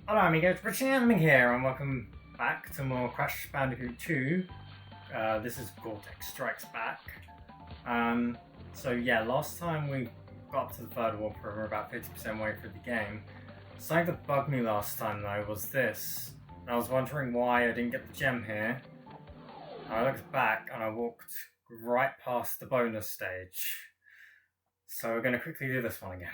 Hello amigos, RadiShineAmigo here, and welcome back to more Crash Bandicoot 2. This is Cortex Strikes Back. So yeah, last time we got up to the third warp room, we're about 50% way through the game. Something that bugged me last time though was this. And I was wondering why I didn't get the gem here. I looked back and I walked right past the bonus stage. So we're going to quickly do this one again.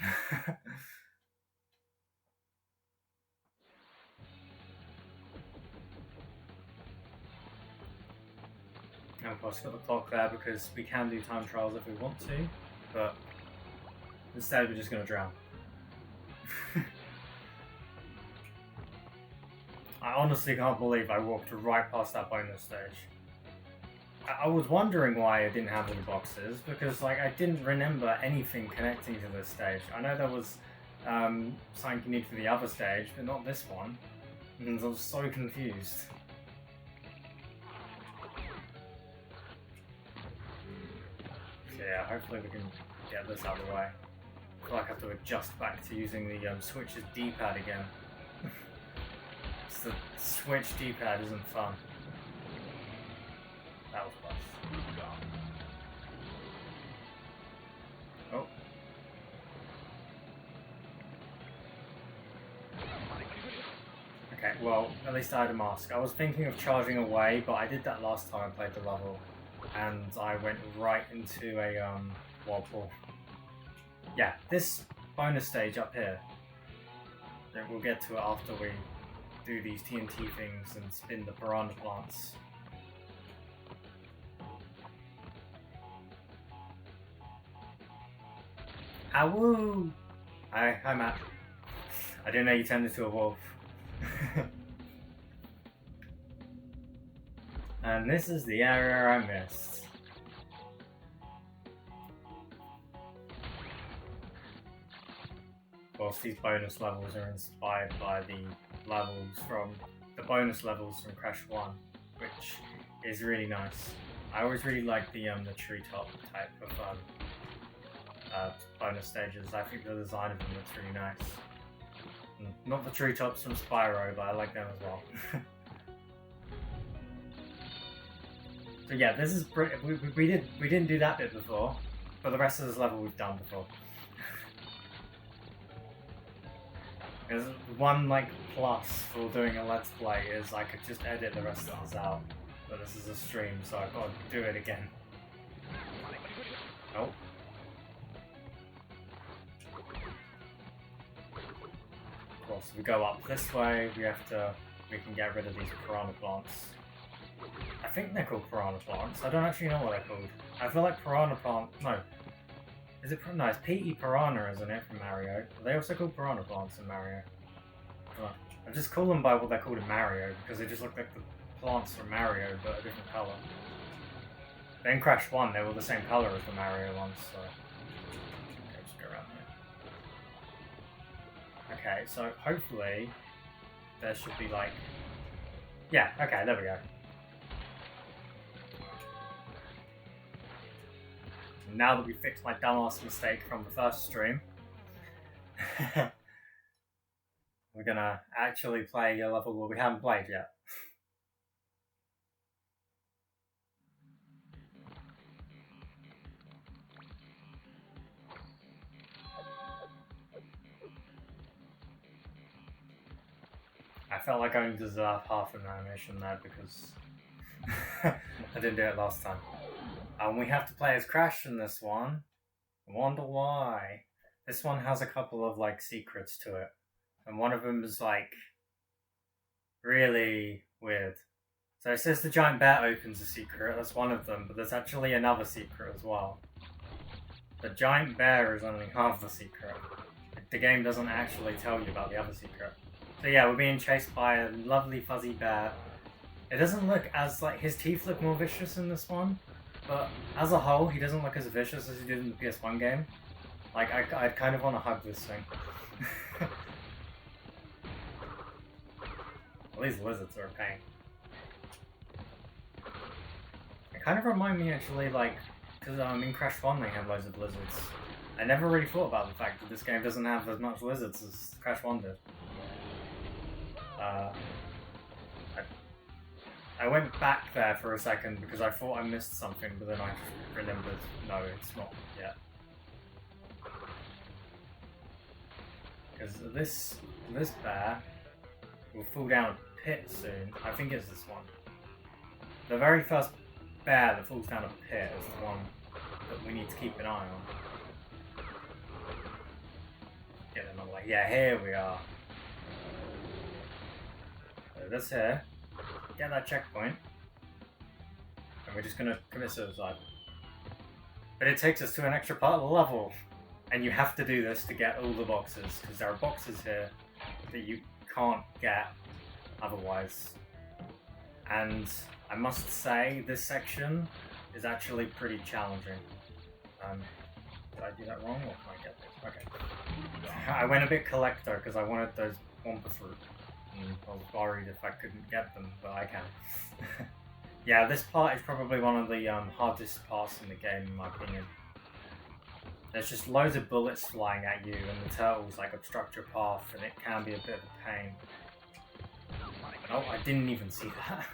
And of course, got the clock there because we can do time trials if we want to, but instead we're just going to drown. I honestly can't believe I walked right past that bonus stage. I was wondering why I didn't have all the boxes, because like I didn't remember anything connecting to this stage. I know there was something you need for the other stage, but not this one. And I was so confused. Yeah, hopefully we can get this out of the way. I feel like I have to adjust back to using the Switch's D-pad again. The Switch D-pad isn't fun. That was close. Oh. Okay, well, at least I had a mask. I was thinking of charging away, but I did that last time I played the level. And I went right into a whirlpool. Yeah, this bonus stage up here. We'll get to it after we do these TNT things and spin the piranha plants. Awoo! Hi Matt. I didn't know you turned into a wolf. And this is the area I missed. Of course, these bonus levels are inspired by the bonus levels from Crash 1, which is really nice. I always really like the treetop type of bonus stages. I think the design of them looks really nice. Not the treetops from Spyro, but I like them as well. So yeah, this is we didn't do that bit before, but the rest of this level we've done before. There's one like plus for doing a let's play is I could just edit the rest of this out, but this is a stream, so I've got to do it again. Oh. Of course, if we go up this way, we can get rid of these piranha plants. I think they're called piranha plants. I don't actually know what they're called. I feel like piranha plant. No. Is it? No, it's P.E. Piranha, isn't it, from Mario? Are they also called piranha plants in Mario? I just call them by what they're called in Mario, because they just look like the plants from Mario, but a different colour. But in Crash 1, they were the same colour as the Mario ones, so... Okay, just go around here. Okay, so hopefully there should be like... Yeah, okay, there we go. Now that we fixed my dumbass mistake from the first stream, we're gonna actually play a level where we haven't played yet. I felt like I only deserved half an animation there because I didn't do it last time. We have to play as Crash in this one. I wonder why. This one has a couple of like secrets to it. And one of them is like really weird. So it says the giant bear opens a secret, that's one of them, but there's actually another secret as well. The giant bear is only half the secret. The game doesn't actually tell you about the other secret. So yeah, we're being chased by a lovely fuzzy bear. It doesn't look as like, his teeth look more vicious in this one. But as a whole, he doesn't look as vicious as he did in the PS1 game. Like, I kind of want to hug this thing. Well, these lizards are a pain. They kind of remind me, actually, like, because in Crash 1 they have loads of lizards. I never really thought about the fact that this game doesn't have as much lizards as Crash 1 did. I went back there for a second because I thought I missed something, but then I remembered, no, it's not yet. Because this bear will fall down a pit soon. I think it's this one. The very first bear that falls down a pit is the one that we need to keep an eye on. Get another way. Yeah, here we are. So this here. Get that checkpoint. And we're just gonna commit suicide. But it takes us to an extra part of the level. And you have to do this to get all the boxes, because there are boxes here that you can't get otherwise. And I must say, this section is actually pretty challenging. Did I do that wrong, or can I get this? Okay. I went a bit collector because I wanted those Wumpa fruit. I was worried if I couldn't get them, but I can. Yeah, this part is probably one of the hardest parts in the game, in my opinion. There's just loads of bullets flying at you, and the turtles like obstruct your path, and it can be a bit of a pain. Oh, I didn't even see that.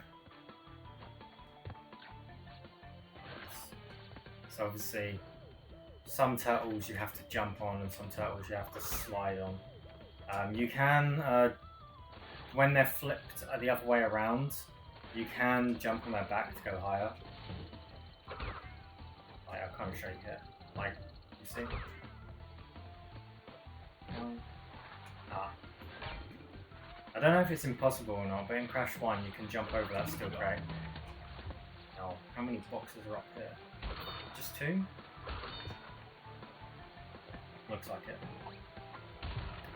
So obviously, some turtles you have to jump on, and some turtles you have to slide on. You can, when they're flipped the other way around, you can jump on their back to go higher. Like, I'll kind of show you here. Like, you see? I don't know if it's impossible or not, but in Crash 1 you can jump over that steel crate. Oh, how many boxes are up here? Just 2? Looks like it.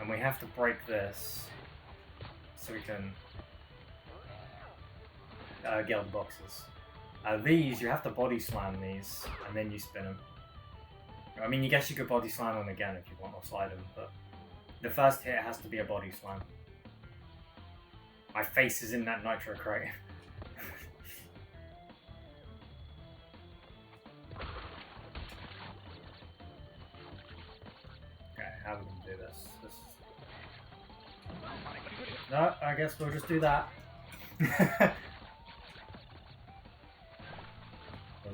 And we have to break this so we can get all the boxes. These, you have to body slam these, and then you spin them. I mean, I guess you could body slam them again if you want, or slide them, but the first hit has to be a body slam. My face is in that nitro crate. Okay, how are we going to do this? No, I guess we'll just do that. Well,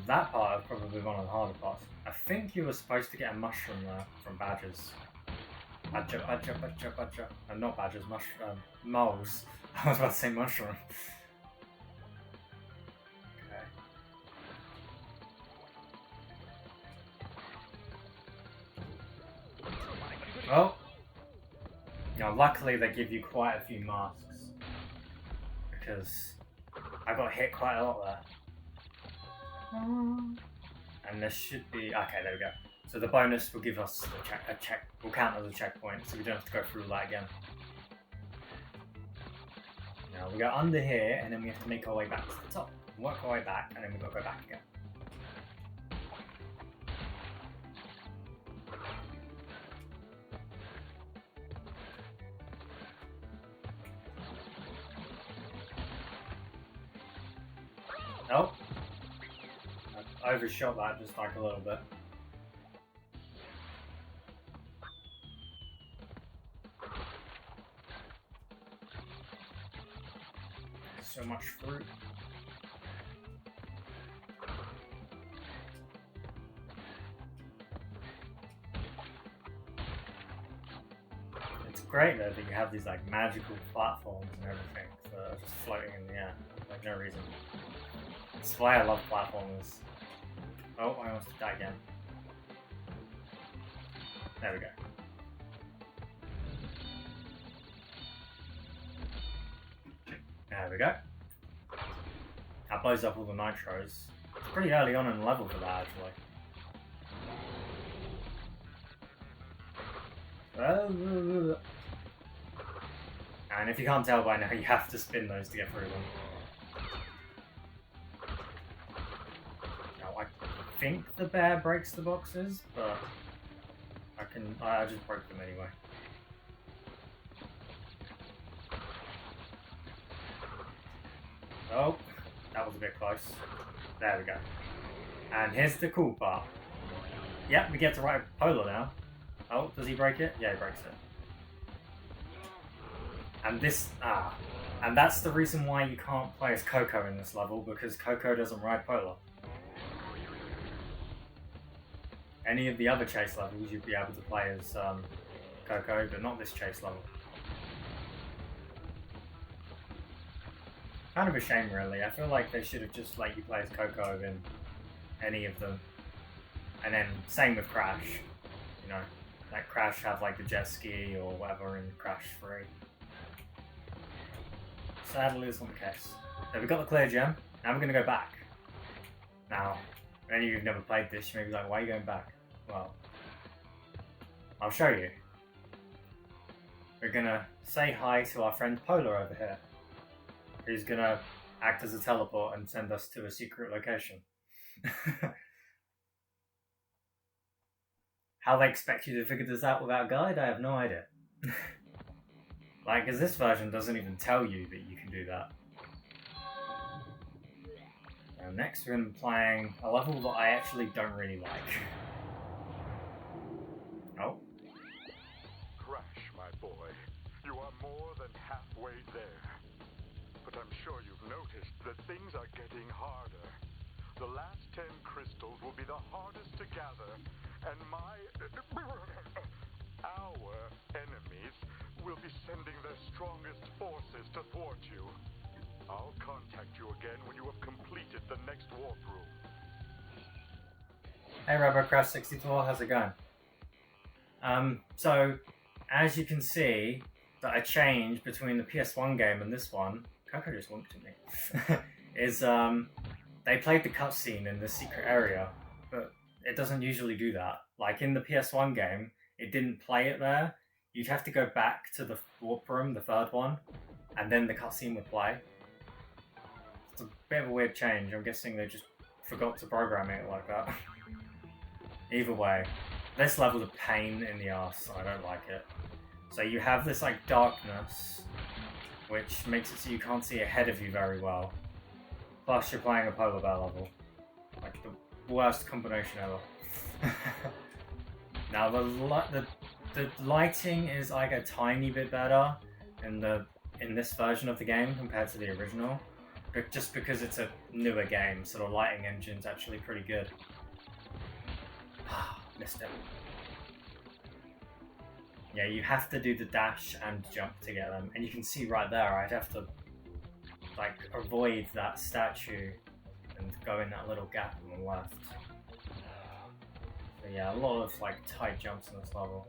that part is probably one of the harder parts. I think you were supposed to get a mushroom there from badgers. Badger. Not badgers, moles. I was about to say mushroom. Okay. Oh! Now, luckily they give you quite a few masks. Because I got hit quite a lot there. And there should be... Okay, there we go. So the bonus will give us will count as a checkpoint, so we don't have to go through that again. Now we go under here, and then we have to make our way back to the top. Work our way back, and then we've got to go back again. Oh! I overshot that just like a little bit. So much fruit. It's great though that you have these like magical platforms and everything that are just floating in the air, like no reason. That's why I love platformers. Oh, I almost died again. There we go. There we go. That blows up all the nitros. It's pretty early on in the level for that, actually. And if you can't tell by now, you have to spin those to get through them. Now, I think the bear breaks the boxes, but I just broke them anyway. Oh, that was a bit close. There we go. And here's the cool part. Yep, we get to ride Polar now. Oh, does he break it? Yeah, he breaks it. And and that's the reason why you can't play as Coco in this level, because Coco doesn't ride Polar. Any of the other chase levels you'd be able to play as Coco, but not this chase level. Kind of a shame, really. I feel like they should have just let you play as Coco in any of them. And then same with Crash. You know, like Crash have like the jet ski or whatever in Crash 3. Sadly, it's not the case. So we got the clear gem. Now we're going to go back. Now, if any of you have never played this, you may be like, why are you going back? Well, I'll show you. We're going to say hi to our friend Polar over here, who's going to act as a teleport and send us to a secret location. How they expect you to figure this out without a guide, I have no idea. Like, because this version doesn't even tell you that you can do that. And next we're going to be playing a level that I actually don't really like. Oh. Crash, my boy. You are more than halfway there. But I'm sure you've noticed that things are getting harder. The last 10 crystals will be the hardest to gather, and our enemies will be sending their strongest forces to thwart you. I'll contact you again when you have completed the next warp room. Hey RoboCrash64, how's it going? So, as you can see, that I changed between the PS1 game and this one, Coco just winked at me, is they played the cutscene in this secret area, but it doesn't usually do that. Like in the PS1 game, it didn't play it there. You'd have to go back to the warp room, the third one, and then the cutscene would play. It's a bit of a weird change. I'm guessing they just forgot to program it like that. Either way, this level's a pain in the arse. I don't like it. So you have this like darkness, which makes it so you can't see ahead of you very well. Plus you're playing a polar bear level. Like the worst combination ever. Now the lighting is like a tiny bit better in this version of the game compared to the original, but just because it's a newer game, so the lighting engine's actually pretty good. Missed it. Yeah, you have to do the dash and jump to get them, and you can see right there I'd have to like avoid that statue and go in that little gap on the left. So yeah, a lot of like tight jumps in this level.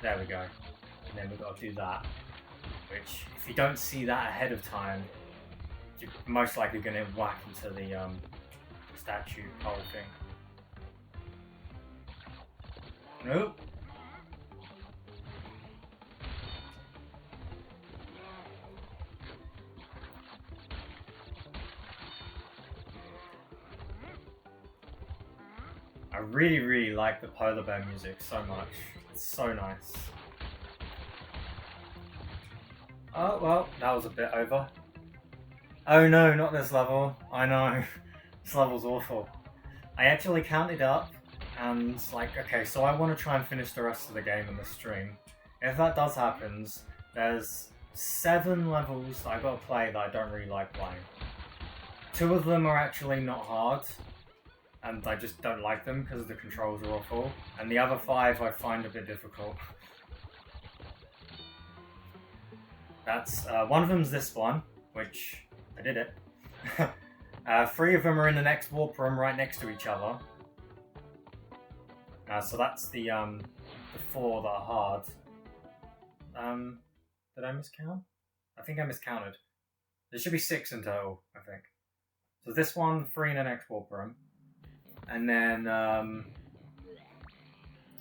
There we go. And then we've got to do that, which if you don't see that ahead of time, you're most likely going to whack into the statue pole thing. Nope. I really like the polar bear music so much. It's so nice. Oh, well, that was a bit over. Oh no, not this level. I know. This level's awful. I actually counted up and like, okay, so I want to try and finish the rest of the game in the stream. If that does happen, there's 7 levels that I gotta play that I don't really like playing. 2 of them are actually not hard, and I just don't like them because the controls are awful. And the other 5 I find a bit difficult. That's one of them's this one, which I did it. 3 of them are in the next warp room right next to each other. So that's the 4 that are hard. Did I miscount? I think I miscounted. There should be 6 in total, I think. So this one, 3 in the next warp room. And then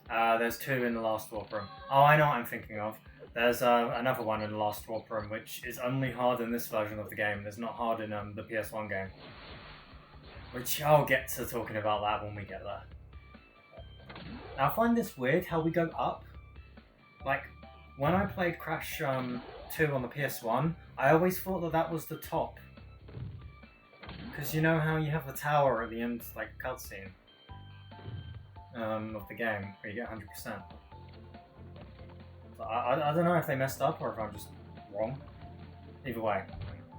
there's 2 in the last warp room. Oh, I know what I'm thinking of. There's another one in the last warp room, which is only hard in this version of the game. It's not hard in the PS1 game. Which I'll get to talking about that when we get there. Now I find this weird how we go up. Like, when I played Crash 2 on the PS1, I always thought that that was the top. Because you know how you have the tower at the end, like, cutscene of the game, where you get 100%. So I don't know if they messed up or if I'm just wrong. Either way,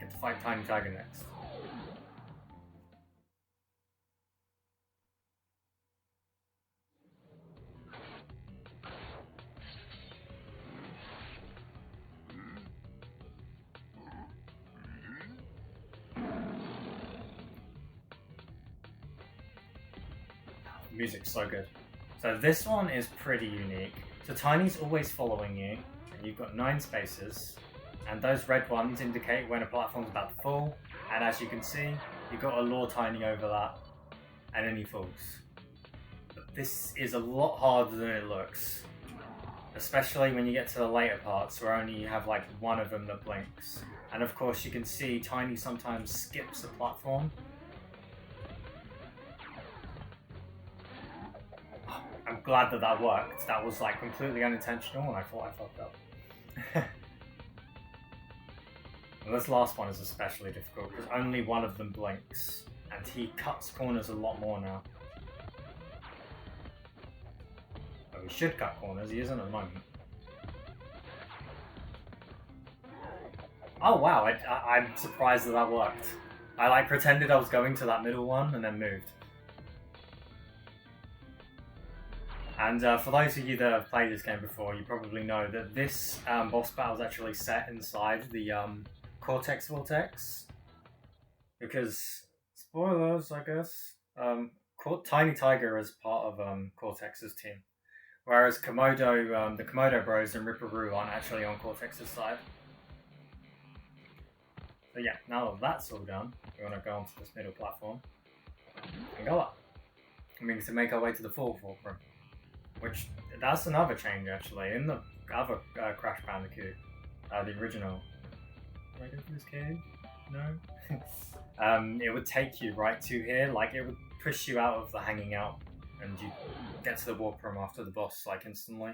get to fight Tiny Tiger next. The music's so good. So this one is pretty unique. So Tiny's always following you, and you've got 9 spaces, and those red ones indicate when a platform's about to fall, and as you can see, you've got to lure Tiny over that, and then he falls. But this is a lot harder than it looks, especially when you get to the later parts where only you have like one of them that blinks. And of course you can see Tiny sometimes skips a platform. I'm glad that that worked. That was like completely unintentional and I thought I fucked up. And this last one is especially difficult because only one of them blinks and he cuts corners a lot more now. Oh, he should cut corners, he isn't at the moment. Oh wow, I'm surprised that that worked. I like pretended I was going to that middle one and then moved. And for those of you that have played this game before, you probably know that this boss battle is actually set inside the Cortex Vortex. Because, spoilers I guess, Tiny Tiger is part of Cortex's team. Whereas Komodo, the Komodo Bros and Ripperoo aren't actually on Cortex's side. So yeah, now that that's all done, we're going to go onto this middle platform and go up. I mean, to make our way to the fourth room. Which, that's another change actually. In the other Crash Bandicoot, the original. Did I go through this cave? No? It would take you right to here, like it would push you out of the hanging out and you get to the warp room after the boss like instantly.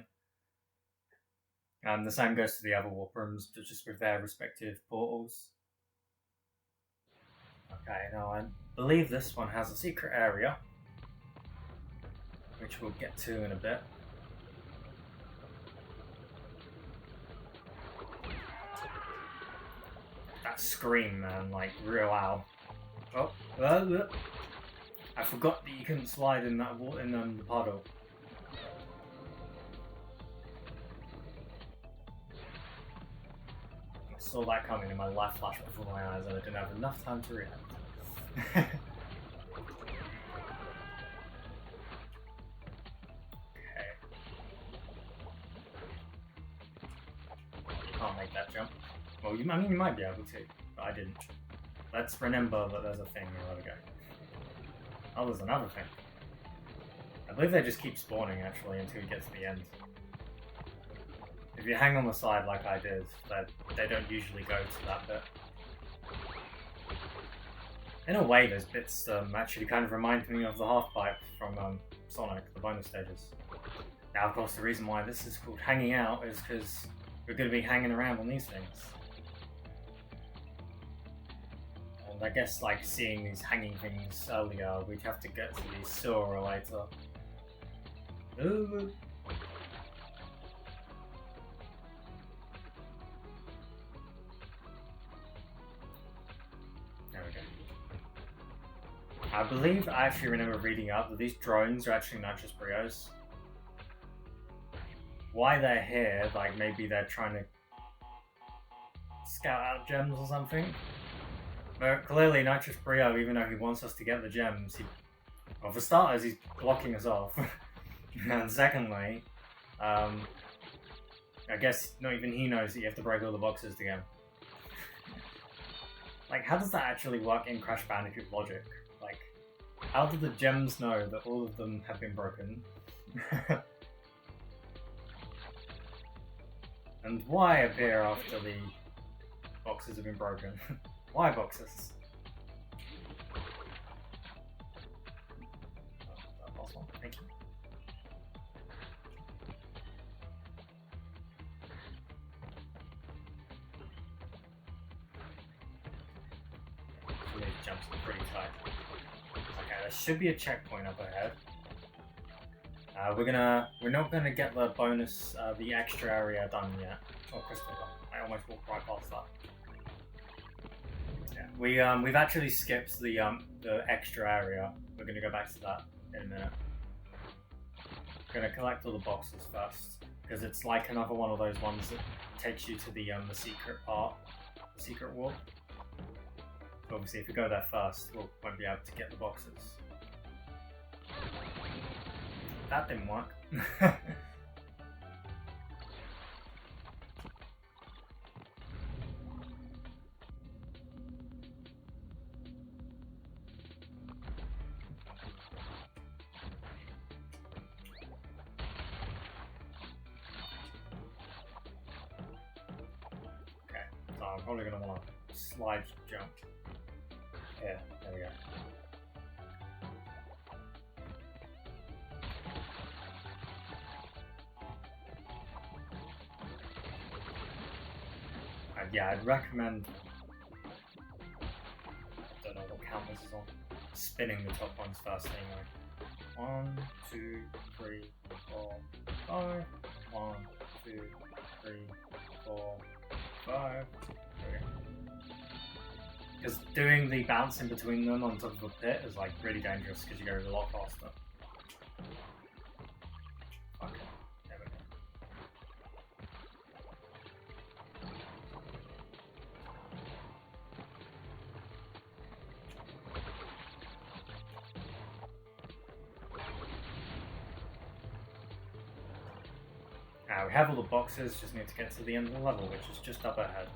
The same goes to the other warp rooms, but just with their respective portals. Okay, now I believe this one has a secret area, which we'll get to in a bit. That scream, man, like real loud. Oh, I forgot that you couldn't slide in that water in the puddle. I saw that coming and my life flashed before my eyes and I didn't have enough time to react. Can't make that jump. Well, I mean, you might be able to, but I didn't. Let's remember that there's a thing here. There we go. Oh, there's another thing. I believe they just keep spawning, actually, until you get to the end. If you hang on the side like I did, they don't usually go to that bit. In a way, those bits actually kind of remind me of the half-pipe from Sonic, the bonus stages. Now, of course, the reason why this is called hanging out is because we're going to be hanging around on these things. And I guess, like, seeing these hanging things earlier, we'd have to get to the sewer later. Ooh. There we go. I believe I actually remember reading up that these drones are actually not just Brios. Why they're here, like maybe they're trying to scout out gems or something. But clearly Nitrous Brio, even though he wants us to get the gems, well, for starters, he's blocking us off. And secondly, I guess not even he knows that you have to break all the boxes to get them. Like, how does that actually work in Crash Bandicoot logic? Like, how do the gems know that all of them have been broken? And why appear after the boxes have been broken? Why boxes? Oh, that last one. Thank you. These jumps are pretty tight. Okay, there should be a checkpoint up ahead. We're not gonna get the bonus, the extra area done yet. Oh, crystal done. I almost walked right past that. Yeah, we've actually skipped the extra area. We're gonna go back to that in a minute. Gonna collect all the boxes first because it's like another one of those ones that takes you to the secret part, the secret wall. So obviously, if we go there first, we won't be able to get the boxes. That didn't work. Okay, so I'm probably going to want to slide jump. Yeah, there we go. Yeah, I'd recommend, I don't know what count this is on, spinning the top ones first anyway. 1, 2, 3, 4, 5. 1, 2, 3, 4, 5. Because doing the bounce in between them on top of a pit is like really dangerous because you go a lot faster. Okay, there we go. We have all the boxes, just need to get to the end of the level, which is just up ahead.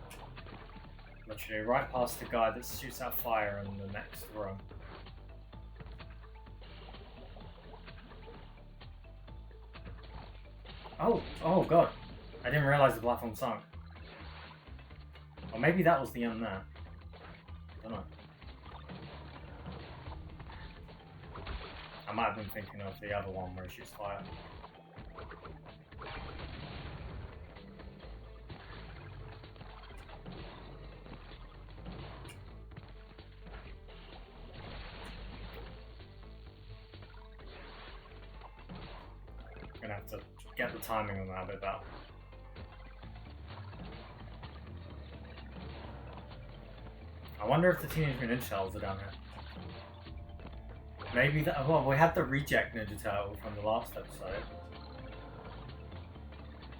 Literally right past the guy that shoots out fire in the next room. Oh god. I didn't realise the platform sunk. Or maybe that was the end there. I don't know. I might have been thinking of the other one where he shoots fire. Gonna have to get the timing on that a bit better. I wonder if the Teenage Mutant Ninja Turtles are down here. Maybe that. Well, we had the reject Ninja Turtle from the last episode.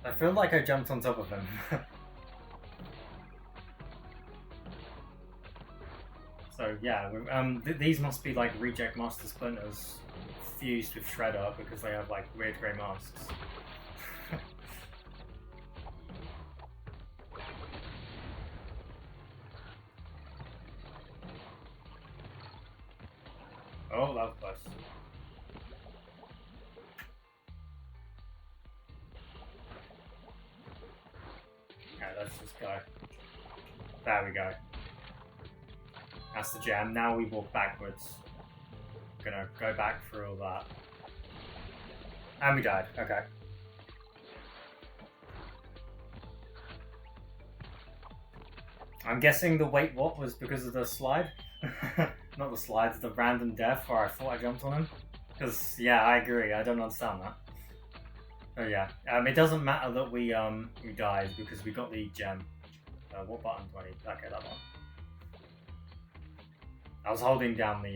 I feel like I jumped on top of him. So yeah, these must be like reject Master Splinters fused with Shredder because they have like weird grey masks. Oh, that was close. Okay, let's just go. There we go. That's the gem. Now we walk backwards. Gonna go back through all that. And we died. Okay. I'm guessing the wait what was because of the slide? Not the slides, the random death where I thought I jumped on him. Because, yeah, I agree. I don't understand that. Oh yeah. It doesn't matter that we died because we got the gem. What button do I need? Okay, that one. I was holding down the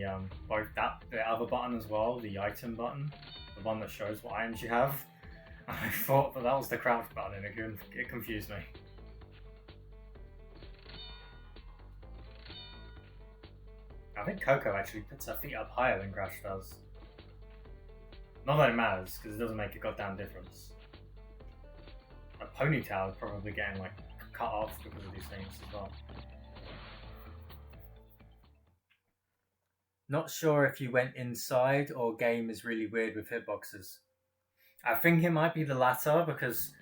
the other button as well, the item button, the one that shows what items you have. And I thought that was the crouch button, and it confused me. I think Coco actually puts her feet up higher than Crash does. Not that it matters, because it doesn't make a goddamn difference. A ponytail is probably getting like cut off because of these things as well. Not sure if you went inside or game is really weird with hitboxes. I think it might be the latter because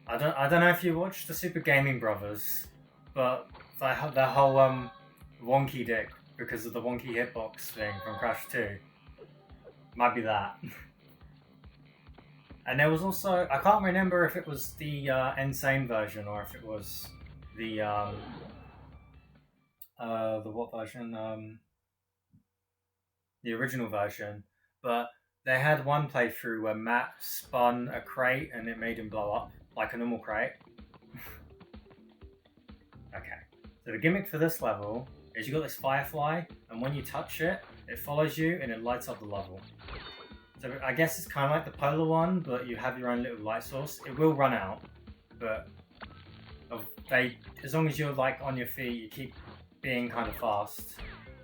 I don't know if you watched the Super Gaming Brothers, but their whole wonky dick because of the wonky hitbox thing from Crash 2 might be that. And there was also, I can't remember if it was the N.Sane version or if it was the what version? The original version, but They had one playthrough where Matt spun a crate and it made him blow up, like a normal crate. Okay, so the gimmick for this level is you got this firefly, and when you touch it, it follows you and it lights up the level. So I guess it's kind of like the polar one, but you have your own little light source. It will run out, but as long as you're like on your feet, you keep being kind of fast,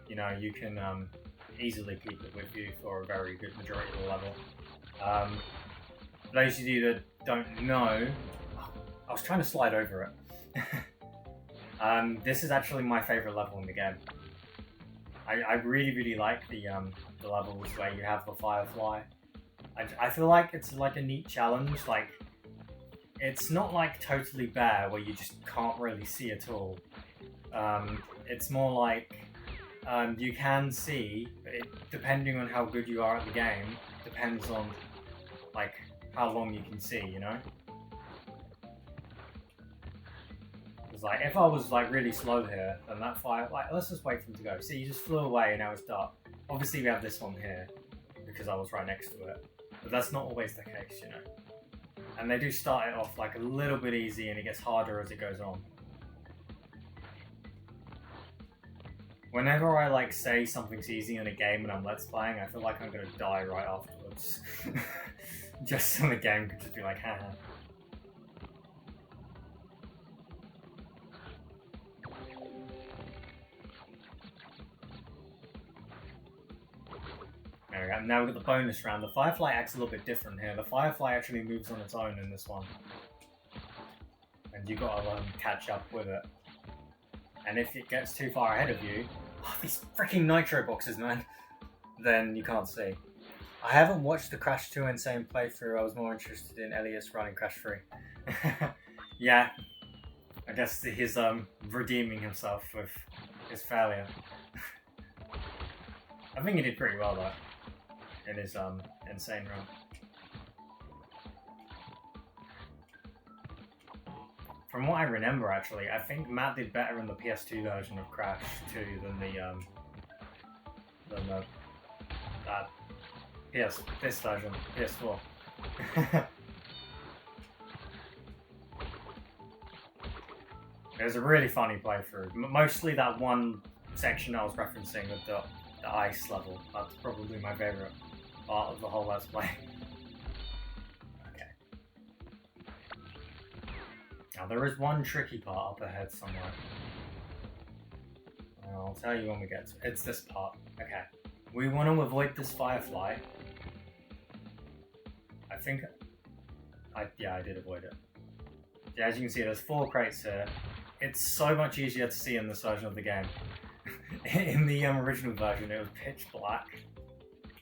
you know, you can easily keep it with you for a very good majority of the level. For those of you that don't know, I was trying to slide over it. This is actually my favourite level in the game. I really like the levels where you have the firefly. I feel like it's like a neat challenge. Like, it's not like totally bare where you just can't really see at all. It's more like you can see, but depending on how good you are at the game, depends on like how long you can see, you know? It's like, if I was like really slow here, then that fire, like, let's just wait for him to go. See, he just flew away and now it's dark. Obviously we have this one here, because I was right next to it. But that's not always the case, you know? And they do start it off like a little bit easy and it gets harder as it goes on. Whenever I like say something's easy in a game and I'm let's playing, I feel like I'm gonna die right afterwards. Just so the game could just be like, haha. There we go. Now we've got the bonus round. The Firefly acts a little bit different here. The Firefly actually moves on its own in this one. And you've got to catch up with it. And if it gets too far ahead of you, oh, these freaking nitro boxes, man, then you can't see. I haven't watched the Crash 2 N.Sane playthrough. I was more interested in Elias running Crash 3. Yeah, I guess he's redeeming himself with his failure. I think he did pretty well though in his N.Sane run. From what I remember, actually, I think Matt did better in the PS2 version of Crash 2 than this version, PS4. It was a really funny playthrough. Mostly that one section I was referencing with the ice level. That's probably my favourite part of the whole Let's Play. Now there is one tricky part up ahead somewhere. I'll tell you when we get to it. It's this part. Okay. We want to avoid this firefly. I think... yeah, I did avoid it. Yeah, as you can see, there's 4 crates here. It's so much easier to see in this version of the game. In the original version, it was pitch black.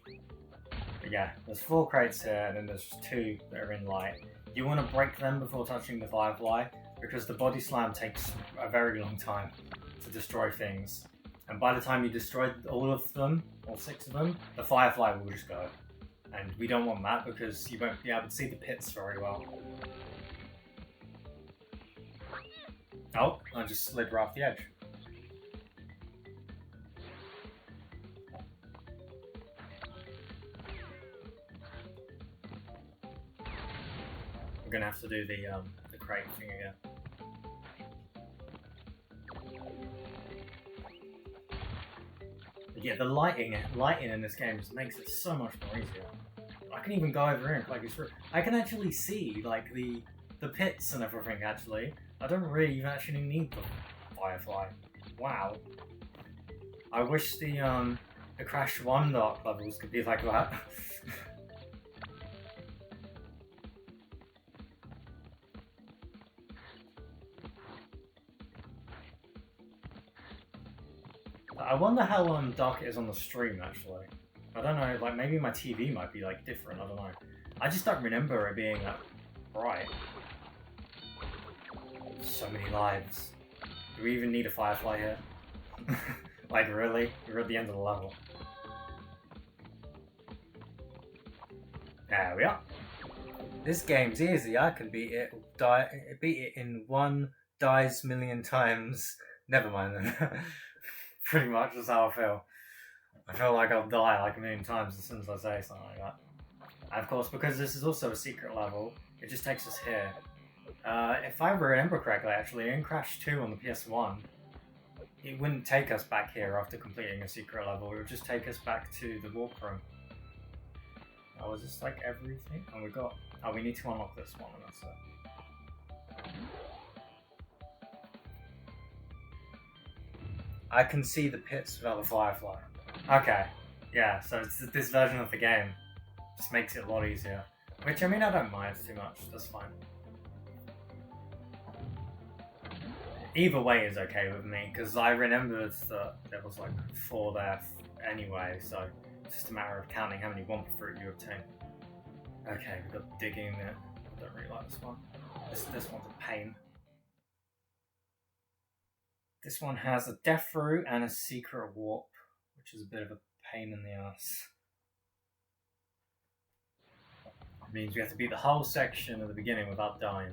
But yeah, there's 4 crates here, and then there's 2 that are in light. You want to break them before touching the Firefly, because the body slam takes a very long time to destroy things. And by the time you destroy all of them, all 6 of them, the Firefly will just go. And we don't want that because you won't be able to see the pits very well. Oh, I just slid right off the edge. We're gonna have to do the crate thing again. But yeah, the lighting in this game just makes it so much more easier. I can even go over here and plug it through. I can actually see like the pits and everything. Actually, I don't really even actually need the Firefly. Wow. I wish the Crash 1 Dark levels could be like that. I wonder how dark it is on the stream, actually. I don't know, like, maybe my TV might be, like, different, I don't know. I just don't remember it being that bright. So many lives. Do we even need a Firefly here? Like, really? We're at the end of the level. There we are. This game's easy, I can beat it in 1 dies million times. Never mind then. Pretty much that's how I feel. I feel like I'll die like 1 million times as soon as I say something like that. And of course, because this is also a secret level, it just takes us here. If I remember correctly, actually, in Crash 2 on the PS1, it wouldn't take us back here after completing a secret level, it would just take us back to the warp room. Oh, is this like everything? Oh, we need to unlock this one, and that's it. I can see the pits without the firefly. Okay, yeah, so it's this version of the game. Just makes it a lot easier. Which, I mean, I don't mind too much, that's fine. Either way is okay with me, because I remembered that there was like 4 there anyway, so it's just a matter of counting how many Wumpa Fruit you obtain. Okay, we've got digging it. I don't really like this one. This one's a pain. This one has a death fruit and a secret warp, which is a bit of a pain in the ass. It means we have to beat the whole section at the beginning without dying.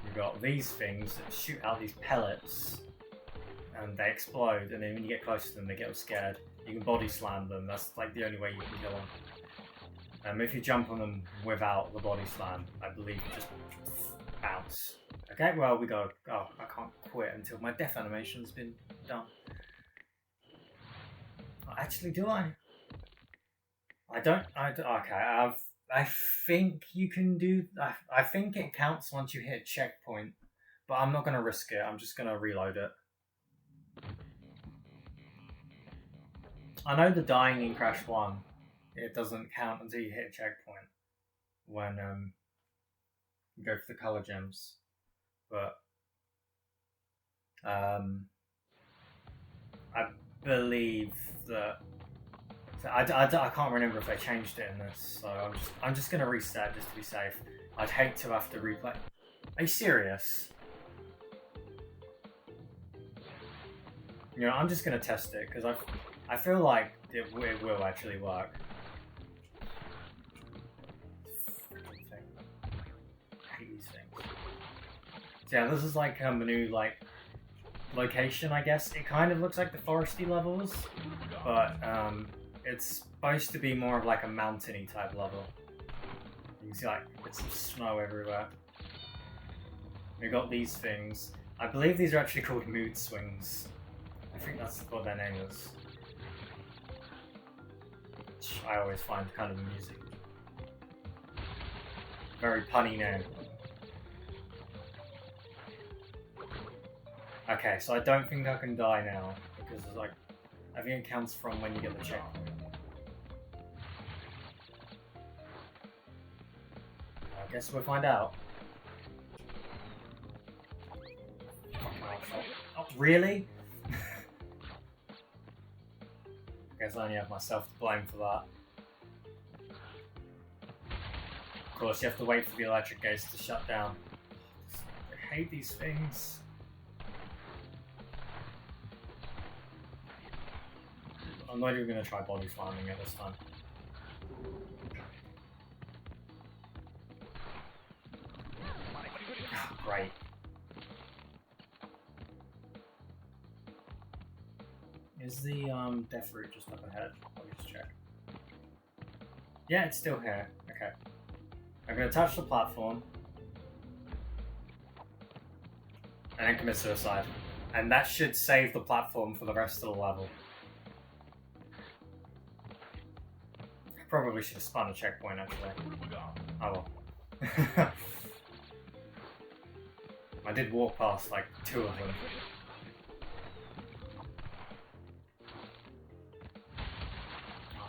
We've got these things that shoot out these pellets, and they explode, and then when you get close to them, they get scared. You can body slam them, that's like the only way you can kill them. If you jump on them without the body slam, I believe you just bounce. Okay, well, we go. Oh, I can't quit until my death animation's been done. Actually, do I? I don't. Okay, I think you can do. I think it counts once you hit a checkpoint, but I'm not gonna risk it. I'm just gonna reload it. I know the dying in Crash 1, it doesn't count until you hit a checkpoint when you go for the color gems, but I believe that I can't remember if they changed it in this, so I'm just gonna reset just to be safe. I'd hate to have to replay. Are you serious? You know, I'm just gonna test it because I feel like it will actually work. I hate these things. So yeah, this is like a new location, I guess. It kind of looks like the foresty levels, but it's supposed to be more of like a mountainy type level. You can see like bits of snow everywhere. We got these things. I believe these are actually called mood swings. I think that's what their name is. Which I always find kind of amusing. Very punny name. Okay, so I don't think I can die now, because it's like, I think it counts from when you get the checkpoint. I guess we'll find out. Oh, really? I guess I only have myself to blame for that. Of course, you have to wait for the electric gates to shut down. I hate these things. I'm not even going to try body slamming it this time. Great. Is the death route just up ahead? Let me just check. Yeah, it's still here. Okay. I'm going to touch the platform. And then commit suicide. And that should save the platform for the rest of the level. Probably should have spun a checkpoint actually. Oh well. I did walk past like 2 of them.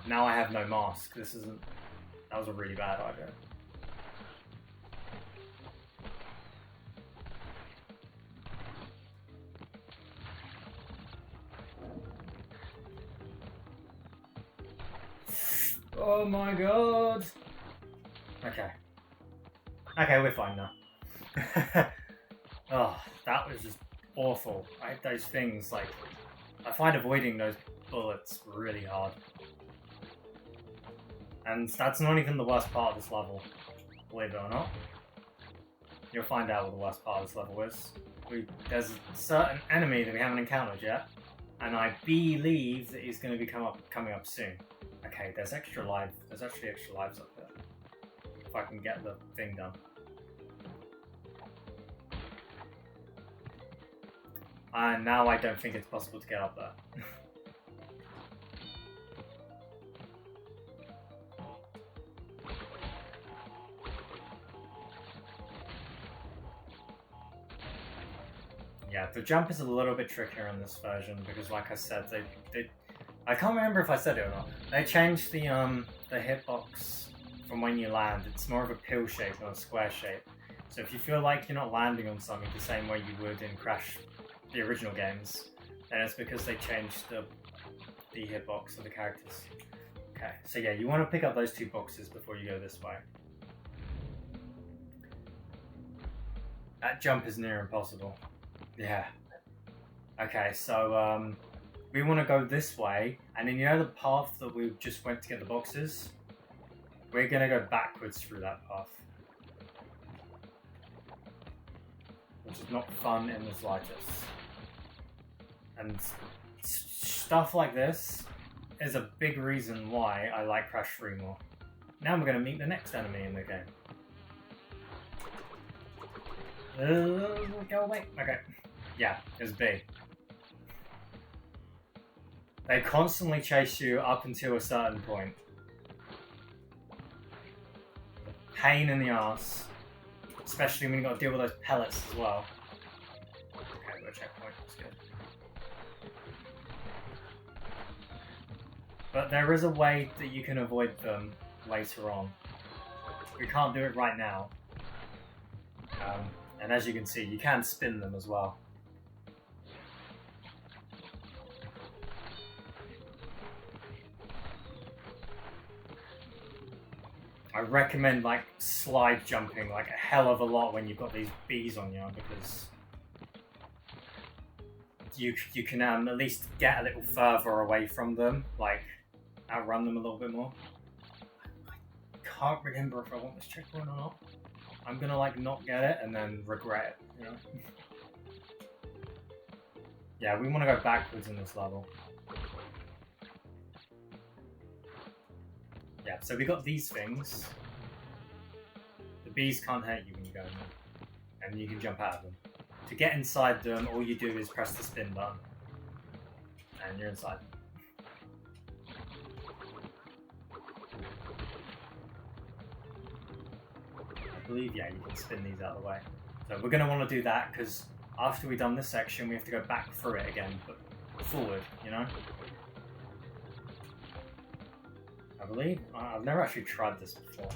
Now I have no mask. This isn't... That was a really bad idea. Oh my god! Okay. Okay, we're fine now. Oh, that was just awful. I hate those things, like... I find avoiding those bullets really hard. And that's not even the worst part of this level, believe it or not. You'll find out what the worst part of this level is. There's a certain enemy that we haven't encountered yet, and I believe that he's going to be coming up soon. Okay, there's actually extra lives up there. If I can get the thing done. And now I don't think it's possible to get up there. Yeah, the jump is a little bit trickier in this version because, like I said, I can't remember if I said it or not. They changed the hitbox from when you land. It's more of a pill shape than a square shape. So if you feel like you're not landing on something the same way you would in Crash, the original games, then it's because they changed the hitbox of the characters. Okay, so yeah, you want to pick up those 2 boxes before you go this way. That jump is near impossible. Yeah. Okay, so we want to go this way, and then you know the path that we just went to get the boxes? We're going to go backwards through that path. Which is not fun in the slightest. And stuff like this is a big reason why I like Crash 3 more. Now we're going to meet the next enemy in the game. Go away. Okay. Yeah, it's B. They constantly chase you up until a certain point. Pain in the ass. Especially when you got to deal with those pellets as well. Okay, we'll checkpoint, that's good. But there is a way that you can avoid them later on. We can't do it right now. And as you can see, you can spin them as well. I recommend like slide jumping like a hell of a lot when you've got these bees on you, because you can at least get a little further away from them, like outrun them a little bit more. I can't remember if I want this checkpoint or not. I'm gonna like not get it and then regret it, you know? Yeah, we want to go backwards in this level. Yeah, so we got these things. The bees can't hurt you when you go in there. And you can jump out of them. To get inside them, all you do is press the spin button. And you're inside. I believe, yeah, you can spin these out of the way. So we're going to want to do that, because after we've done this section, we have to go back through it again, but forward, you know? I believe. I've never actually tried this before.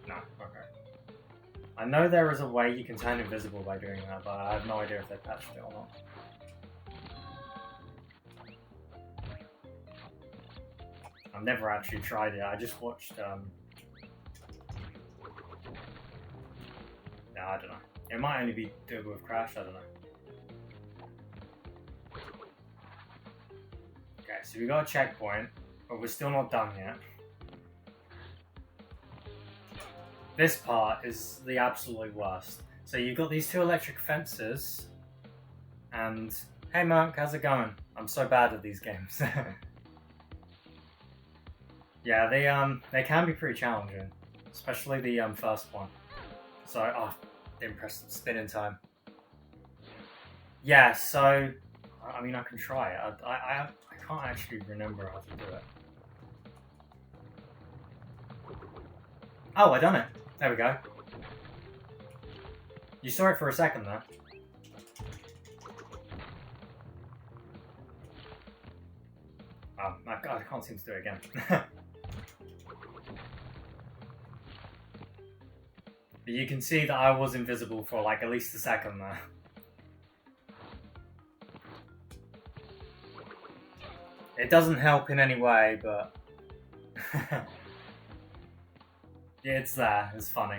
No, okay. I know there is a way you can turn invisible by doing that, but I have no idea if they patched it or not. I've never actually tried it, I just watched, no, I don't know. It might only be doable with Crash, I don't know. Okay, so we got a checkpoint, but we're still not done yet. This part is the absolute worst. So you've got these 2 electric fences, and hey Mark, how's it going? I'm so bad at these games. Yeah, they can be pretty challenging, especially the first one. So, didn't press spin in time. Yeah, so I mean I can try it. I can't actually remember how to do it. Oh, I done it. There we go. You saw it for a second there. Oh, I can't seem to do it again. But you can see that I was invisible for like at least a second there. It doesn't help in any way, but yeah, it's there. It's funny.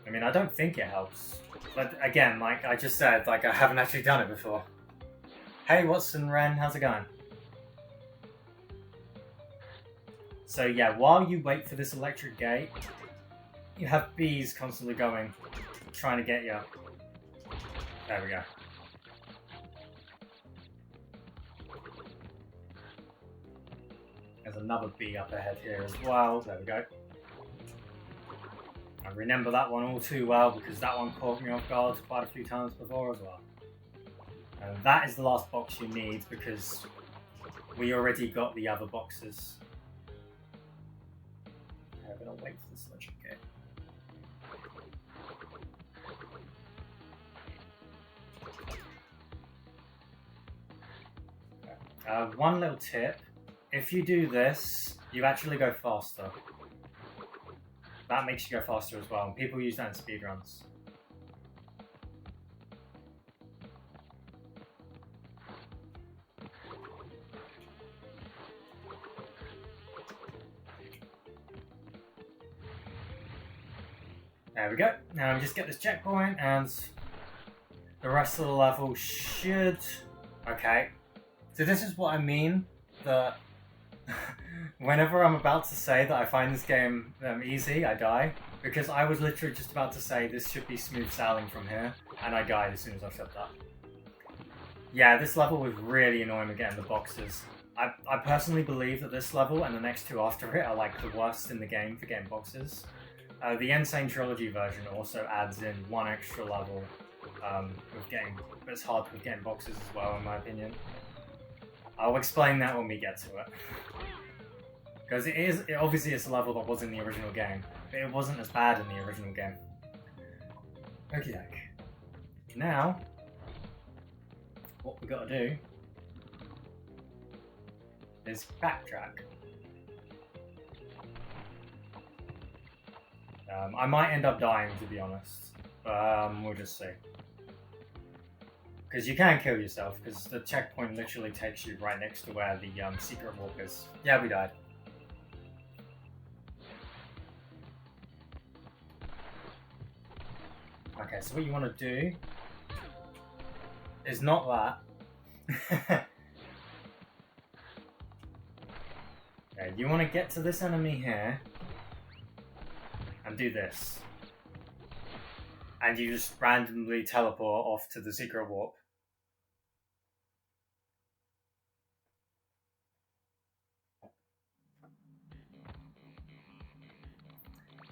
I mean, I don't think it helps. But again, like I just said, like I haven't actually done it before. Hey, Watson Ren, how's it going? So yeah, while you wait for this electric gate, you have bees constantly going, trying to get you. There we go. There's another bee up ahead here as well. There we go. I remember that one all too well because that one caught me off guard quite a few times before as well. And that is the last box you need because we already got the other boxes. I'm gonna wait for the switch again. One little tip. If you do this, you actually go faster. That makes you go faster as well, and people use that in speedruns. There we go. Now we just get this checkpoint, and the rest of the level should... Okay. So this is what I mean, that whenever I'm about to say that I find this game easy, I die. Because I was literally just about to say this should be smooth sailing from here, and I died as soon as I said that. Yeah, this level was really annoying with getting the boxes. I personally believe that this level and the next two after it are like the worst in the game for getting boxes. The N.Sane Trilogy version also adds in one extra level with getting, but it's hard with getting boxes as well, in my opinion. I'll explain that when we get to it. Because it obviously is a level that was in the original game, but it wasn't as bad in the original game. Okie doke. Now, what we gotta do is backtrack. I might end up dying, to be honest. We'll just see. Because you can kill yourself, because the checkpoint literally takes you right next to where the secret walk is. Yeah, we died. Okay, so what you want to do is not that. Okay, you want to get to this enemy here and do this. And you just randomly teleport off to the secret warp.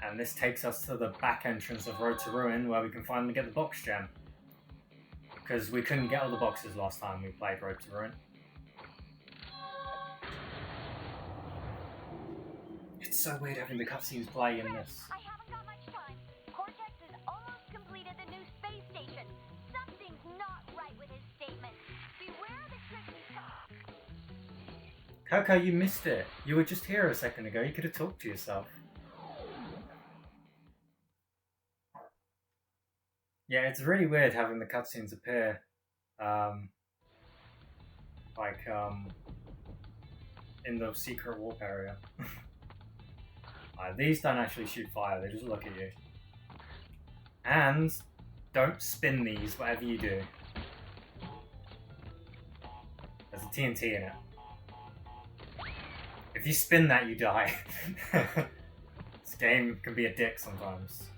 And this takes us to the back entrance of Road to Ruin, where we can finally get the box gem. Because we couldn't get all the boxes last time we played Road to Ruin. It's so weird having the cutscenes play in this. I haven't got much time. Cortex has almost completed the new space station. Something's not right with his statement. Beware the tricky... Coco, you missed it. You were just here a second ago. You could have talked to yourself. Yeah, it's really weird having the cutscenes appear, in the secret warp area. These don't actually shoot fire, they just look at you. And don't spin these, whatever you do. There's a TNT in it. If you spin that, you die. This game can be a dick sometimes.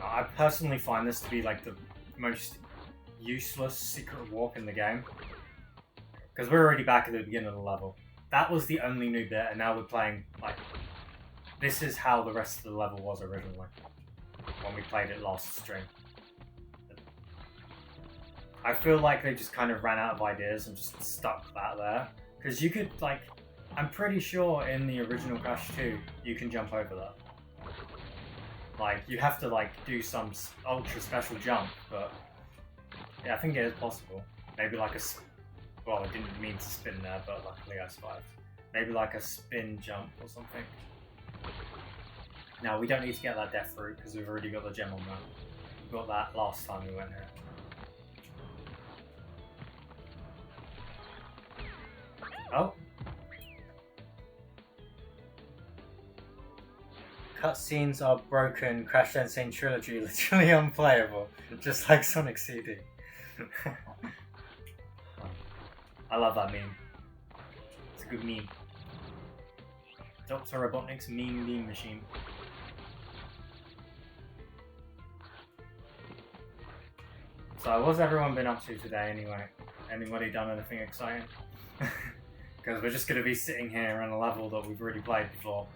I personally find this to be like the most useless secret warp in the game. Because we're already back at the beginning of the level. That was the only new bit, and now we're playing, like... This is how the rest of the level was originally. When we played it last stream. I feel like they just kind of ran out of ideas and just stuck that there. Because you could, like... I'm pretty sure in the original Crash 2, you can jump over that. Like, you have to, like, do some ultra special jump, but... Yeah, I think it is possible. Maybe like a... Well, I didn't mean to spin there, but luckily I survived. Maybe like a spin jump or something. Now, we don't need to get that death fruit, because we've already got the gem on that. We got that last time we went here. Oh! Cutscenes are broken, Crash N.Sane Trilogy literally unplayable, just like Sonic CD. I love that meme. It's a good meme. Dr. Robotnik's Mean Bean Machine. So what's everyone been up to today anyway? Anybody done anything exciting? Because we're just going to be sitting here on a level that we've already played before.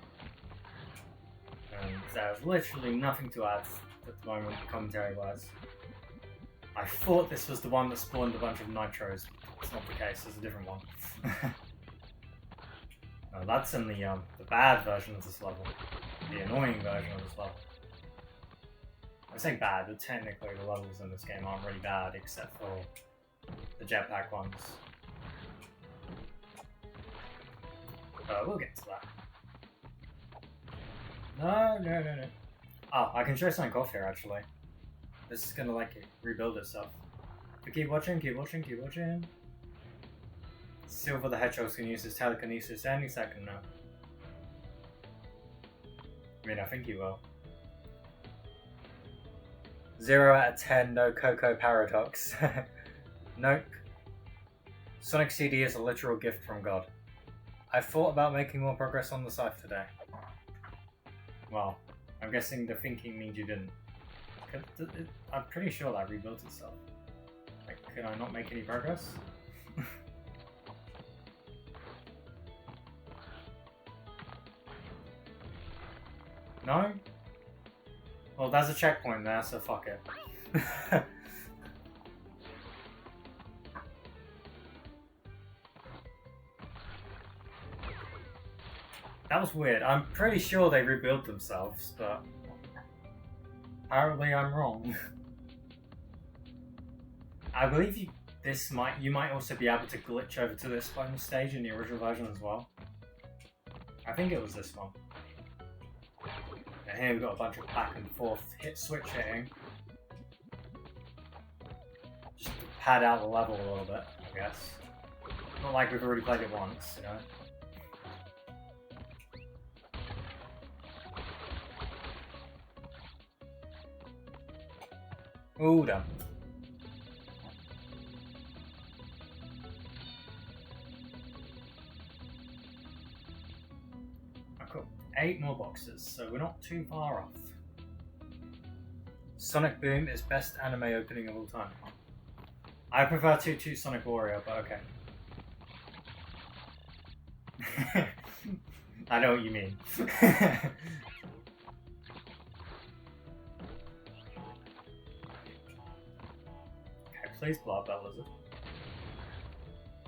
And there's literally nothing to add at the moment, commentary-wise. I thought this was the one that spawned a bunch of nitros. It's not the case, it's a different one. No, that's in the bad version of this level. The annoying version of this level. I say bad, but technically the levels in this game aren't really bad, except for the jetpack ones. We'll get to that. No. Oh, I can show something off here, actually. This is gonna, like, rebuild itself. But keep watching. Silver the Hedgehog can use his telekinesis any second now. I mean, I think he will. 0 out of 10, no Coco Paradox. Nope. Sonic CD is a literal gift from God. I thought about making more progress on the scythe today. Well, I'm guessing the thinking means you didn't. I'm pretty sure that rebuilt itself. Like, could I not make any progress? No? Well, there's a checkpoint there, so fuck it. That was weird. I'm pretty sure they rebuilt themselves, but apparently I'm wrong. I believe you might also be able to glitch over to this bonus stage in the original version as well. I think it was this one. And here we've got a bunch of back and forth hit switch hitting. Just to pad out the level a little bit, I guess. Not like we've already played it once, you know. Ooh, damn. Oh, cool. 8 more boxes, so we're not too far off. Sonic Boom is best anime opening of all time. I prefer 2-2 Sonic Warrior, but okay. I know what you mean. Please blow up that lizard.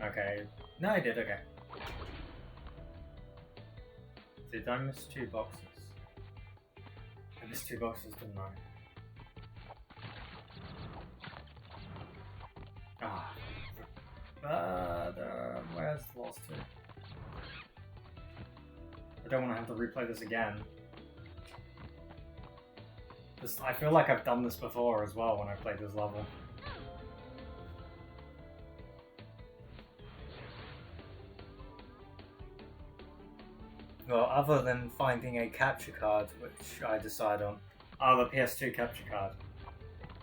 Okay. No, I did, okay. Did I miss 2 boxes? I missed 2 boxes, didn't I? Ah. Where's the last 2? I don't want to have to replay this again. I feel like I've done this before as well when I played this level. Well, other than finding a capture card, which I decide on. Oh, the PS2 capture card.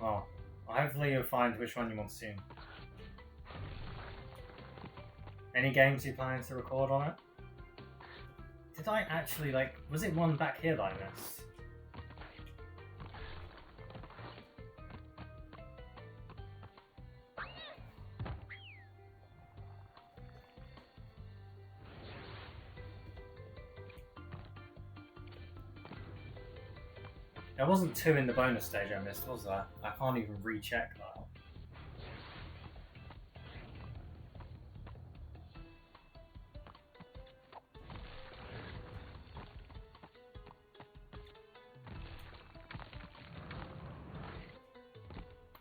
Oh, well, hopefully you'll find which one you want to see. Any games you planning to record on it? Did I actually, like, was it one back here that I missed? There wasn't 2 in the bonus stage I missed, was there? I can't even recheck that.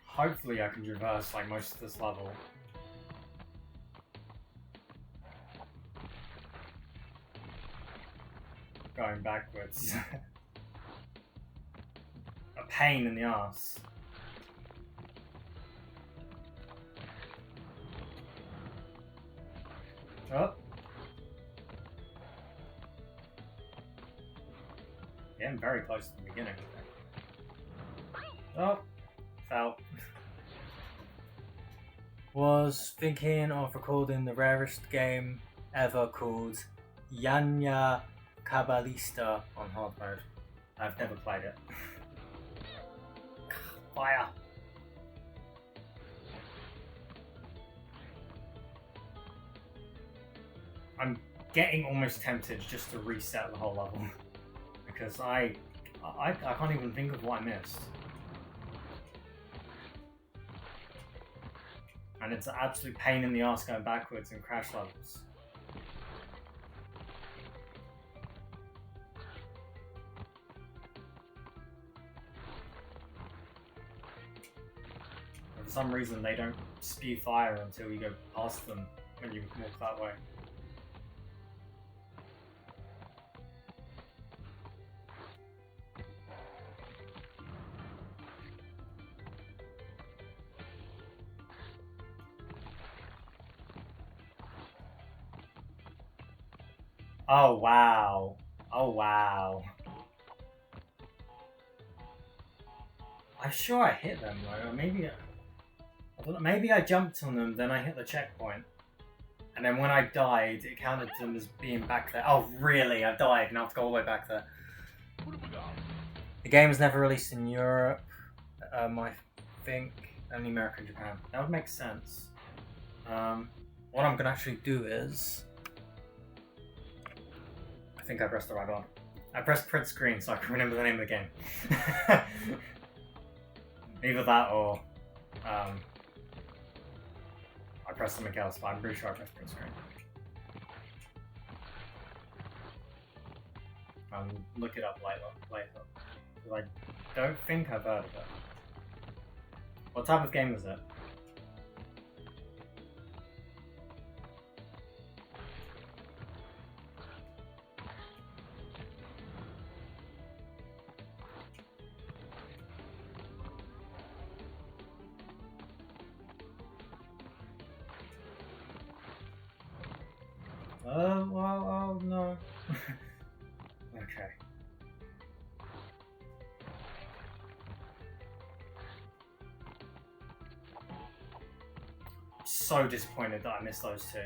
Hopefully I can traverse like most of this level. Going backwards. Pain in the ass. Oh. Getting very close to the beginning. Oh. Fell. Was thinking of recording the rarest game ever called Yanya Cabalista on hard mode. I've never played it. Fire! I'm getting almost tempted just to reset the whole level because I can't even think of what I missed. And it's an absolute pain in the ass going backwards in Crash levels. For some reason they don't spew fire until you go past them when you walk that way. Oh wow. Oh wow. I'm sure I hit them though, or maybe I don't know, maybe I jumped on them, then I hit the checkpoint. And then when I died, it counted them as being back there. Oh really, I died and I have to go all the way back there. The game was never released in Europe, I think, only America and Japan. That would make sense. What I'm gonna actually do is... I think I pressed the right one. I pressed print screen so I can remember the name of the game. Either that or I pressed something else, but I'm pretty sure I pressed print screen. I'll look it up later. Because I don't think I've heard of it. What type of game is it? Oh no. Okay. So disappointed that I missed those two.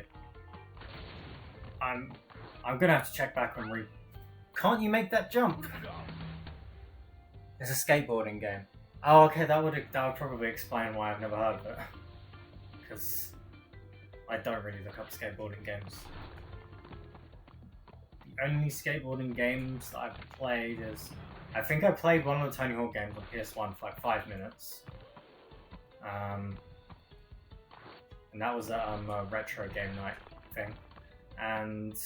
I'm gonna have to check back on Can't you make that jump? It's a skateboarding game. Oh, okay, that would probably explain why I've never heard of it. Because I don't really look up skateboarding games. The only skateboarding games that I've played is... I think I played one of the Tony Hawk games on PS1 for like 5 minutes. And that was a retro game night thing. And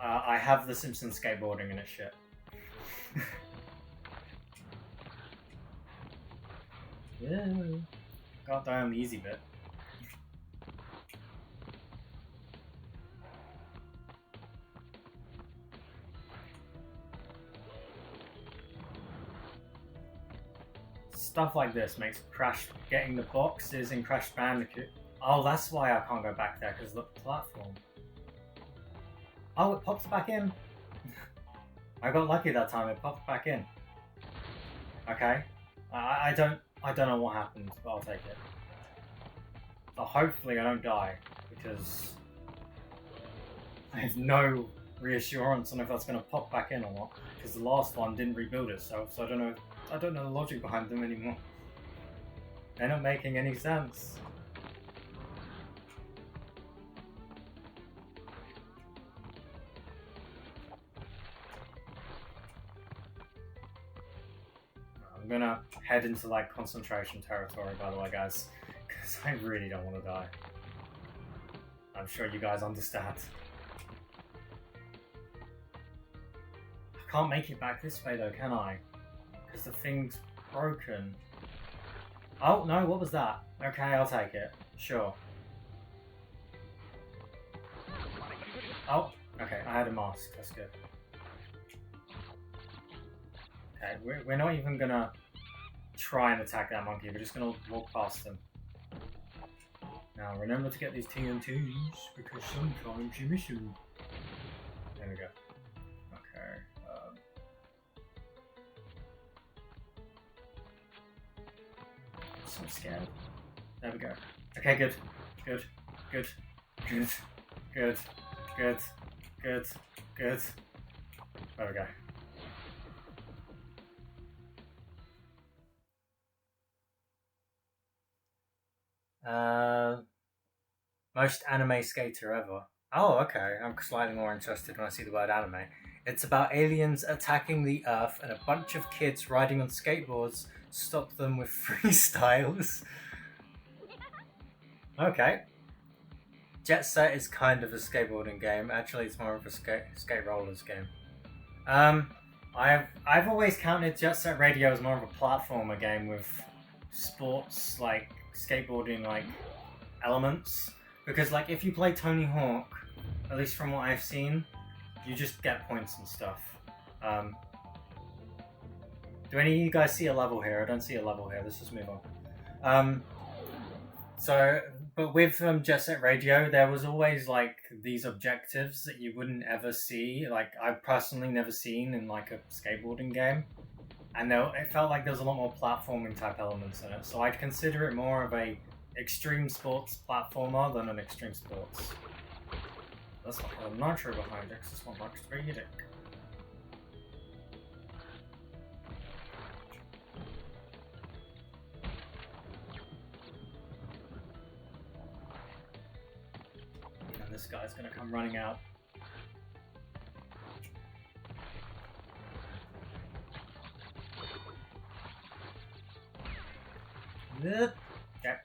I have The Simpsons skateboarding and it's shit. Yeah, got die on the easy bit. Stuff like this makes getting the boxes in Crash Bandicoot. Oh, that's why I can't go back there, because of the platform. Oh, it pops back in. I got lucky that time, it popped back in. Okay. I don't know what happened, but I'll take it. So hopefully I don't die, because I have no reassurance on if that's going to pop back in or not, because the last one didn't rebuild itself, so I don't know the logic behind them anymore. They're not making any sense. I'm gonna head into like concentration territory, by the way, guys, because I really don't want to die. I'm sure you guys understand. I can't make it back this way though, can I? Because the thing's broken. Oh no, what was that? Okay, I'll take it. Sure. Oh, okay, I had a mask, that's good. Okay, we're not even gonna try and attack that monkey, we're just gonna walk past him. Now remember to get these TNTs, because sometimes you miss them. There we go. Okay. So scared. There we go. Okay, good. Good. Good. Good. Good. Good. Good. Good. There we go. Most anime skater ever. Oh, okay. I'm slightly more interested when I see the word anime. It's about aliens attacking the Earth and a bunch of kids riding on skateboards stop them with freestyles. Okay. Jet Set is kind of a skateboarding game. Actually, it's more of a skate rollers game. I've always counted Jet Set Radio as more of a platformer game with sports like skateboarding like elements. Because like if you play Tony Hawk, at least from what I've seen, you just get points and stuff. Do any of you guys see a level here? I don't see a level here. Let's just move on. But with Jet Set Radio, there was always like these objectives that you wouldn't ever see. Like I've personally never seen in like a skateboarding game, and it felt like there was a lot more platforming type elements in it. So I'd consider it more of a extreme sports platformer than an extreme sports. That's not a nitro behind it, because this one likes to read it. And this guy's gonna come running out. Yep. Okay.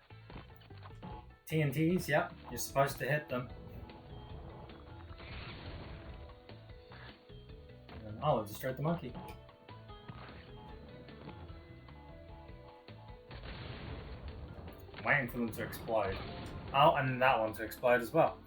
TNTs, yep, you're supposed to hit them. And, oh, it destroyed the monkey. I'm waiting for them to explode. Oh, and that one to explode as well.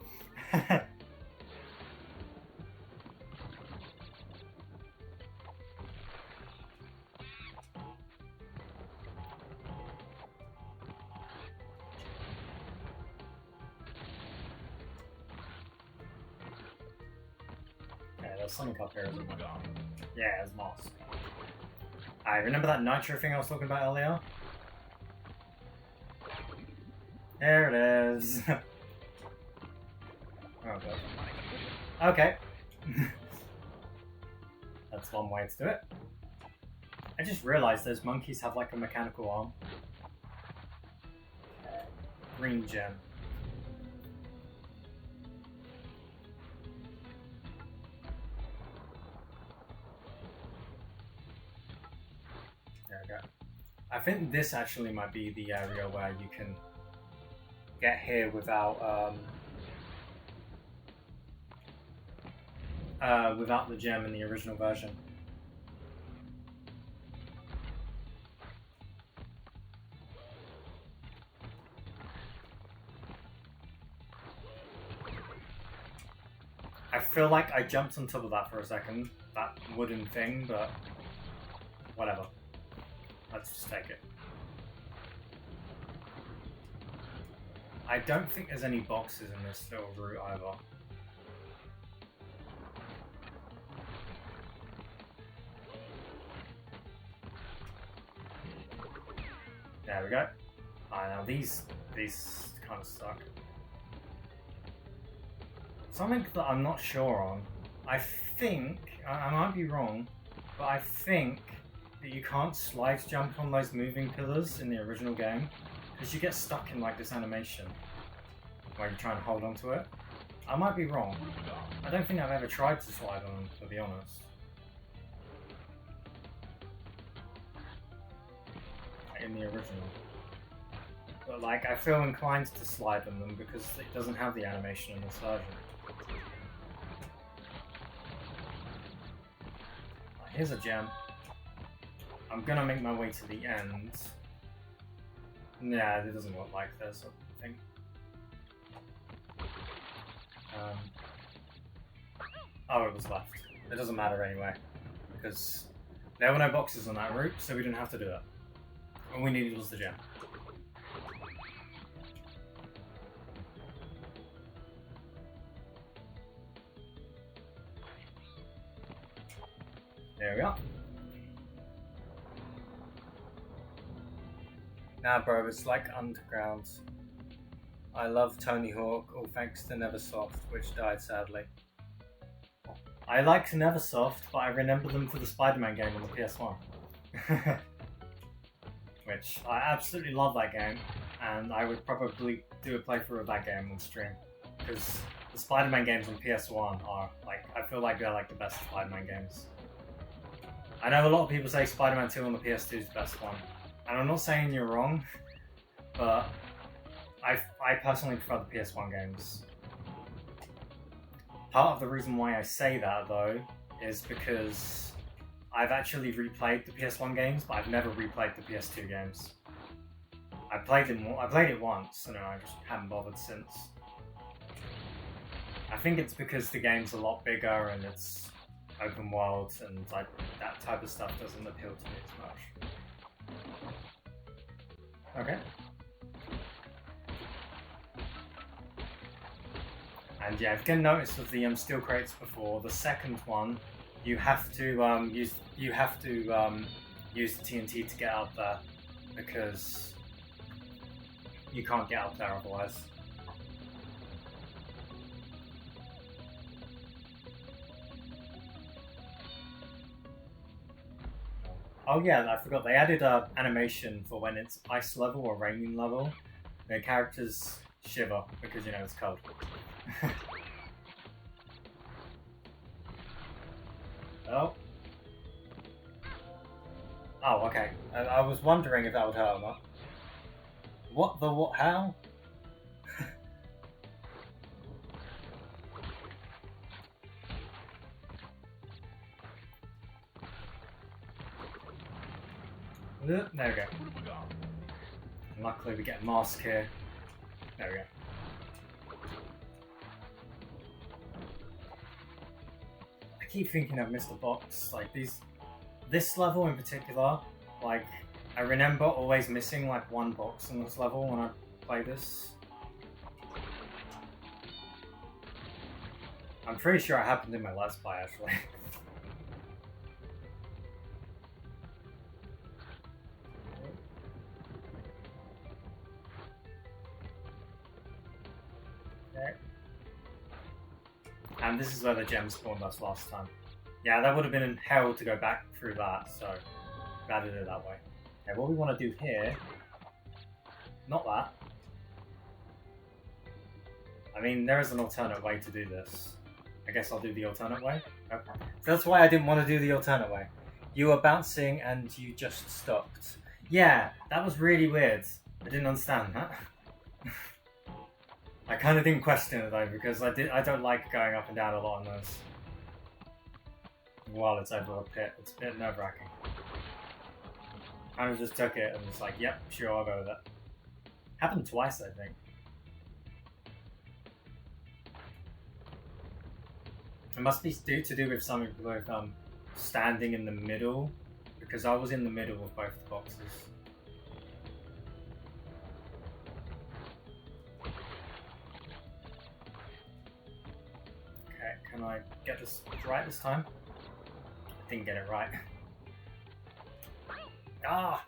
There's something up here, isn't there? Yeah, there's moss. I remember that nitro thing I was talking about earlier? There it is. Oh god. Okay. That's one way to do it. I just realized those monkeys have like a mechanical arm. Green gem. There we go. I think this actually might be the area where you can get here without without the gem in the original version. I feel like I jumped on top of that for a second, that wooden thing, but whatever. Let's just take it. I don't think there's any boxes in this little route either. There we go. Now these kind of suck. Something that I'm not sure on. I think, I might be wrong, but I think that you can't slide jump on those moving pillars in the original game, because you get stuck in like this animation where you're trying to hold onto it. I might be wrong. I don't think I've ever tried to slide on them, to be honest. In the original. But like, I feel inclined to slide on them because it doesn't have the animation in this version. Here's a gem. I'm gonna make my way to the end. Yeah, it doesn't look like this, I think. Oh, it was left. It doesn't matter anyway, because there were no boxes on that route, so we didn't have to do that. All we needed was the gem. There we are. Nah, bro, it's like Underground. I love Tony Hawk, all thanks to Neversoft, which died sadly. I liked Neversoft, but I remember them for the Spider-Man game on the PS1. Which, I absolutely love that game, and I would probably do a playthrough of that game on stream. Because the Spider-Man games on PS1 are, like, I feel like they're like the best Spider-Man games. I know a lot of people say Spider-Man 2 on the PS2 is the best one, and I'm not saying you're wrong, but I personally prefer the PS1 games. Part of the reason why I say that, though, is because I've actually replayed the PS1 games, but I've never replayed the PS2 games. I played it once, and I just haven't bothered since. I think it's because the game's a lot bigger and it's open world, and like that type of stuff doesn't appeal to me as much. Okay. And yeah, if you can notice with the steel crates before, the second one, you have to use the TNT to get up there, because you can't get up there otherwise. Oh yeah, I forgot, they added animation for when it's ice level or raining level. The characters shiver because, you know, it's cold. Oh. Oh, okay. I was wondering if that would hurt or not. What the what? How? There we go. And luckily we get a mask here. There we go. I keep thinking I've missed a box. Like this level in particular, like I remember always missing like one box in this level when I play this. I'm pretty sure it happened in my Let's Play actually. Okay. And this is where the gem spawned us last time. Yeah, that would have been in hell to go back through that, so glad to do it that way. Okay, what we want to do here... Not that. I mean, there is an alternate way to do this. I guess I'll do the alternate way. Okay. So that's why I didn't want to do the alternate way. You were bouncing and you just stopped. Yeah, that was really weird. I didn't understand that. I kind of didn't question it though, because I don't like going up and down a lot on those. While it's over a pit, it's a bit nerve-wracking. Kind of just took it and was like, yep, sure, I'll go with it. Happened twice, I think. It must be to do with something with standing in the middle, because I was in the middle of both the boxes. Okay, can I get this right this time? I didn't get it right. Ah!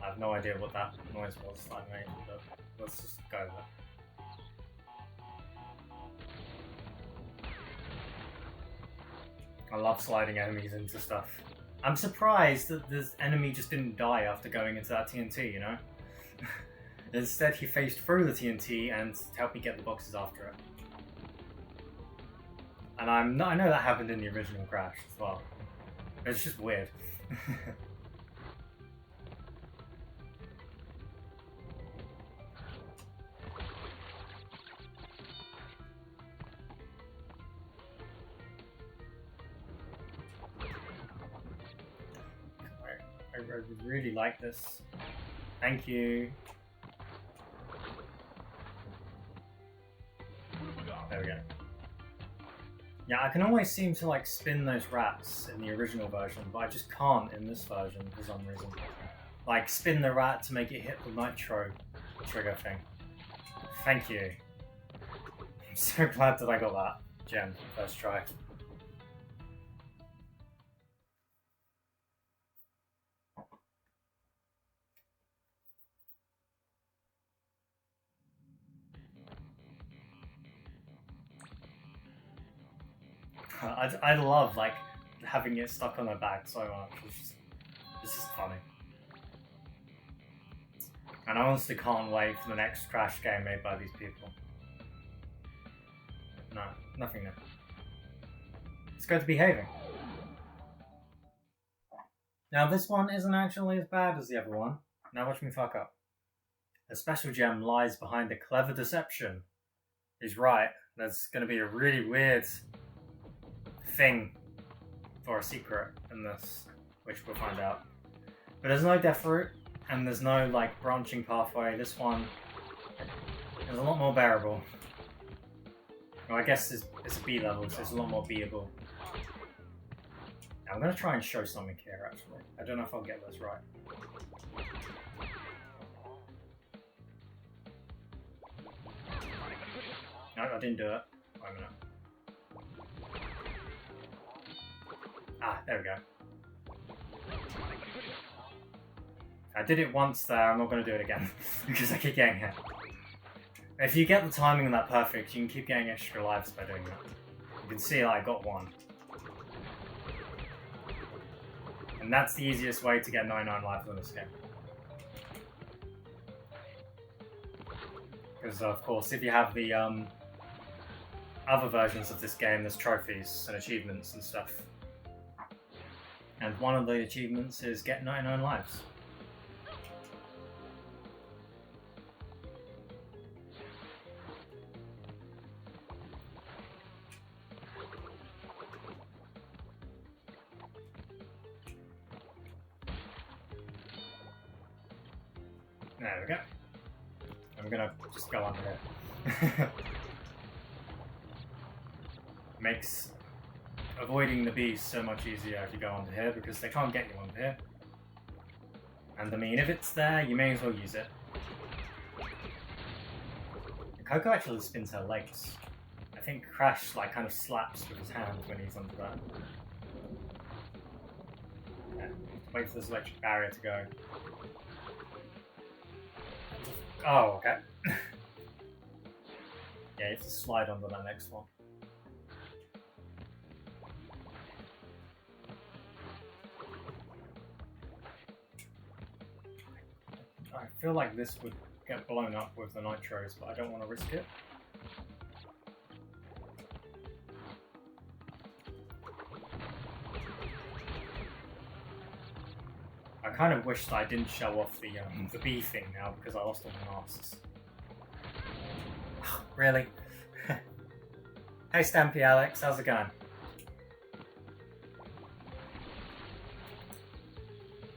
I have no idea what that noise was I made, but let's just go with it. I love sliding enemies into stuff. I'm surprised that this enemy just didn't die after going into that TNT, you know? Instead, he phased through the TNT and helped me get the boxes after it. And I know that happened in the original Crash as well. It's just weird. I would really like this. Thank you. There we go. Yeah, I can always seem to like spin those rats in the original version, but I just can't in this version for some reason. Like spin the rat to make it hit the nitro trigger thing. Thank you. I'm so glad that I got that gem first try. I love like having it stuck on my back so much. It's just funny. And I honestly can't wait for the next Crash game made by these people. No, nothing new. Let's go to behaving. Now this one isn't actually as bad as the other one. Now watch me fuck up. A special gem lies behind a clever deception. He's right. There's going to be a really weird thing for a secret in this, which we'll find out. But there's no death route, and there's no like branching pathway. This one is a lot more bearable. Well, I guess it's a B level, so it's a lot more beatable. Now, I'm going to try and show something here, actually. I don't know if I'll get this right. No, I didn't do it. Wait a minute. Ah, there we go. I did it once there, I'm not going to do it again, because I keep getting hit. If you get the timing of that perfect, you can keep getting extra lives by doing that. You can see that I got one. And that's the easiest way to get 99 lives in this game. Because of course, if you have the other versions of this game, there's trophies and achievements and stuff. And one of the achievements is get 99 lives. There we go. I'm gonna just go under here. Makes avoiding the bees so much easier if you go under here, because they can't get you under here. And I mean, if it's there, you may as well use it. And Coco actually spins her legs. I think Crash like kind of slaps with his hand when he's under that. Okay. Wait for this electric barrier to go. Oh, okay. Yeah, you have to slide onto that next one. I feel like this would get blown up with the nitros, but I don't want to risk it. I kind of wish that I didn't show off the bee thing now, because I lost all my masks. Really? Hey Stampy Alex, how's it going?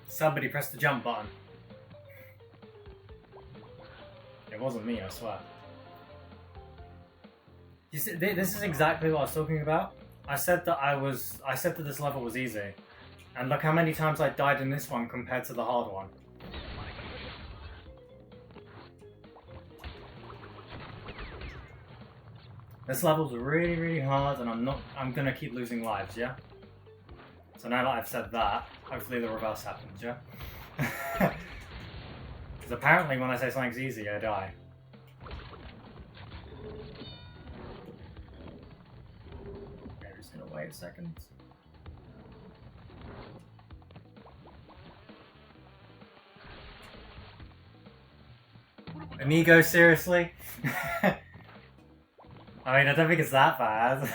Somebody press the jump button. It wasn't me, I swear. You see, this is exactly what I was talking about. I said that this level was easy. And look how many times I died in this one compared to the hard one. This level's really, really hard, and I'm gonna keep losing lives, yeah? So now that I've said that, hopefully the reverse happens, yeah? Because apparently when I say something's easy, I die. Okay, just gonna wait a second. Amigo, seriously? I mean, I don't think it's that bad.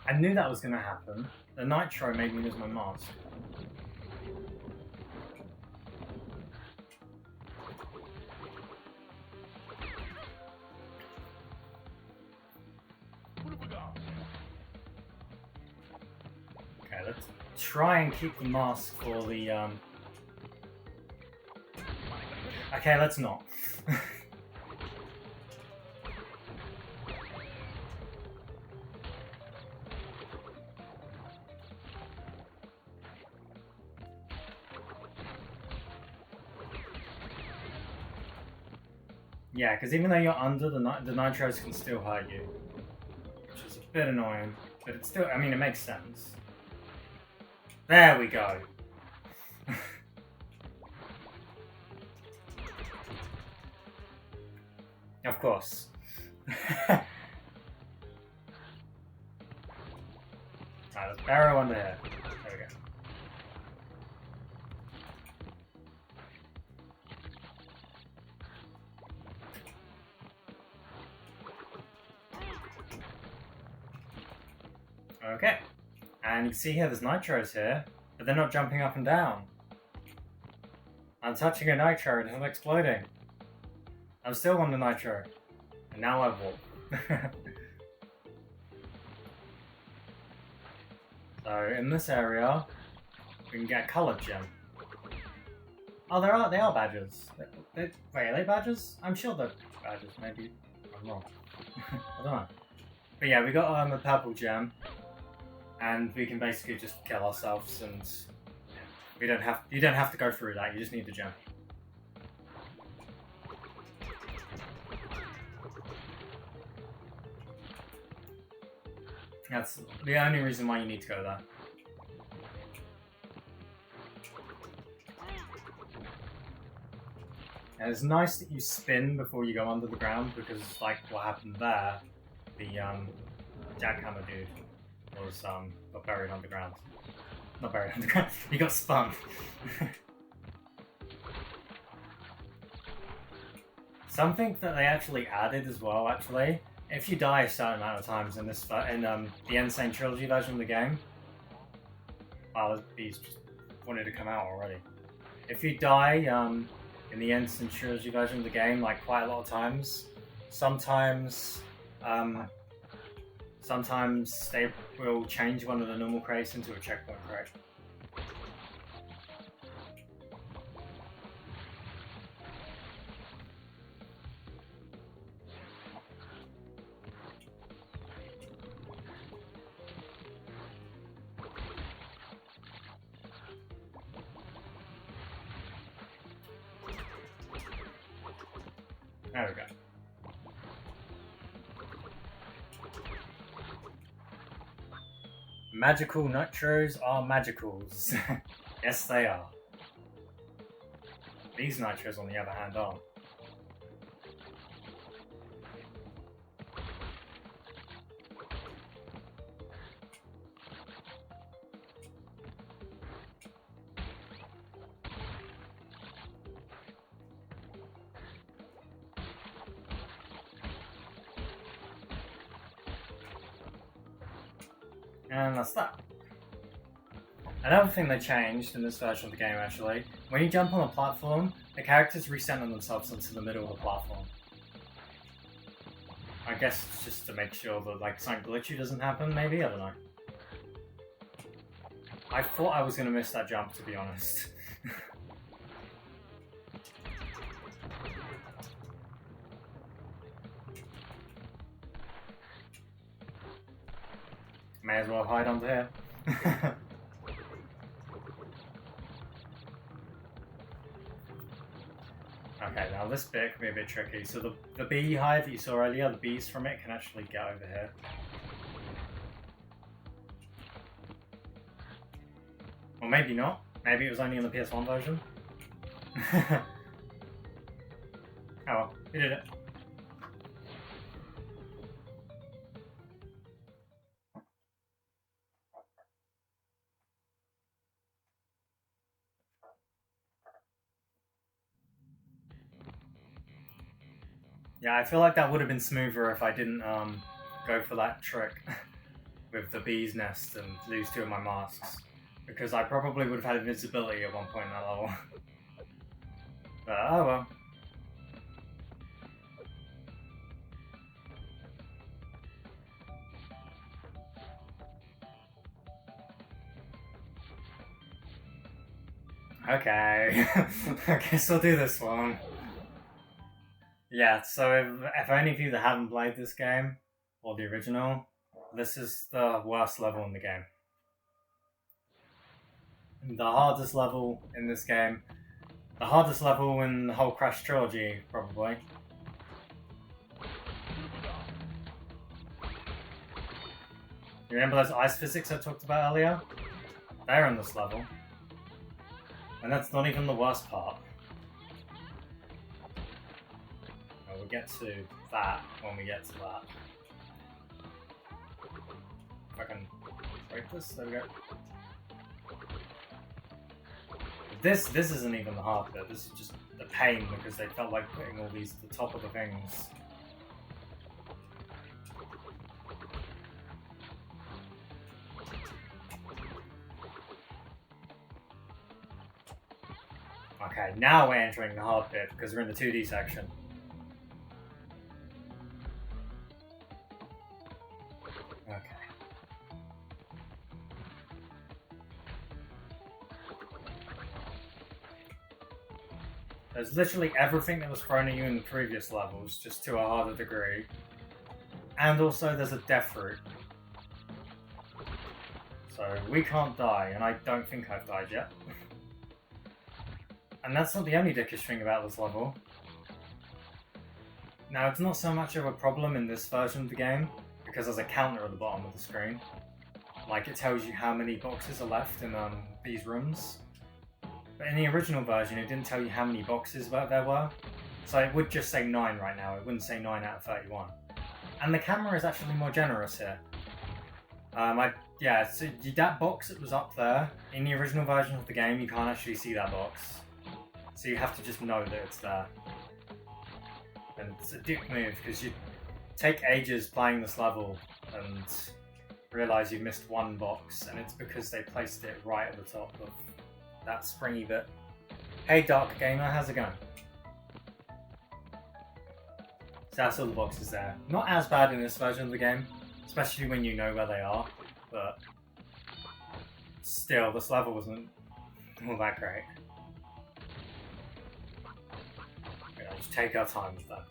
I knew that was going to happen. The nitro made me lose my mask. Okay, let's try and keep the mask for the Okay, let's not. Yeah, because even though you're under, the nitros can still hurt you. Which is a bit annoying. But it's still, I mean, it makes sense. There we go. Of course. Alright, let's barrel under here. There we go. Okay. And you can see here there's nitros here, but they're not jumping up and down. I'm touching a nitro and it's exploding. I'm still on the nitro. And now I walk. So in this area, we can get a coloured gem. Oh, they are badges. Wait, are they badges? I'm sure they're badges. Maybe I'm wrong. I don't know. But yeah, we got a purple gem, and we can basically just kill ourselves, and you don't have to go through that. You just need the gem. That's the only reason why you need to go there. And it's nice that you spin before you go under the ground, because like what happened there, the jackhammer dude was got buried underground. Not buried underground, he got spun. Something that they actually added as well, actually, if you die a certain amount of times in this the N.Sane Trilogy version of the game, wow, these just wanted to come out already. If you die in the N.Sane Trilogy version of the game, like quite a lot of times, sometimes they will change one of the normal crates into a checkpoint crate. There we go. Magical nitros are magicals. Yes, they are. These nitros, on the other hand, aren't. And that's that. Another thing they changed in this version of the game, actually, when you jump on a platform, the characters recenter themselves into the middle of the platform. I guess it's just to make sure that like something glitchy doesn't happen, maybe? I don't know. I thought I was going to miss that jump, to be honest. May as well hide under here. Okay, now this bit can be a bit tricky. So the bee hive that you saw earlier, the bees from it can actually get over here. Or maybe not. Maybe it was only in the PS1 version. Oh well, we did it. Yeah, I feel like that would have been smoother if I didn't go for that trick with the bee's nest and lose 2 of my masks. Because I probably would have had invincibility at one point in that level. But oh well. Okay, I guess I'll do this one. Yeah, so if any of you that haven't played this game, or the original, this is the worst level in the game. The hardest level in this game. The hardest level in the whole Crash Trilogy, probably. You remember those ice physics I talked about earlier? They're in this level. And that's not even the worst part. We'll get to that when we get to that. If I can break this, there we go. This isn't even the hard bit, this is just the pain because they felt like putting all these at the top of the things. Okay, now we're entering the hard bit because we're in the 2D section. Okay. There's literally everything that was thrown at you in the previous levels, just to a harder degree. And also there's a death route. So we can't die, and I don't think I've died yet. And that's not the only dickish thing about this level. Now, it's not so much of a problem in this version of the game, because there's a counter at the bottom of the screen. Like, it tells you how many boxes are left in these rooms. But in the original version, it didn't tell you how many boxes there were. So it would just say 9 right now, it wouldn't say 9 out of 31. And the camera is actually more generous here. Yeah, so that box that was up there, in the original version of the game, you can't actually see that box. So you have to just know that it's there. And it's a dick move, because you take ages playing this level and realise you've missed one box, and it's because they placed it right at the top of that springy bit. Hey Dark Gamer, how's it going? So that's all the boxes there. Not as bad in this version of the game, especially when you know where they are, but still, this level wasn't all that great. Just take our time with that.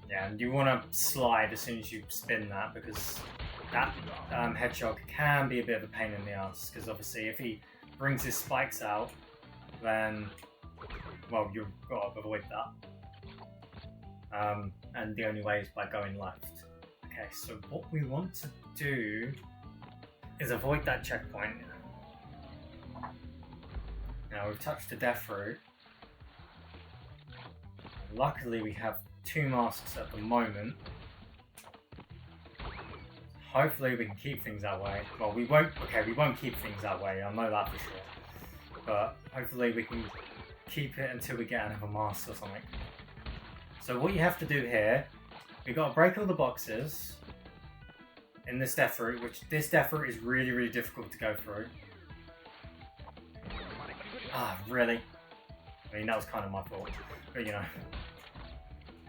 Yeah, and you want to slide as soon as you spin that, because that hedgehog can be a bit of a pain in the ass, because obviously if he brings his spikes out, then, well, you've got to avoid that. And the only way is by going left. Okay, so what we want to do is avoid that checkpoint. Now we've touched the death route. Luckily we have 2 masks at the moment. Hopefully we can keep things that way. Well, we won't keep things that way, I know that for sure. But hopefully we can keep it until we get another mask or something. So what you have to do here, we've got to break all the boxes in this death route, which this death route is really, really difficult to go through. Ah, really? I mean, that was kind of my fault, but you know.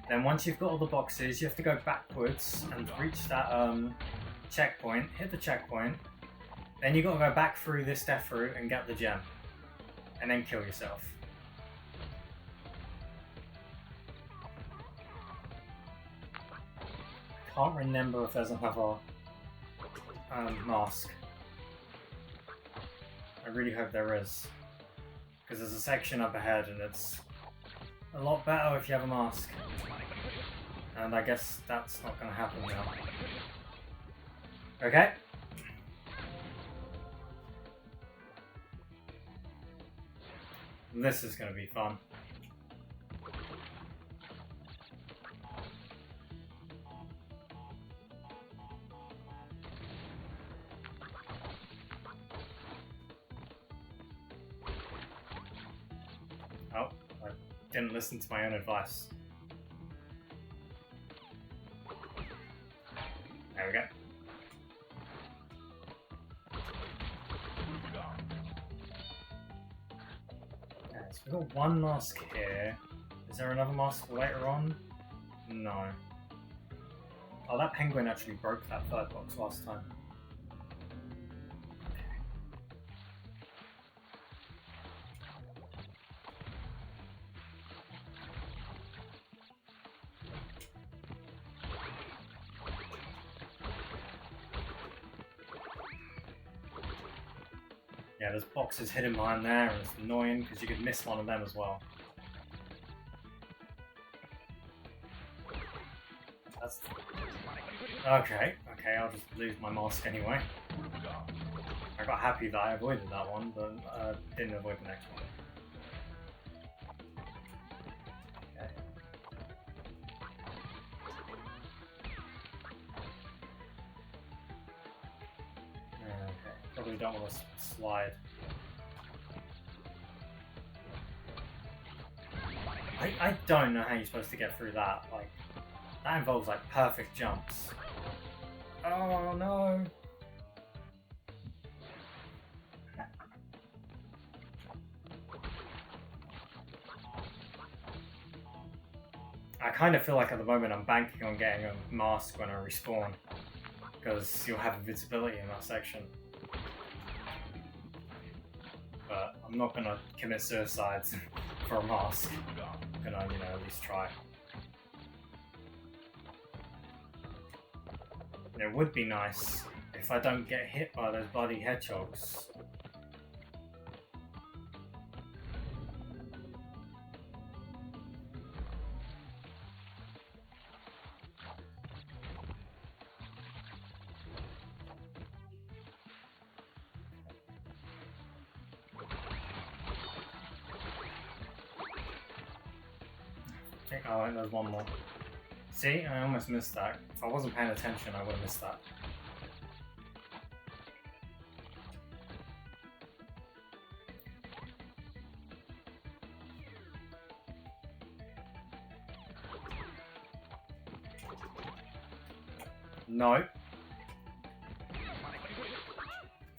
Then once you've got all the boxes, you have to go backwards and reach that checkpoint, hit the checkpoint. Then you've got to go back through this death route and get the gem. And then kill yourself. Can't remember if there's another mask. I really hope there is. Because there's a section up ahead and it's a lot better if you have a mask. And I guess that's not going to happen now. Okay. This is going to be fun. Oh, I didn't listen to my own advice. There we go. Okay, so we've got one mask here. Is there another mask later on? No. Oh, that penguin actually broke that third box last time. Yeah, there's boxes hidden behind there, and it's annoying because you could miss one of them as well. That's... Okay, I'll just lose my mask anyway. I got happy that I avoided that one, but didn't avoid the next one. Okay. Okay, probably don't want to slide. I don't know how you're supposed to get through that. Like, that involves like perfect jumps. Oh no! I kind of feel like at the moment I'm banking on getting a mask when I respawn, because you'll have invisibility in that section. But I'm not gonna commit suicide for a mask. I'm gonna, you know, at least try. It would be nice if I don't get hit by those bloody hedgehogs. Oh, there's one more. See, I almost missed that. If I wasn't paying attention, I would have missed that. No.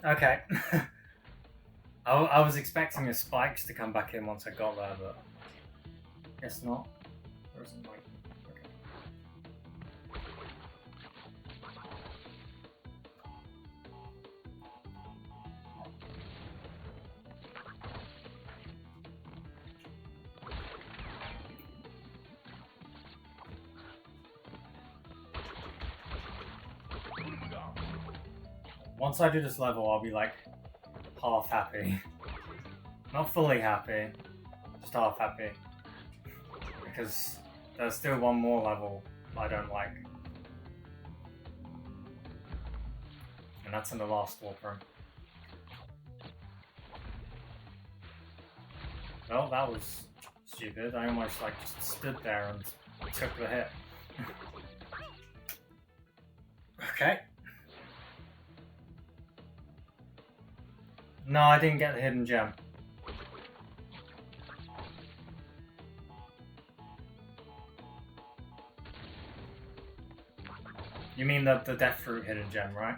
Okay. I was expecting the spikes to come back in once I got there, but guess not. There isn't like... Okay. Once I do this level, I'll be like half happy. Not fully happy, just half happy. Because there's still one more level I don't like. And that's in the last warp room. Well, that was stupid. I almost like just stood there and took the hit. Okay. No, I didn't get the hidden gem. You mean the Death Fruit hidden gem, right?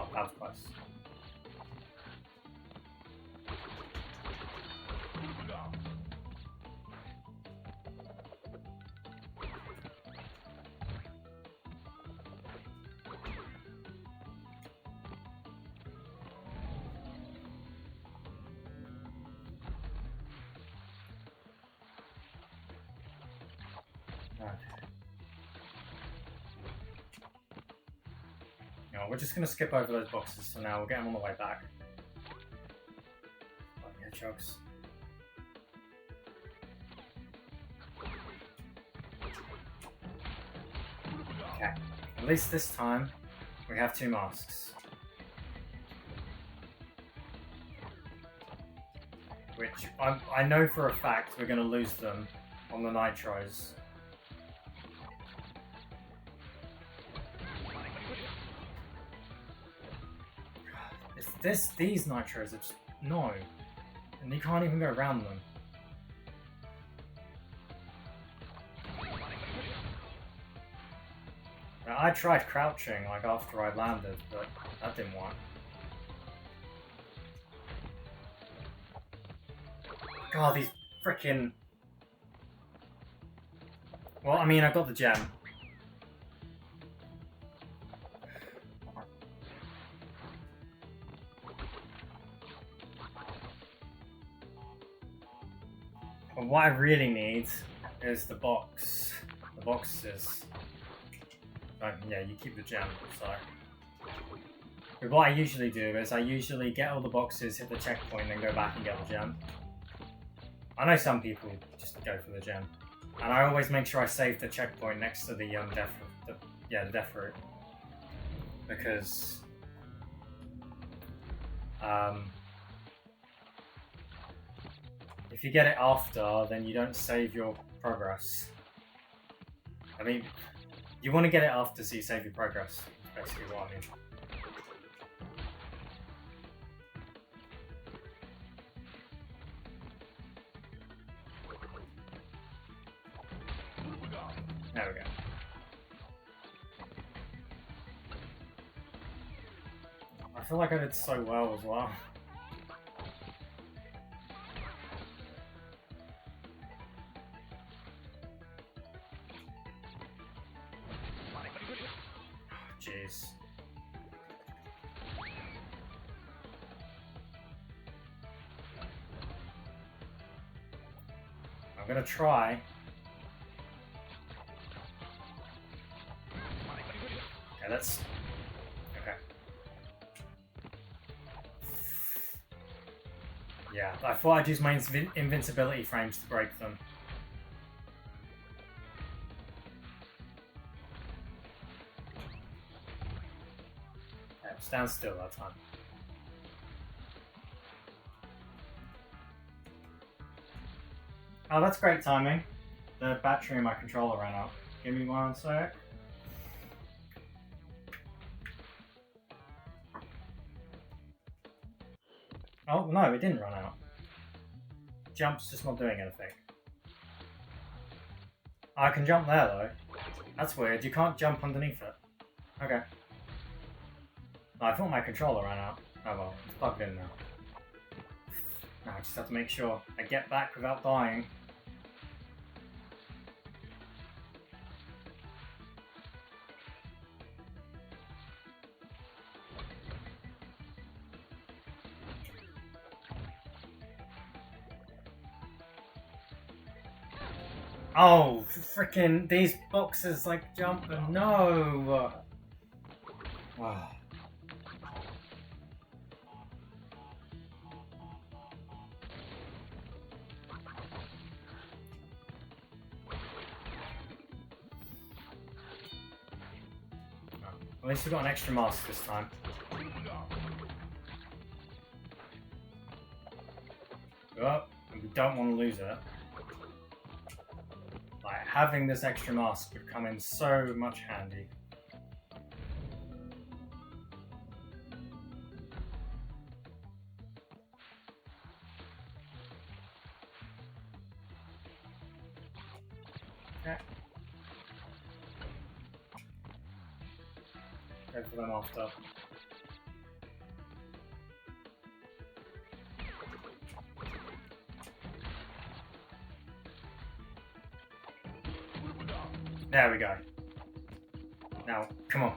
Oh, that was close. No, we're just gonna skip over those boxes for now. We'll get them on the way back. Oh, hedgehogs. Okay, at least this time we have 2 masks. Which I know for a fact we're gonna lose them on the nitros. These nitros are just... no. And you can't even go around them. Now, I tried crouching like after I landed, but that didn't work. God, these frickin'... Well, I mean, I got the gem. But what I really need is the box. The boxes. Oh, yeah, you keep the gem, so. But what I usually do is I usually get all the boxes, hit the checkpoint, then go back and get the gem. I know some people just go for the gem. And I always make sure I save the checkpoint next to the death route. Because if you get it after, then you don't save your progress. I mean, you want to get it after so you save your progress. That's basically what I mean. There we go. I feel like I did so well as well. Jeez. I'm gonna try. Okay, that's... Okay. Yeah, I thought I'd use my invincibility frames to break them. Okay, stand still that time. Oh, that's great timing. The battery in my controller ran out. Give me one sec. Oh, no, it didn't run out. Jump's just not doing anything. I can jump there, though. That's weird. You can't jump underneath it. Okay. I thought my controller ran out. Oh well, it's plugged in now. Now I just have to make sure I get back without dying. Oh, freaking these boxes like jumping. No! Oh. At least we got an extra mask this time. Oh, and we don't want to lose it. Like, having this extra mask would come in so much handy. Okay. Go for them after. There we go. Now, come on.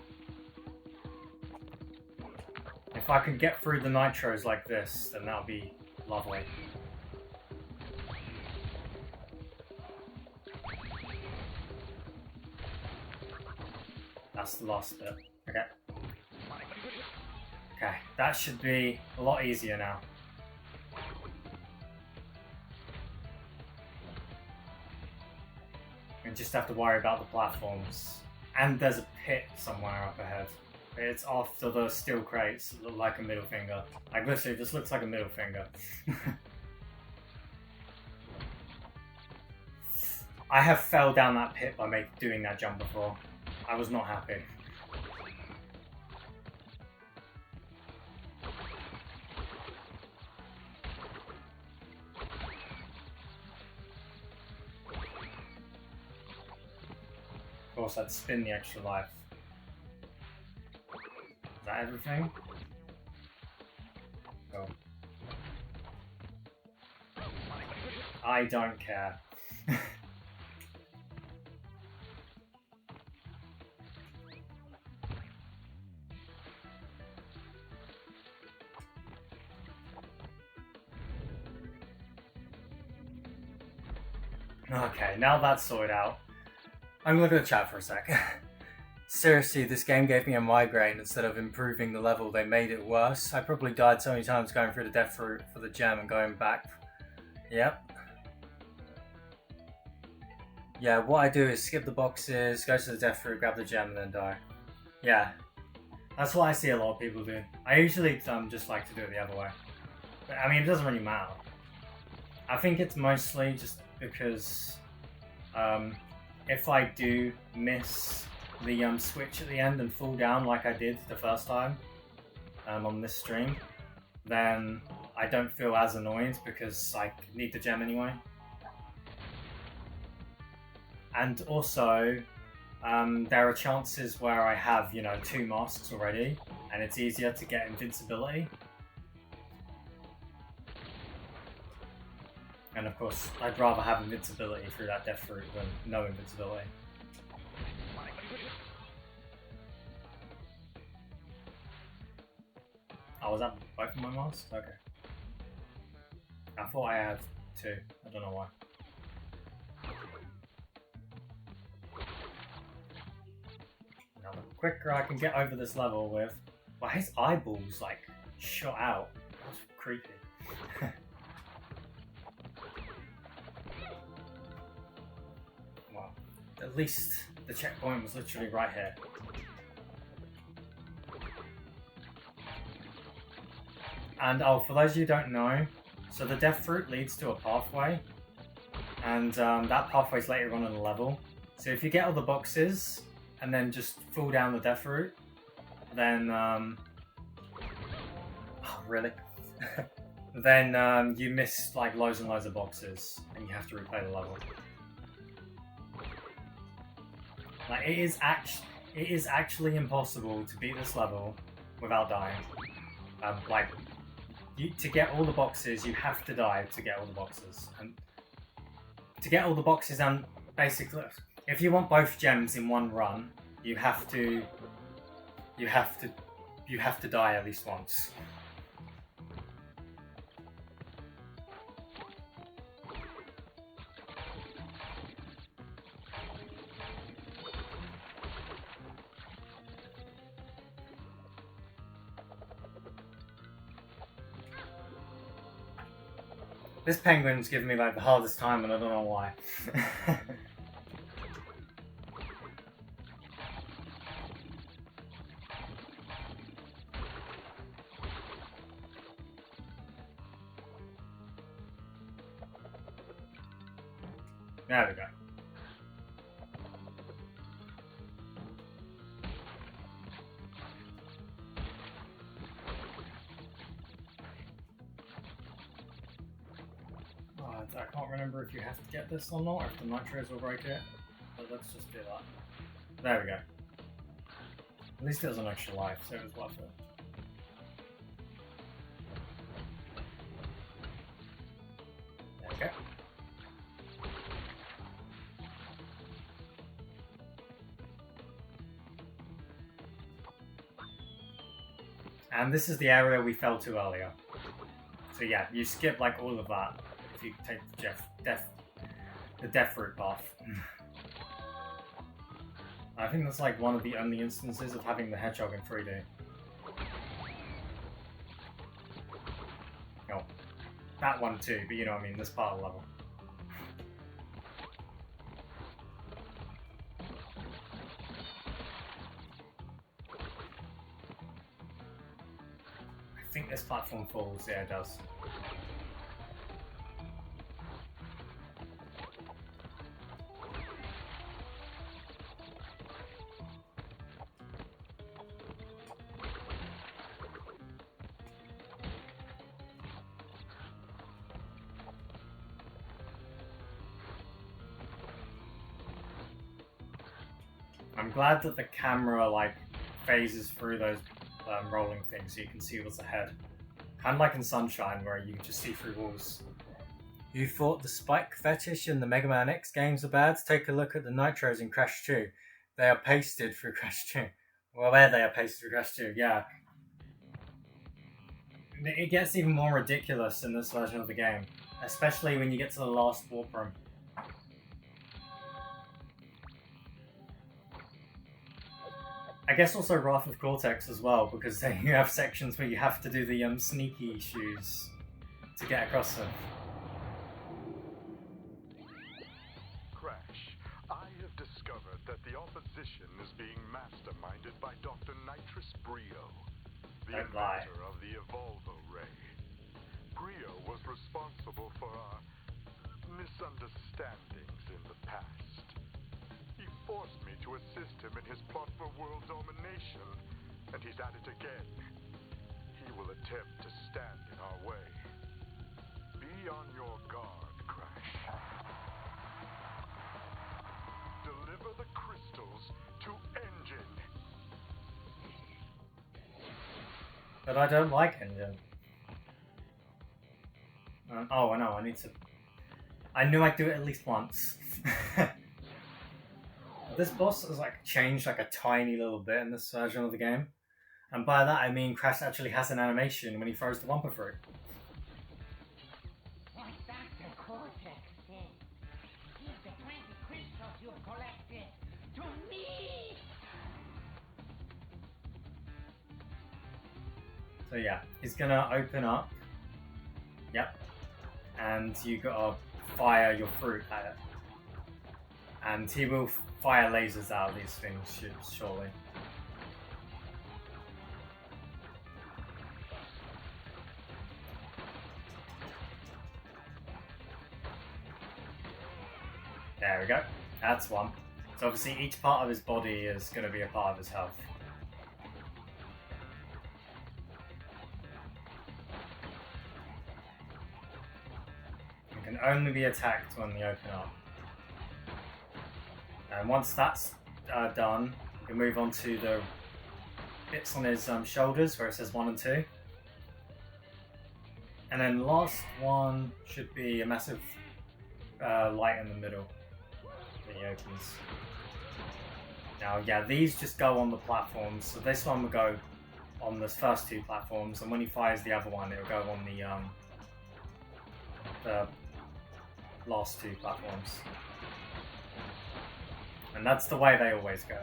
If I can get through the nitros like this, then that'll be lovely. That's the last bit. Okay. Okay, that should be a lot easier now. And just have to worry about the platforms. And there's a pit somewhere up ahead. It's after the steel crates that look like a middle finger. Like literally, this looks like a middle finger. I have fell down that pit by doing that jump before. I was not happy. Of course, I'd spin the extra life. Is that everything? Cool. I don't care. Okay, now that's sorted out. I'm gonna go chat for a sec. Seriously, this game gave me a migraine. Instead of improving the level, they made it worse. I probably died so many times going through the death route for the gem and going back. Yep. Yeah, what I do is skip the boxes, go to the death fruit, grab the gem, and then die. Yeah, that's what I see a lot of people do. I usually just like to do it the other way. But, I mean, it doesn't really matter. I think it's mostly just because if I do miss the switch at the end and fall down like I did the first time on this stream, then I don't feel as annoyed because I need the gem anyway. And also, there are chances where I have, you know, 2 masks already, and it's easier to get invincibility. And of course, I'd rather have invincibility through that death fruit than no invincibility. Oh, was that both of my masks? Okay. I thought I had 2. I don't know why. Now, the quicker I can get over this level with... Well, his eyeballs, like, shot out. That's creepy. Well, at least the checkpoint was literally right here. And oh, for those of you who don't know, so the death fruit leads to a pathway, and that pathway's later on in the level. So if you get all the boxes and then just fall down the death fruit, then oh really? Then you miss like loads and loads of boxes, and you have to replay the level. Like it is actually impossible to beat this level without dying. To get all the boxes, you have to die to get all the boxes. And to get all the boxes, and basically, if you want both gems in one run, you have to die at least once. This penguin's giving me like the hardest time, and I don't know why. There we go. I can't remember if you have to get this or not, or if the nitros will break it, but let's just do that. There we go. At least it was an extra life, so it was worth it. There we go. And this is the area we fell to earlier. So yeah, you skip like all of that if you take the death fruit path. I think that's like one of the only instances of having the hedgehog in 3D. Oh, that one too, but you know what I mean, this part of the level. I think this platform falls, yeah it does. I'm glad that the camera like phases through those rolling things so you can see what's ahead. Kind of like in Sunshine where you just see through walls. You thought the spike fetish in the Mega Man X games are bad? Take a look at the nitros in Crash 2. They are pasted through Crash 2. Well, there they are pasted through Crash 2, yeah. It gets even more ridiculous in this version of the game. Especially when you get to the last warp room. I guess also Wrath of Cortex as well, because then you have sections where you have to do the sneaky shoes to get across them. Crash, that the opposition is being masterminded by Dr. Nitrous Brio, the Don't lie. inventor of the Evolvo Ray. Brio was responsible for our misunderstandings in the past. He forced me to assist him in his plot for world domination, and he's at it again. He will attempt to stand in our way. Be on your guard, Crash. Deliver the crystals to Engine. But I don't like Engine. Oh, I know, I need to... I knew I'd do it at least once. This boss has like changed like a tiny little bit in this version of the game. And by that I mean Crash actually has an animation when he throws the Wumpa fruit. What Dr. Cortex said. Give the 20 crystals you've collected to me! So yeah, he's gonna open up. Yep. And you gotta fire your fruit at it. And he will fire lasers out of these things, surely. There we go. That's one. So obviously each part of his body is going to be a part of his health. It can only be attacked when they open up. And once that's done, you can move on to the bits on his shoulders where it says 1 and 2. And then last one should be a massive light in the middle that he opens. Now, yeah, these just go on the platforms. So this one will go on the first 2 platforms, and when he fires the other one, it'll go on the last 2 platforms. And that's the way they always go.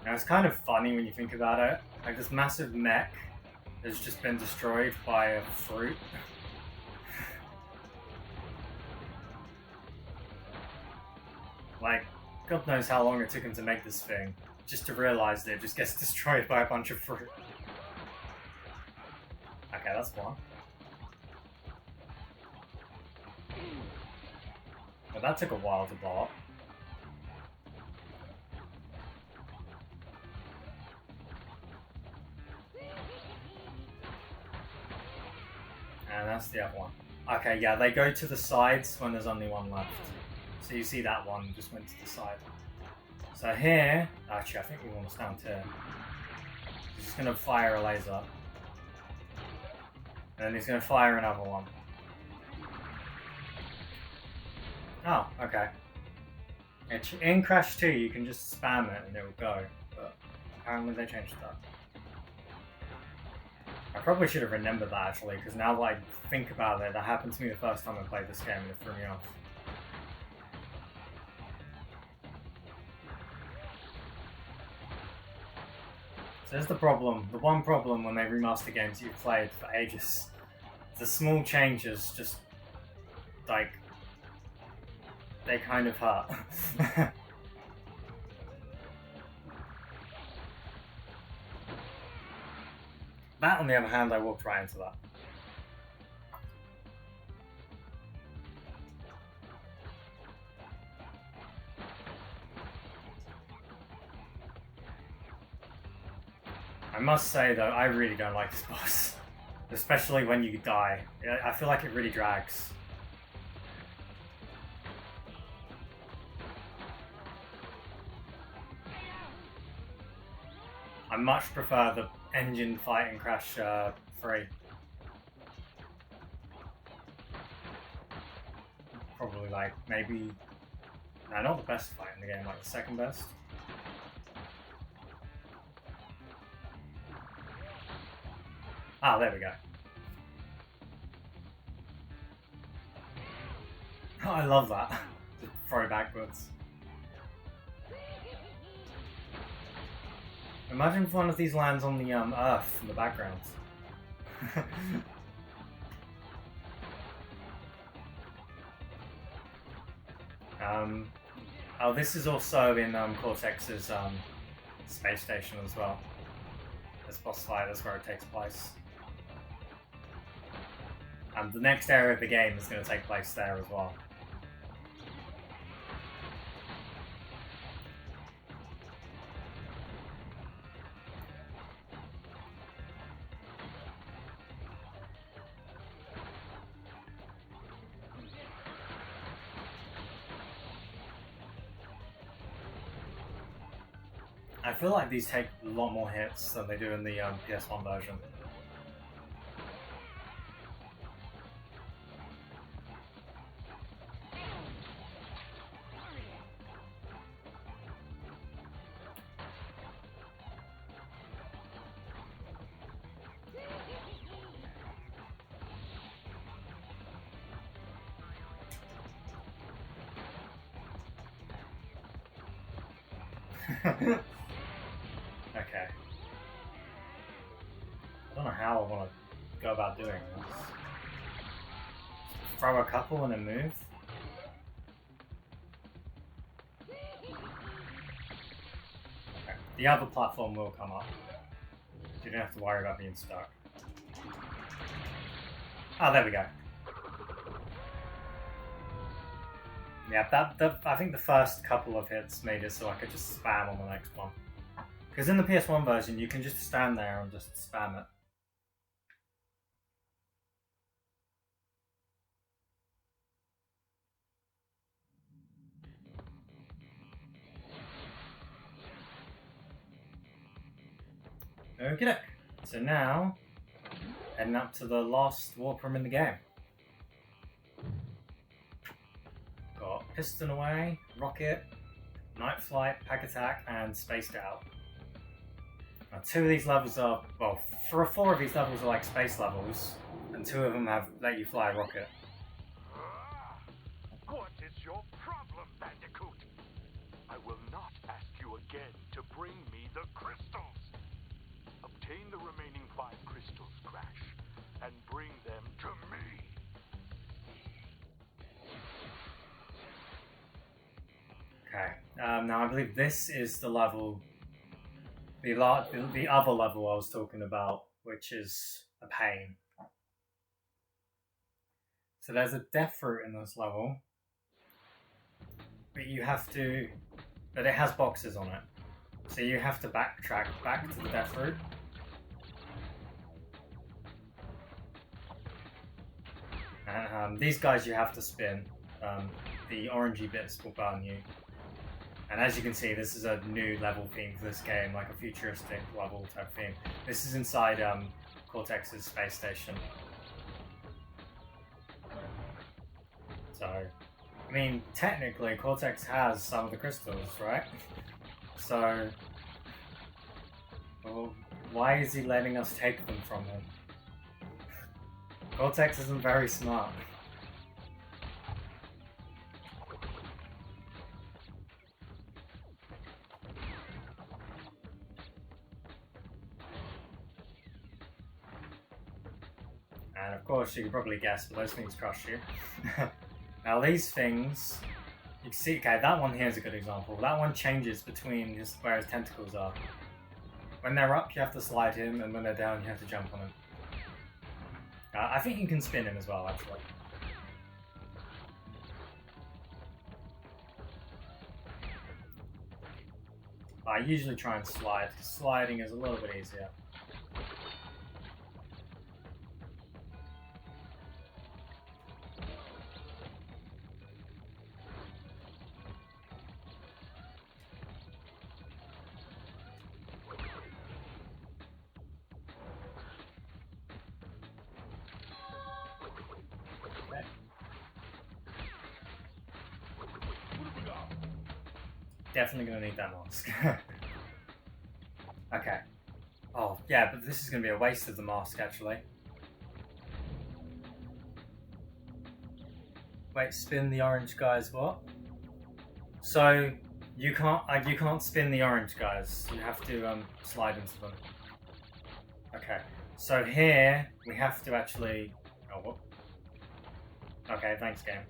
Now it's kind of funny when you think about it. Like this massive mech has just been destroyed by a fruit. Like, God knows how long it took him to make this thing, just to realise that it just gets destroyed by a bunch of fruit. Okay, that's one. Well, that took a while to blow up. And that's the other one. Okay, yeah, they go to the sides when there's only one left. So you see that one just went to the side. So here, actually I think we want to stand here. He's just going to fire a laser. And then he's going to fire another one. Oh, okay. In Crash 2 you can just spam it and it will go, but apparently they changed that. I probably should have remembered that actually, because now that I think about it, that happened to me the first time I played this game and it threw me off. So there's the problem. The one problem when they remaster games you've played for ages. The small changes just, like, they kind of hurt. That, on the other hand, I walked right into that. I must say though, I really don't like this boss. Especially when you die. I feel like it really drags. I much prefer the engine fight in Crash 3. Probably like, maybe... No, not the best fight in the game, like the second best. Ah, there we go. Oh, I love that. Just throw backwards. Imagine if one of these lands on the Earth in the background. Oh, this is also in Cortex's space station as well. This boss fight is where it takes place. And the next area of the game is going to take place there as well. I feel like these take a lot more hits than they do in the PS1 version. Okay. I don't know how I want to go about doing this. Throw a couple and then move? Okay. The other platform will come up. You don't have to worry about being stuck. Oh, there we go. Yeah, I think the first couple of hits made it so I could just spam on the next one. Because in the PS1 version, you can just stand there and just spam it. Okay, so now, heading up to the last warp room in the game. Got Piston Away, Rocket, Night Flight, Pack Attack, and Spaced Out. Now, 2 of these levels are, well, 4 of these levels are like space levels, and 2 of them have let you fly a rocket. What is your problem, Bandicoot? I will not ask you again to bring me the crystals. Obtain the remaining 5 crystals, Crash, and bring them to me. Okay, now I believe this is the level, the other level I was talking about, which is a pain. So there's a death fruit in this level, but you have to, but it has boxes on it. So you have to backtrack back to the death fruit. And these guys you have to spin. The orangey bits will burn you. And as you can see, this is a new level theme for this game, like a futuristic level type theme. This is inside Cortex's space station. So, I mean, technically Cortex has some of the crystals, right? So, well, why is he letting us take them from him? Cortex isn't very smart. And of course, you can probably guess, but those things crush you. Now these things, you can see, okay, that one here is a good example. That one changes between where his tentacles are. When they're up, you have to slide him, and when they're down, you have to jump on him. I think you can spin him as well, actually. I usually try and slide, because sliding is a little bit easier. Definitely gonna need that mask. Okay. Oh, yeah, but this is gonna be a waste of the mask, actually. Wait, spin the orange guys, what? So, you can't spin the orange guys. You have to, slide into them. Okay. So here, we have to actually... Oh, what? Okay, thanks, game.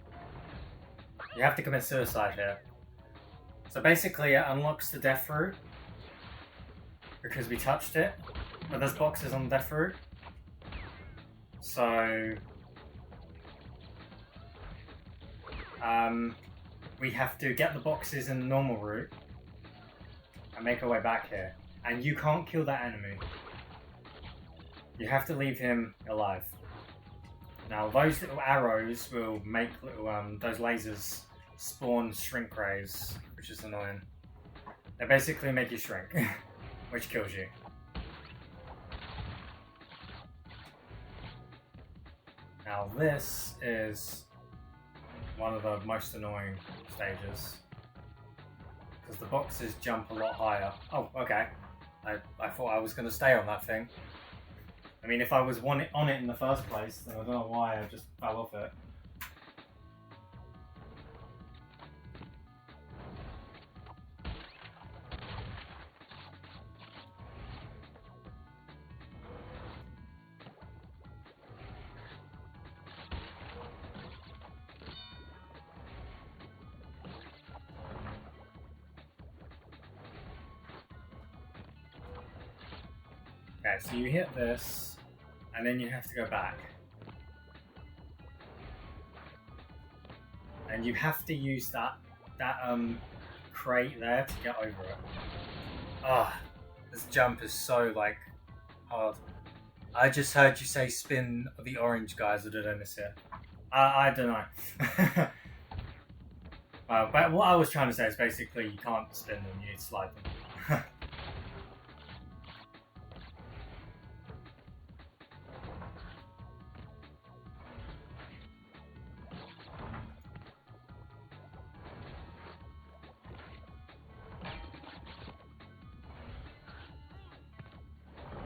You have to commit suicide here. So basically it unlocks the death route because we touched it, but there's boxes on the death route. So we have to get the boxes in the normal route and make our way back here. And you can't kill that enemy. You have to leave him alive. Now those little arrows will make little those lasers spawn shrink rays, which is annoying. They basically make you shrink, which kills you. Now this is one of the most annoying stages because the boxes jump a lot higher. Oh, okay. I thought I was going to stay on that thing. I mean, if I was on it in the first place, then I don't know why I just fell off it. Okay, so you hit this, and then you have to go back. And you have to use that crate there to get over it. Ah, this jump is so, like, hard. I just heard you say spin the orange guys, or did I miss it? I don't know. But what I was trying to say is basically you can't spin them, you need to slide them.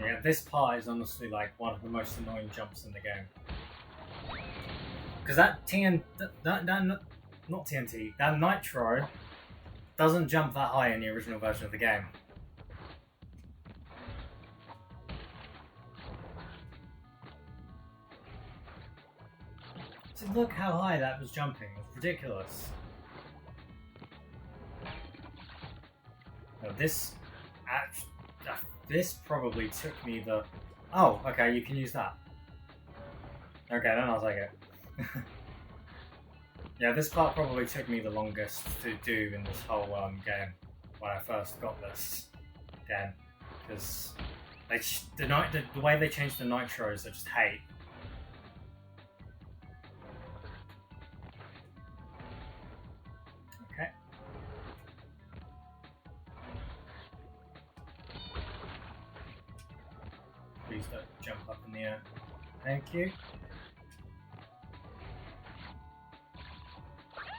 Yeah, this part is honestly like one of the most annoying jumps in the game. Because that not TNT, that Nitro doesn't jump that high in the original version of the game. So look how high that was jumping, it's ridiculous. Now this probably took me the... Oh, okay, you can use that. Okay, then I'll take it. Yeah, this part probably took me the longest to do in this whole game when I first got this game, because the way they changed the nitros, I just hate. Okay. Please don't jump up in the air. Thank you.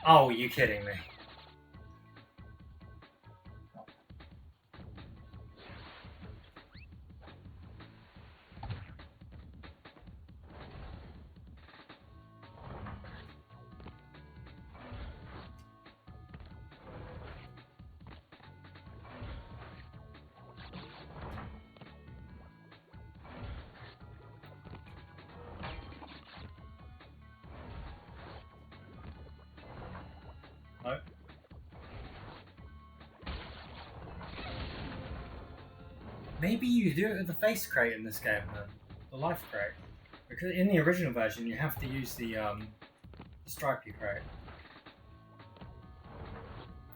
Oh, are you kidding me? No. Maybe you do it with the face crate in this game then, the life crate. Because in the original version you have to use the stripy crate.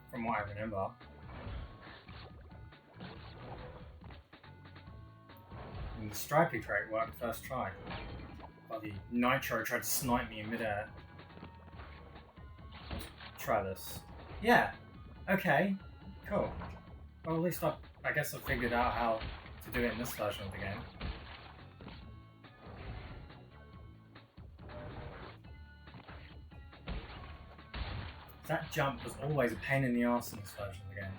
From what I remember. And the stripy crate worked first try. But the Nitro tried to snipe me in midair. Try this. Yeah. Okay. Cool. Well, at least I guess I figured out how to do it in this version of the game. That jump was always a pain in the arse in this version of the game.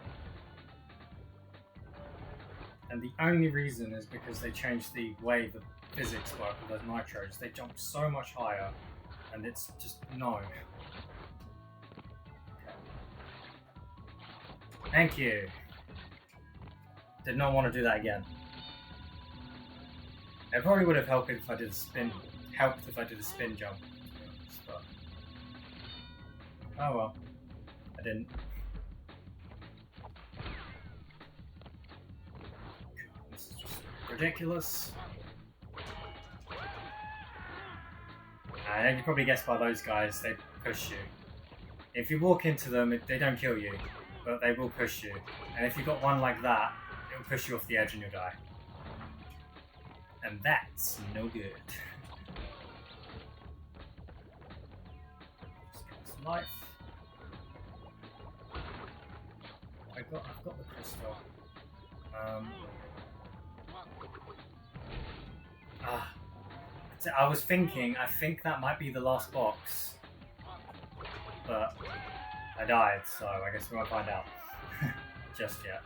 And the only reason is because they changed the way the physics work with those nitros. They jump so much higher, and it's just no. Thank you. Did not want to do that again. It probably would have helped if I did a spin. Helped if I did a spin jump. But Oh well. I didn't. God, this is just ridiculous. And you probably guessed by those guys, they push you. If you walk into them, they don't kill you, but they will push you. And if you've got one like that, it will push you off the edge and you'll die. And that's no good. Just get some life. I've got the crystal. I was thinking, I think that might be the last box. But I died, so I guess we won't find out just yet.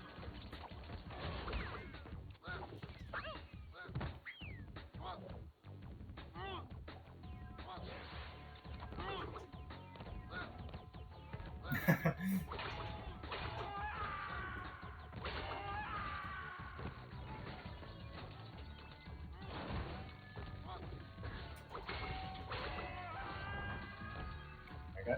Okay.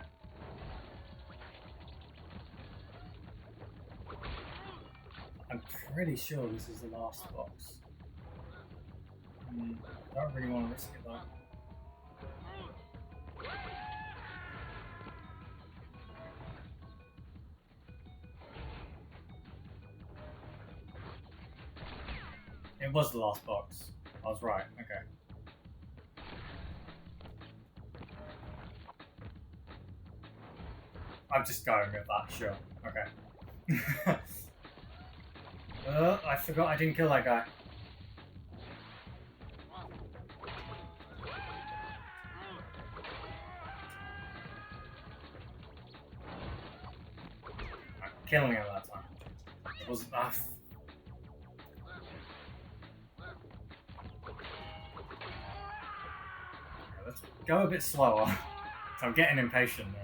I'm pretty sure this is the last box. I don't really want to risk it though. It was the last box. I was right, okay. I'm just going with that, sure. Okay. I forgot I didn't kill that guy. I'm killing him that time. It wasn't enough. Let's go a bit slower. So I'm getting impatient now.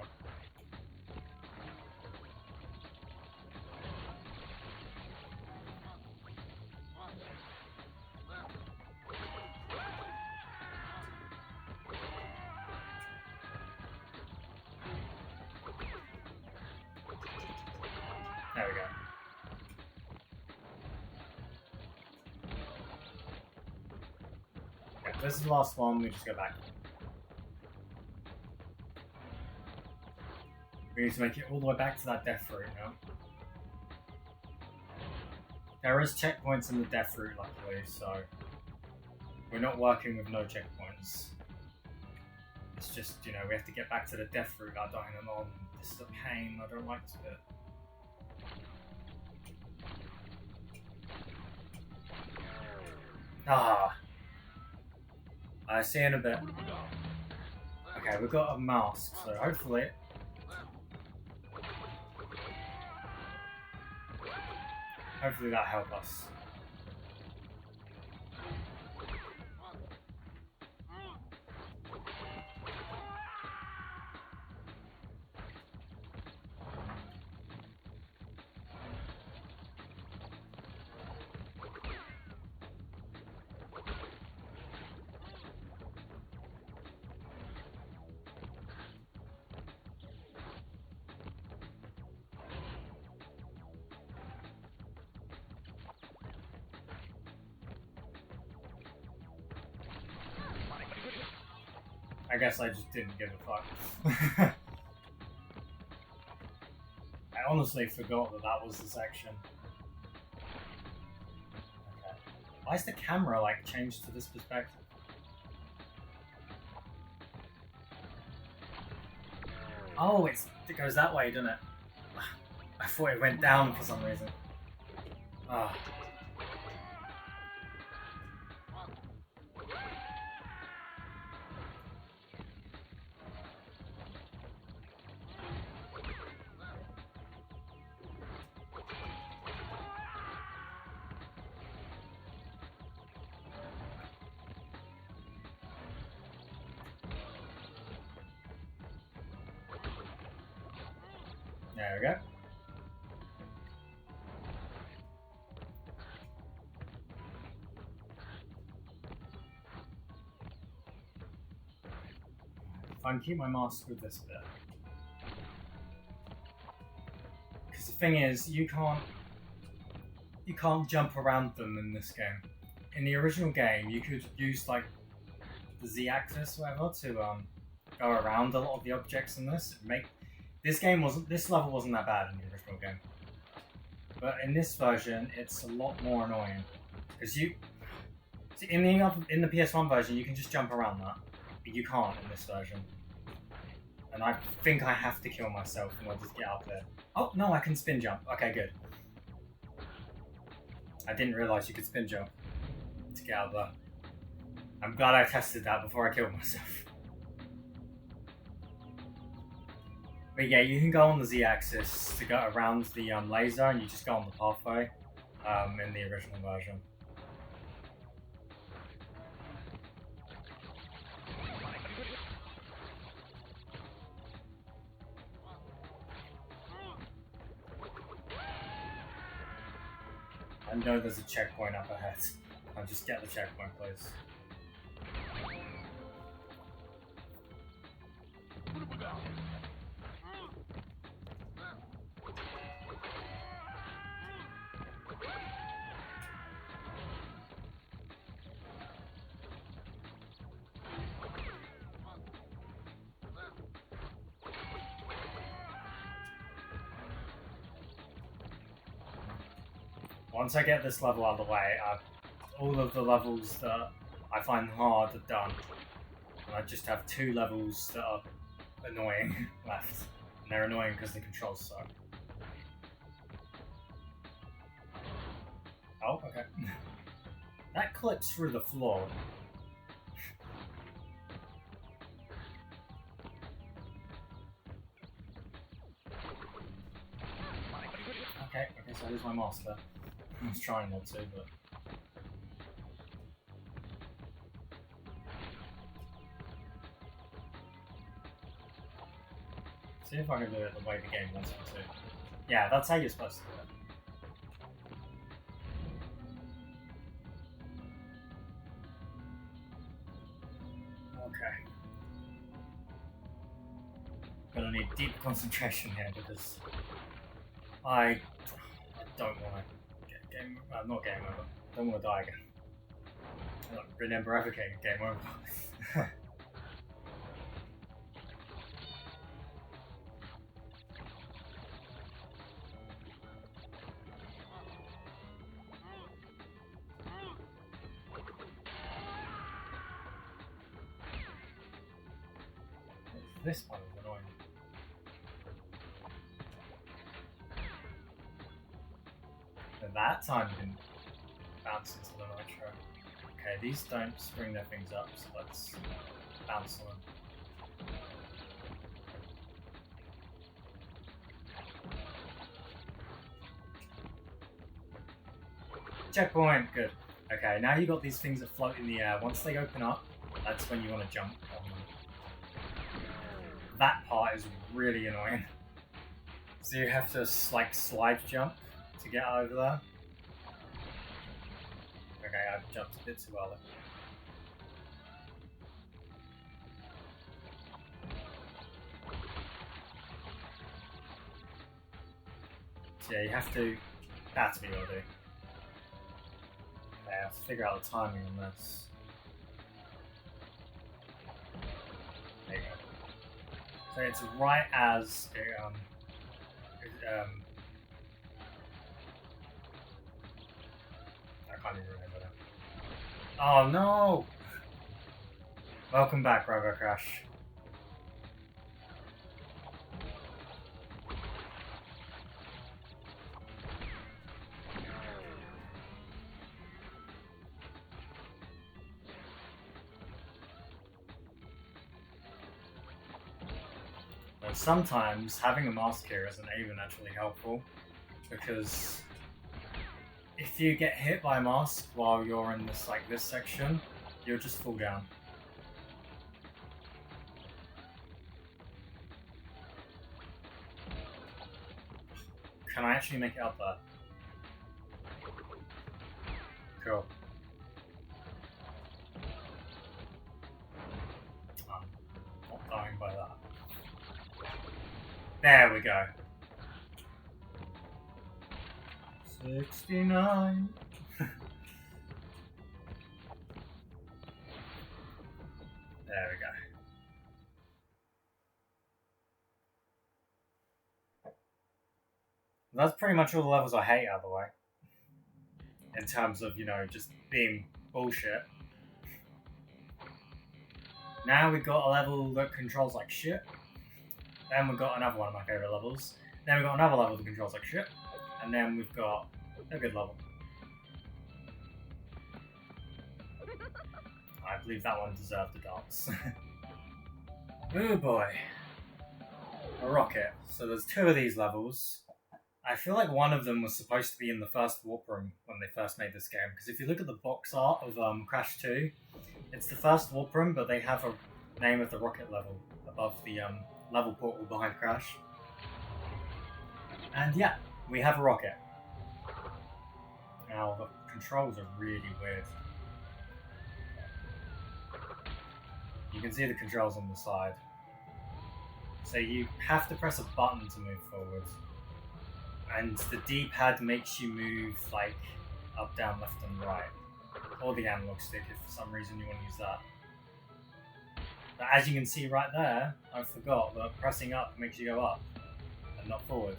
There we go. Okay, this is the last one, we just go back. We need to make it all the way back to that death route now. There is checkpoints in the death route, luckily, so we're not working with no checkpoints. It's just, you know, we have to get back to the death route without dying along. This is a pain, I don't like this bit. Ah! I see in a bit. Okay, we've got a mask, so hopefully... Hopefully that'll help us. I guess I just didn't give a fuck. I honestly forgot that that was the section. Okay. Why is the camera like changed to this perspective? Oh, it goes that way, doesn't it? I thought it went down for some reason. Ah. There we go. If I can keep my mask with this bit. thing is, you can't jump around them in this game. In the original game, you could use like the Z-axis or whatever to go around a lot of the objects in this. This level wasn't that bad in the original game, but in this version, it's a lot more annoying because in the PS1 version, you can just jump around that, but you can't in this version. And I think I have to kill myself in order to get up there. Oh no, I can spin jump. Okay, good. I didn't realise you could spin jump to get out there. I'm glad I tested that before I killed myself. But yeah, you can go on the Z-axis to go around the laser, and you just go on the pathway in the original version. I know there's a checkpoint up ahead. I'll just get the checkpoint, please. Once I get this level out of the way, all of the levels that I find hard are done. And I just have 2 levels that are annoying left. And they're annoying because the controls suck. Oh, okay. That clips through the floor. Okay, so there's my master. I was trying not to, but... See if I can do it the way the game wants me to. Yeah, that's how you're supposed to do it. Okay. Gonna need deep concentration here because I don't want to not game over. Don't want to die again. I don't remember ever getting game over. This one is annoying. And that time didn't bounce into the nitro. Okay, these don't spring their things up, so let's bounce on them. Checkpoint! Good. Okay, now you've got these things that float in the air. Once they open up, that's when you want to jump on them. That part is really annoying. So you have to like slide jump to get over there. Okay, I've jumped a bit too early. So yeah, you have to... That's me, I'll do. Okay, I have to figure out the timing on this. There you go. So it's right as I can't even remember that. Oh no! Welcome back, Crash. Sometimes having a mask here isn't even actually helpful, because if you get hit by a mask while you're in this section, you'll just fall down. Can I actually make it up there? Cool. Not dying by that. There we go. 69. There we go. That's pretty much all the levels I hate out of the way. In terms of, you know, just being bullshit. Now we've got a level that controls like shit. Then we've got another one of my favourite levels. Then we've got another level that controls like shit. And then we've got a good level. I believe that one deserved a dance. Oh boy. A rocket. So there's two of these levels. I feel like one of them was supposed to be in the first warp room when they first made this game. Because if you look at the box art of Crash 2, it's the first warp room, but they have a name of the rocket level above the level portal behind Crash. And yeah, we have a rocket. Now, the controls are really weird. You can see the controls on the side. So you have to press a button to move forward. And the D-pad makes you move like up, down, left and right. Or the analog stick if for some reason you want to use that. But as you can see right there, I forgot that pressing up makes you go up and not forward.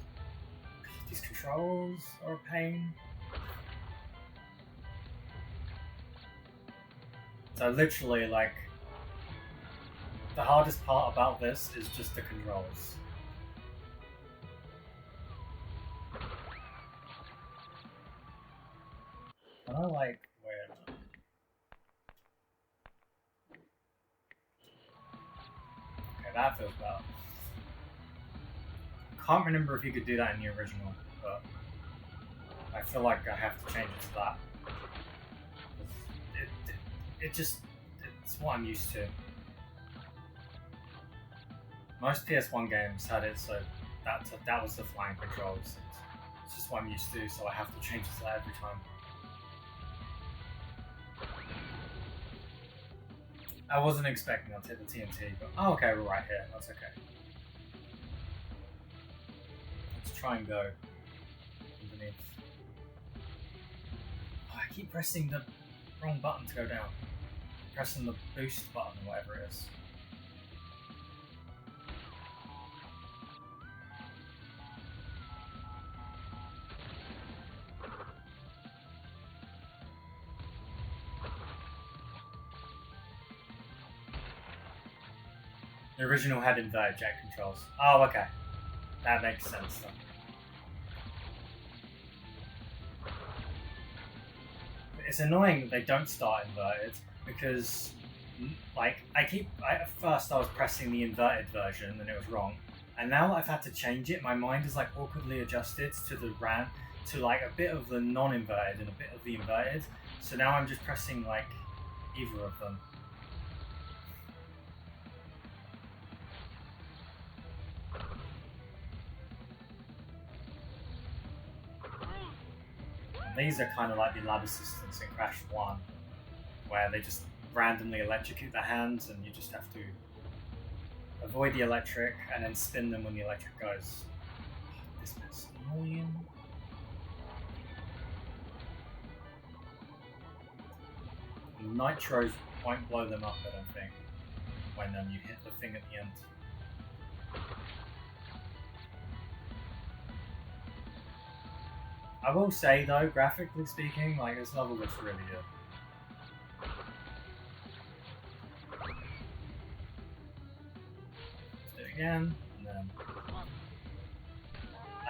God, these controls are a pain. So literally, like, the hardest part about this is just the controls. And I like, wait a minute. Okay, that feels better. Can't remember if you could do that in the original, but I feel like I have to change it to that. It's what I'm used to. Most PS1 games had it, so that was the flying controls. It's just what I'm used to, so I have to change it to that every time. I wasn't expecting that to hit the TNT, but oh, okay, we're right here. That's okay. Let's try and go underneath. Oh, I keep pressing the wrong button to go down. Pressing the boost button, whatever it is. The original had inverted jet controls. Oh, okay. That makes sense then. It's annoying that they don't start inverted because, like, at first I was pressing the inverted version and it was wrong. And now I've had to change it. My mind is like awkwardly adjusted to like a bit of the non-inverted and a bit of the inverted. So now I'm just pressing like either of them. These are kind of like the lab assistants in Crash 1, where they just randomly electrocute their hands and you just have to avoid the electric and then spin them when the electric goes. This bit's annoying. Nitros won't blow them up, I don't think, when you hit the thing at the end. I will say though, graphically speaking, like this level looks really good. Let's do it again, and then...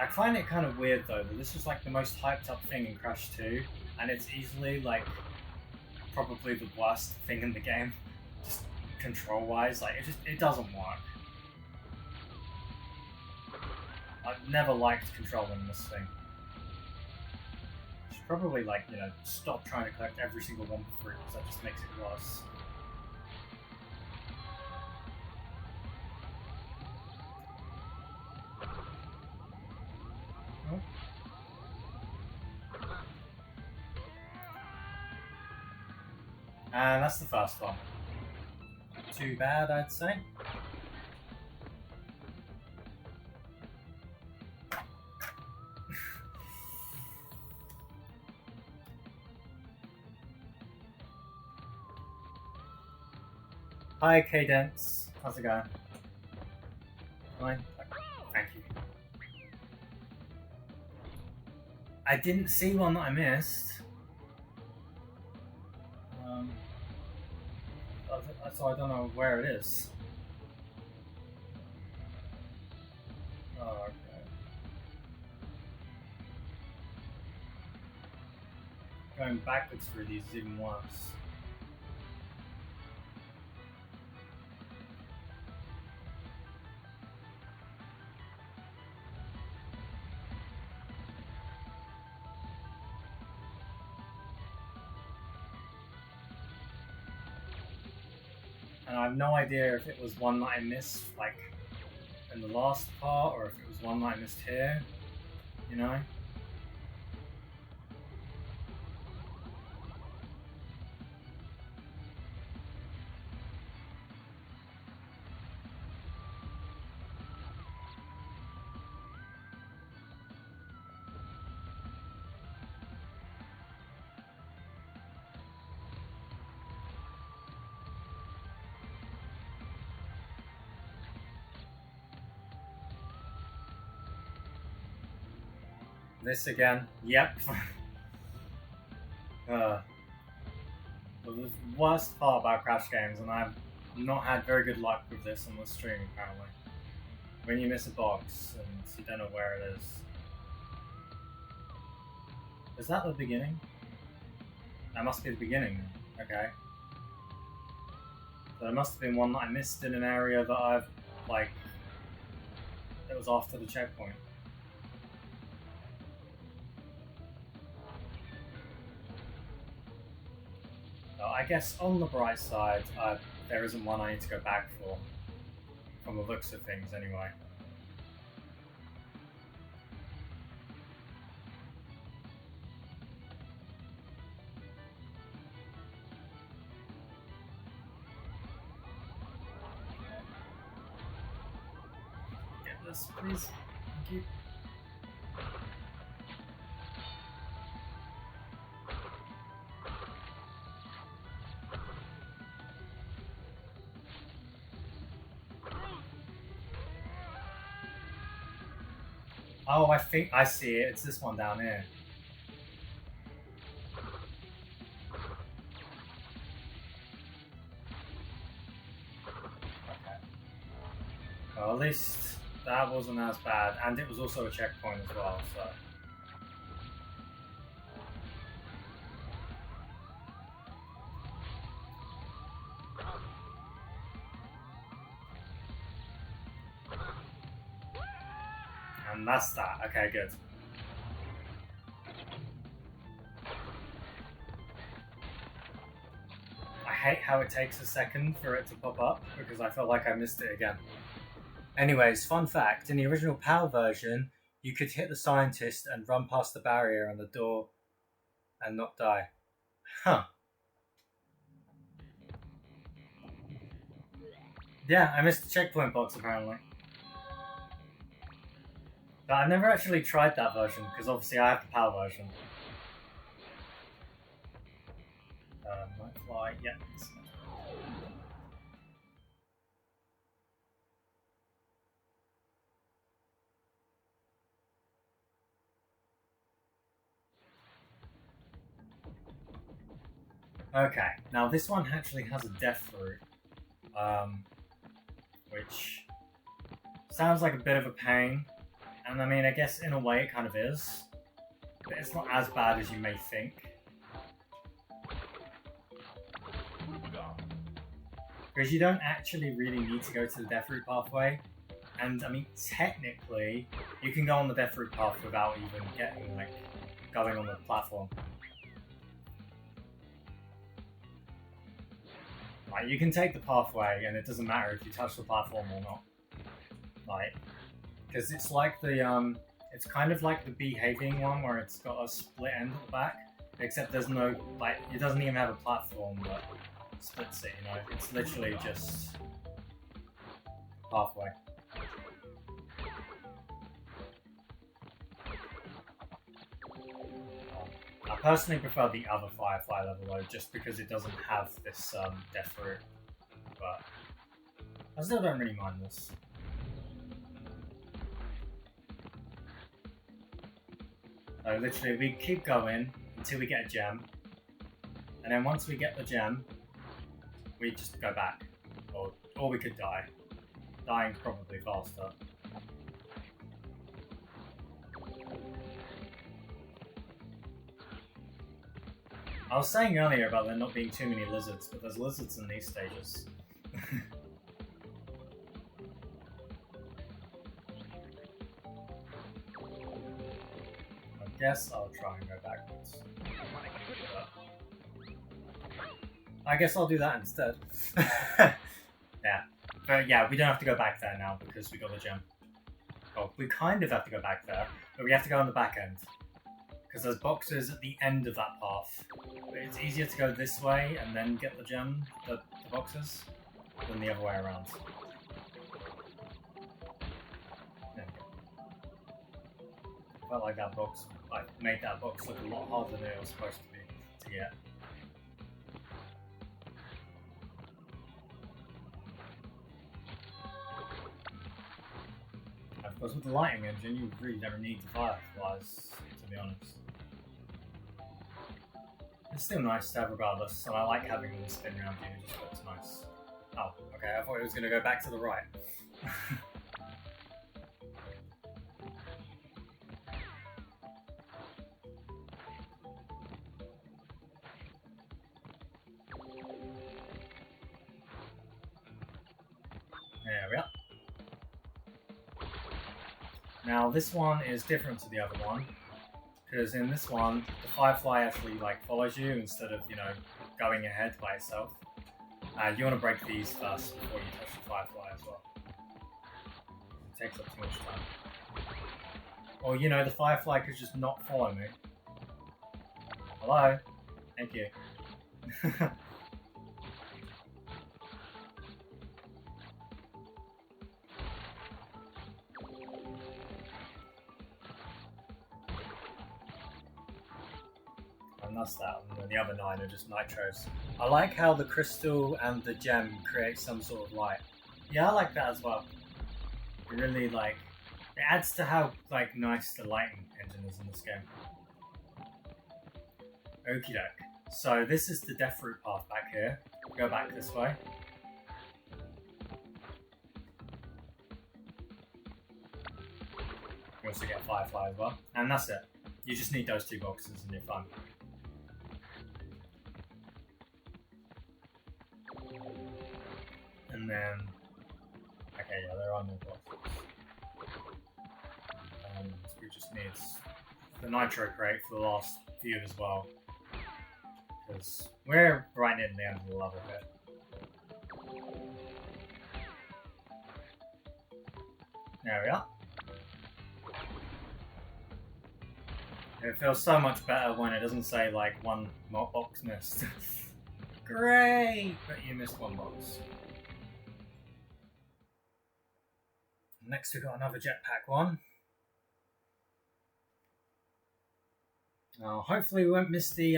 I find it kind of weird though that this was like the most hyped up thing in Crash 2, and it's easily like probably the worst thing in the game, just control wise. Like it doesn't work. I've never liked controlling this thing. Probably, like, you know, stop trying to collect every single one for free, because that just makes it worse. Oh. And that's the first one. Too bad, I'd say. Hi, Cadence. How's it going? Fine. Thank you. I didn't see one that I missed. So I don't know where it is. Oh, okay. Going backwards through these is even worse. And I have no idea if it was one that I missed, like, in the last part, or if it was one that I missed here, you know? This again. Yep. The worst part about Crash games, and I've not had very good luck with this on the stream apparently. When you miss a box and you don't know where it is. Is that the beginning? That must be the beginning. Okay. So there must have been one that I missed in an area that I've, like, it was after the checkpoint. I guess on the bright side, there isn't one I need to go back for, from the looks of things anyway. Get this, please. Thank you. Oh, I think I see it. It's this one down here. Okay. Well, at least that wasn't as bad, and it was also a checkpoint as well, so... And that's that. Okay, good. I hate how it takes a second for it to pop up, because I felt like I missed it again. Anyways, fun fact, in the original PAL version, you could hit the scientist and run past the barrier and the door and not die. Huh. Yeah, I missed the checkpoint box apparently. But I've never actually tried that version, because obviously I have the PAL version. Might fly, yeah. Okay, now this one actually has a death route, which sounds like a bit of a pain, and I mean, I guess in a way it kind of is, but it's not as bad as you may think. Because you don't actually really need to go to the death route pathway, and I mean, technically, you can go on the death route path without even getting, like, going on the platform. Like, you can take the pathway, and it doesn't matter if you touch the platform or not. Like, because it's like the, it's kind of like the behaving one, where it's got a split end at the back, except there's no, like, it doesn't even have a platform that splits it, you know? It's literally just pathway. I personally prefer the other Firefly level though, just because it doesn't have this death route, but I still don't really mind this. So literally we keep going until we get a gem. And then once we get the gem, we just go back. Or we could die. Dying's probably faster. I was saying earlier about there not being too many lizards, but there's lizards in these stages. I guess I'll try and go backwards. I guess I'll do that instead. Yeah. But yeah, we don't have to go back there now because we got the gem. Well, we kind of have to go back there, but we have to go on the back end. Because there's boxes at the end of that path. But it's easier to go this way and then get the gem, the boxes, than the other way around. There we go. I felt like that box, I made that box look a lot harder than it was supposed to be to get. Of course, with the lighting engine, you really never need the fireflies, to be honest. It's still nice to have regardless, and I like having them spin around you, it just looks nice. Oh, okay, I thought it was going to go back to the right. There we are. Now this one is different to the other one, because in this one, the firefly actually like follows you instead of, you know, going ahead by itself. You want to break these first before you touch the firefly as well. It takes up too much time. Or, you know, the firefly could just not follow me. Hello? Thank you. And that's that, and then the other 9 are just nitros. I like how the crystal and the gem create some sort of light. Yeah, I like that as well. It really, like, it adds to how, like, nice the lighting engine is in this game. Okie doke. So this is the death route path back here. Go back this way. You also get Firefly as well. And that's it. You just need those 2 boxes and you're fine. And then, okay, yeah, there are more boxes. We just need the nitro crate for the last few as well, because we're right near the end of the level here. There we are. It feels so much better when it doesn't say like 1 box missed. Great, but you missed 1 box. Next we got another jetpack one. Now, hopefully we won't miss the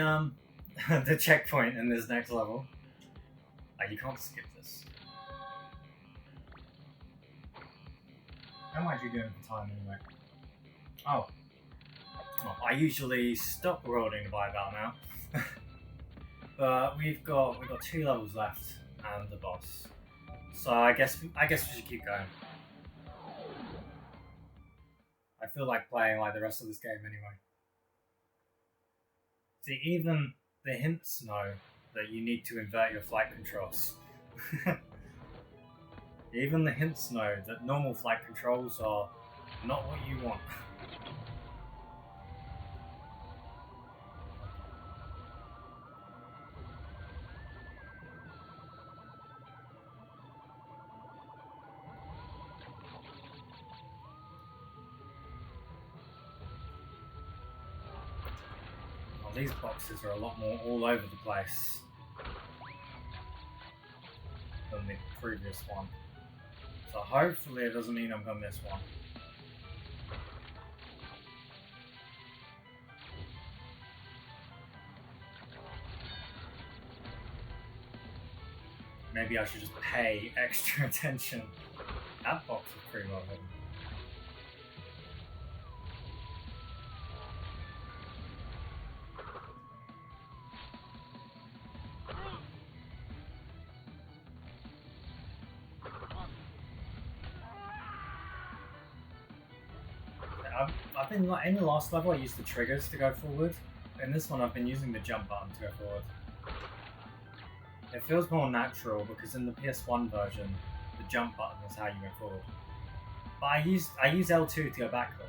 the checkpoint in this next level. You can't skip this. How much are you doing for time anyway? Oh. Well, I usually stop rolling by about now. But we've got 2 levels left and the boss. So I guess we should keep going. I feel like playing like the rest of this game anyway. See, even the hints know that you need to invert your flight controls. Even the hints know that normal flight controls are not what you want. These boxes are a lot more all over the place than the previous one. So hopefully it doesn't mean I'm going to miss one. maybe I should just pay extra attention. That box is pretty well hidden. I've been like in the last level I used the triggers to go forward. In this one I've been using the jump button to go forward. It feels more natural because in the PS1 version the jump button is how you go forward. But I use L2 to go backward.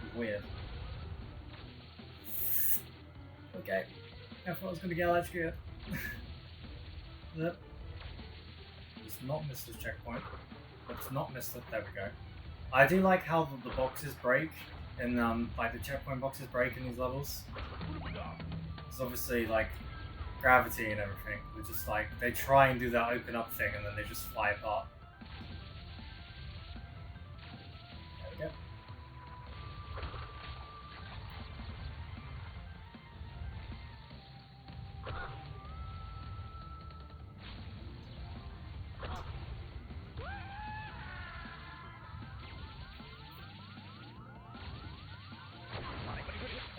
It's weird. Okay. I thought I was gonna get electrocuted. Yep. Let's not miss this checkpoint. Let's not miss it. There we go. I do like how the boxes break, and like the checkpoint boxes break in these levels. It's obviously like gravity and everything. They're just like they try and do that open up thing, and then they just fly apart. There we go.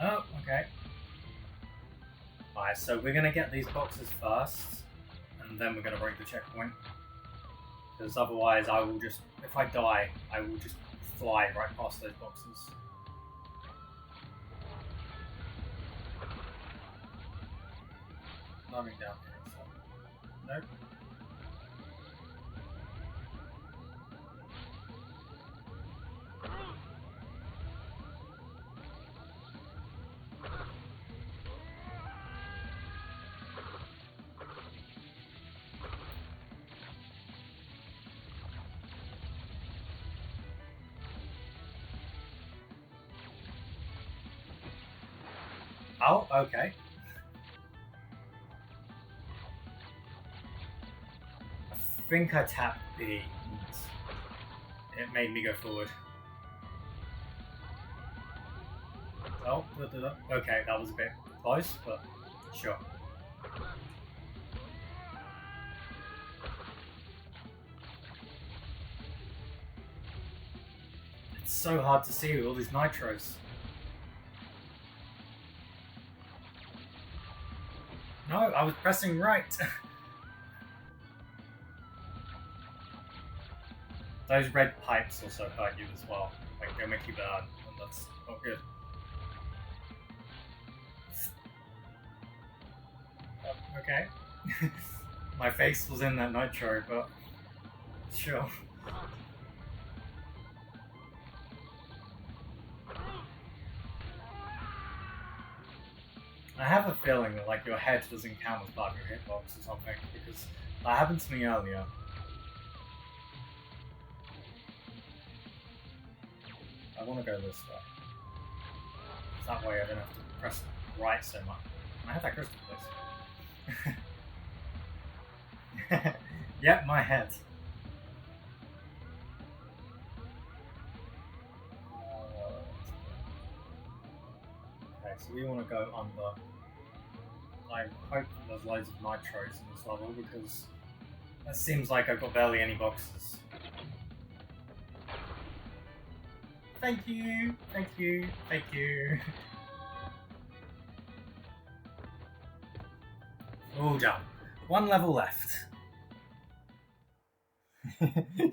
Oh, okay. Alright, so we're gonna get these boxes first, and then we're gonna break the checkpoint. Because otherwise I will just, if I die, I will just fly right past those boxes. Nothing down here, so... Nope. Oh, okay. I think I tapped B and it made me go forward. Oh, okay, that was a bit close, but sure. It's so hard to see with all these nitros. No, I was pressing right. Those red pipes also hurt you as well. Like, they make you burn, and that's not good. Okay. My face was in that nitro, but sure. I have a feeling that like your head doesn't count as part of your hitbox or something, because that happened to me earlier. I want to go this way. That way I don't have to press right so much. Can I have that crystal, please? Yep, my head. Okay, so we want to go under. I hope there's loads of nitros in this level because it seems like I've got barely any boxes. Thank you, thank you, thank you. All done. One level left.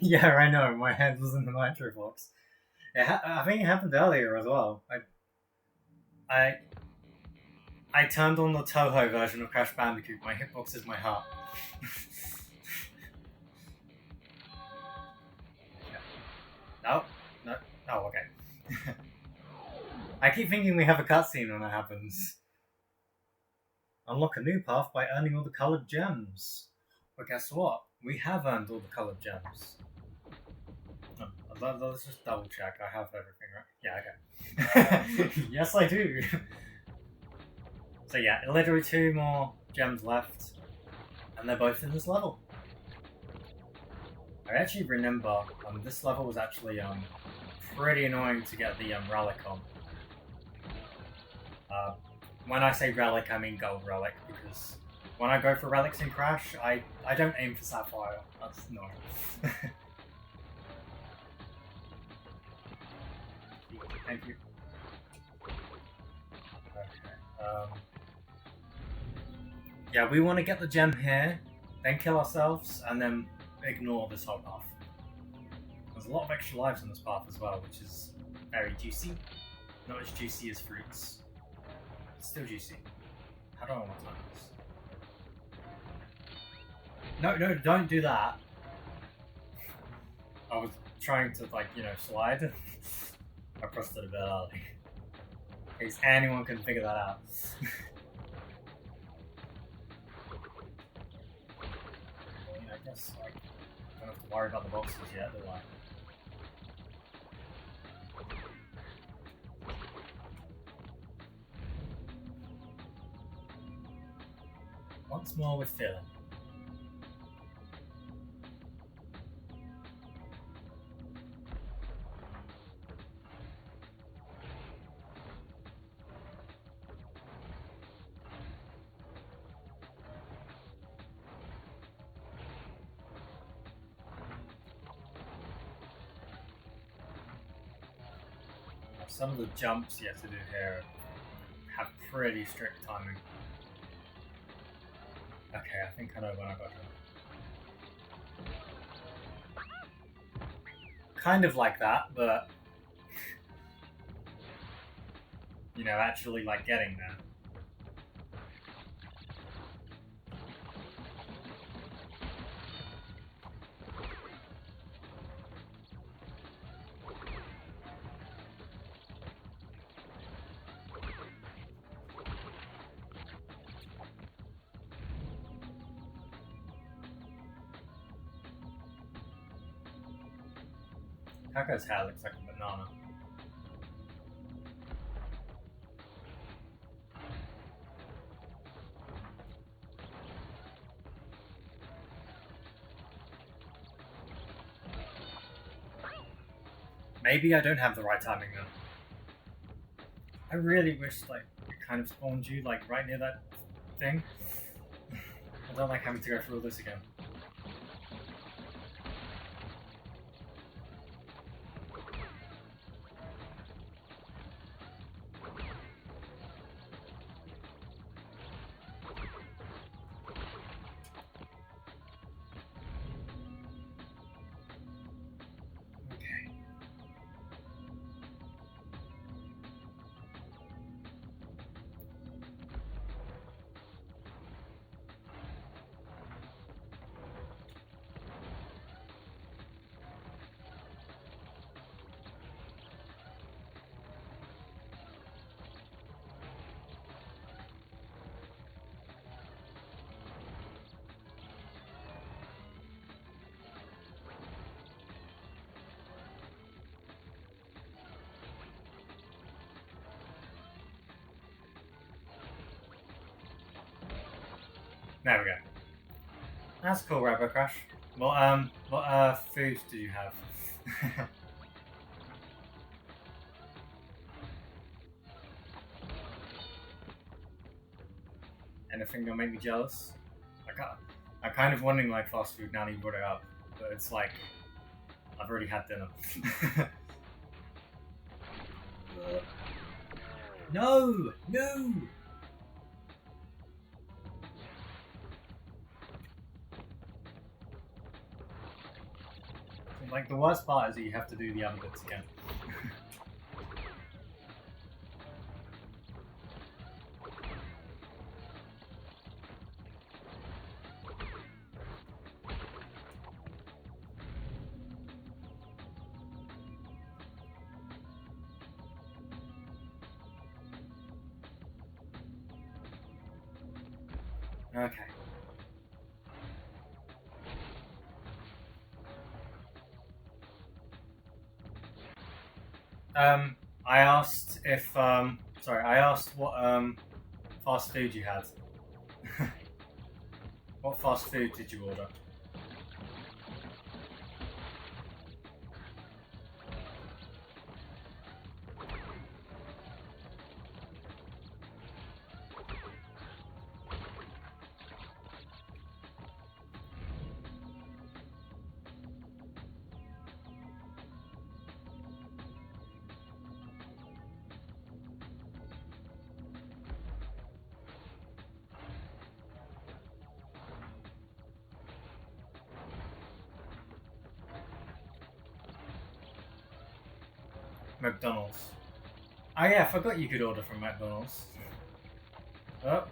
Yeah, I know, my head was in the nitro box. I think it happened earlier as well. I turned on the Toho version of Crash Bandicoot. My hitbox is my heart. No, no, oh, okay. I keep thinking we have a cutscene when that happens. Unlock a new path by earning all the coloured gems. But guess what? We have earned all the coloured gems. Let's just double check. I have everything, right? Yeah, okay. Yes, I do. So yeah, literally 2 more gems left, and they're both in this level. I actually remember this level was actually pretty annoying to get the relic on. When I say relic, I mean gold relic, because when I go for relics in Crash, I don't aim for Sapphire. That's annoying. Thank you. Okay. Yeah, we want to get the gem here, then kill ourselves, and then ignore this whole path. There's a lot of extra lives on this path as well, which is very juicy. Not as juicy as fruits. It's still juicy. How do I want to time this? No, don't do that. I was trying to, like, you know, slide. I pressed it a bit early. In case anyone can figure that out. I guess, like, I don't have to worry about the boxes yet, do I? Once more with feeling. Some of the jumps you have to do here have pretty strict timing. Okay, I think I know when I got to. Kind of like that, but you know, actually like getting there. Kaka's hat looks like a banana. Maybe I don't have the right timing then. I really wish, like, it kind of spawned you, like, right near that thing. I don't like having to go through all this again. There we go. That's cool, Rainbow Crash. What food do you have? Anything that'll make me jealous? I'm kind of wanting like fast food now that you brought it up, but it's like I've already had dinner. No! No! Like, the worst part is that you have to do the other bits again. Okay. I asked if, I asked what, fast food you had. What fast food did you order? McDonald's. Oh yeah, I forgot you could order from McDonald's. Oh.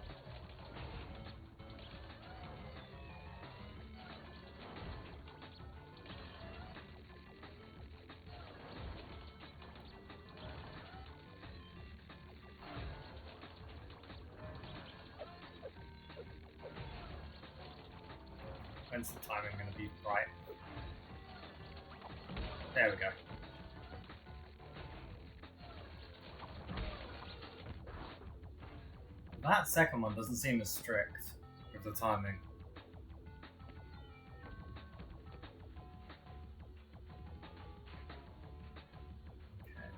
When's the timing going to be right? There we go. That second one doesn't seem as strict with the timing. Okay.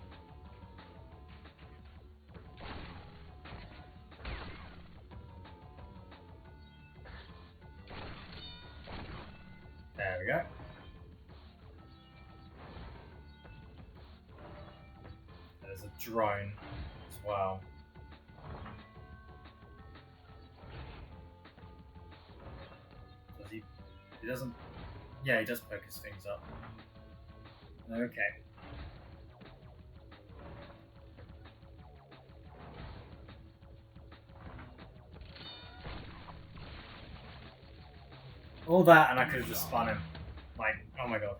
There we go. There's a drone as well. Does he? He doesn't. Yeah, he does focus things up. Okay. All that, and I could have just spun him. Like, oh my god.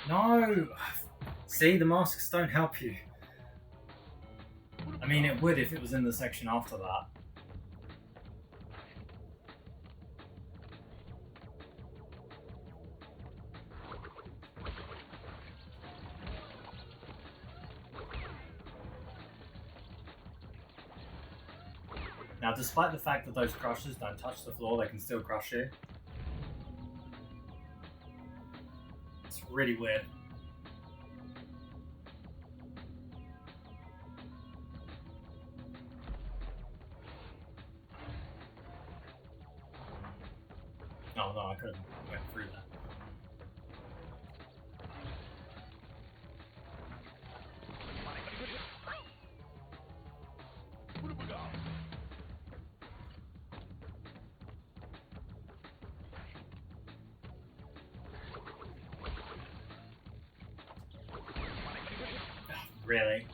No! See, the masks don't help you. I mean, it would if it was in the section after that. Now, despite the fact that those crushers don't touch the floor, they can still crush you. It's really weird. Oh no, I could have went through that. Really?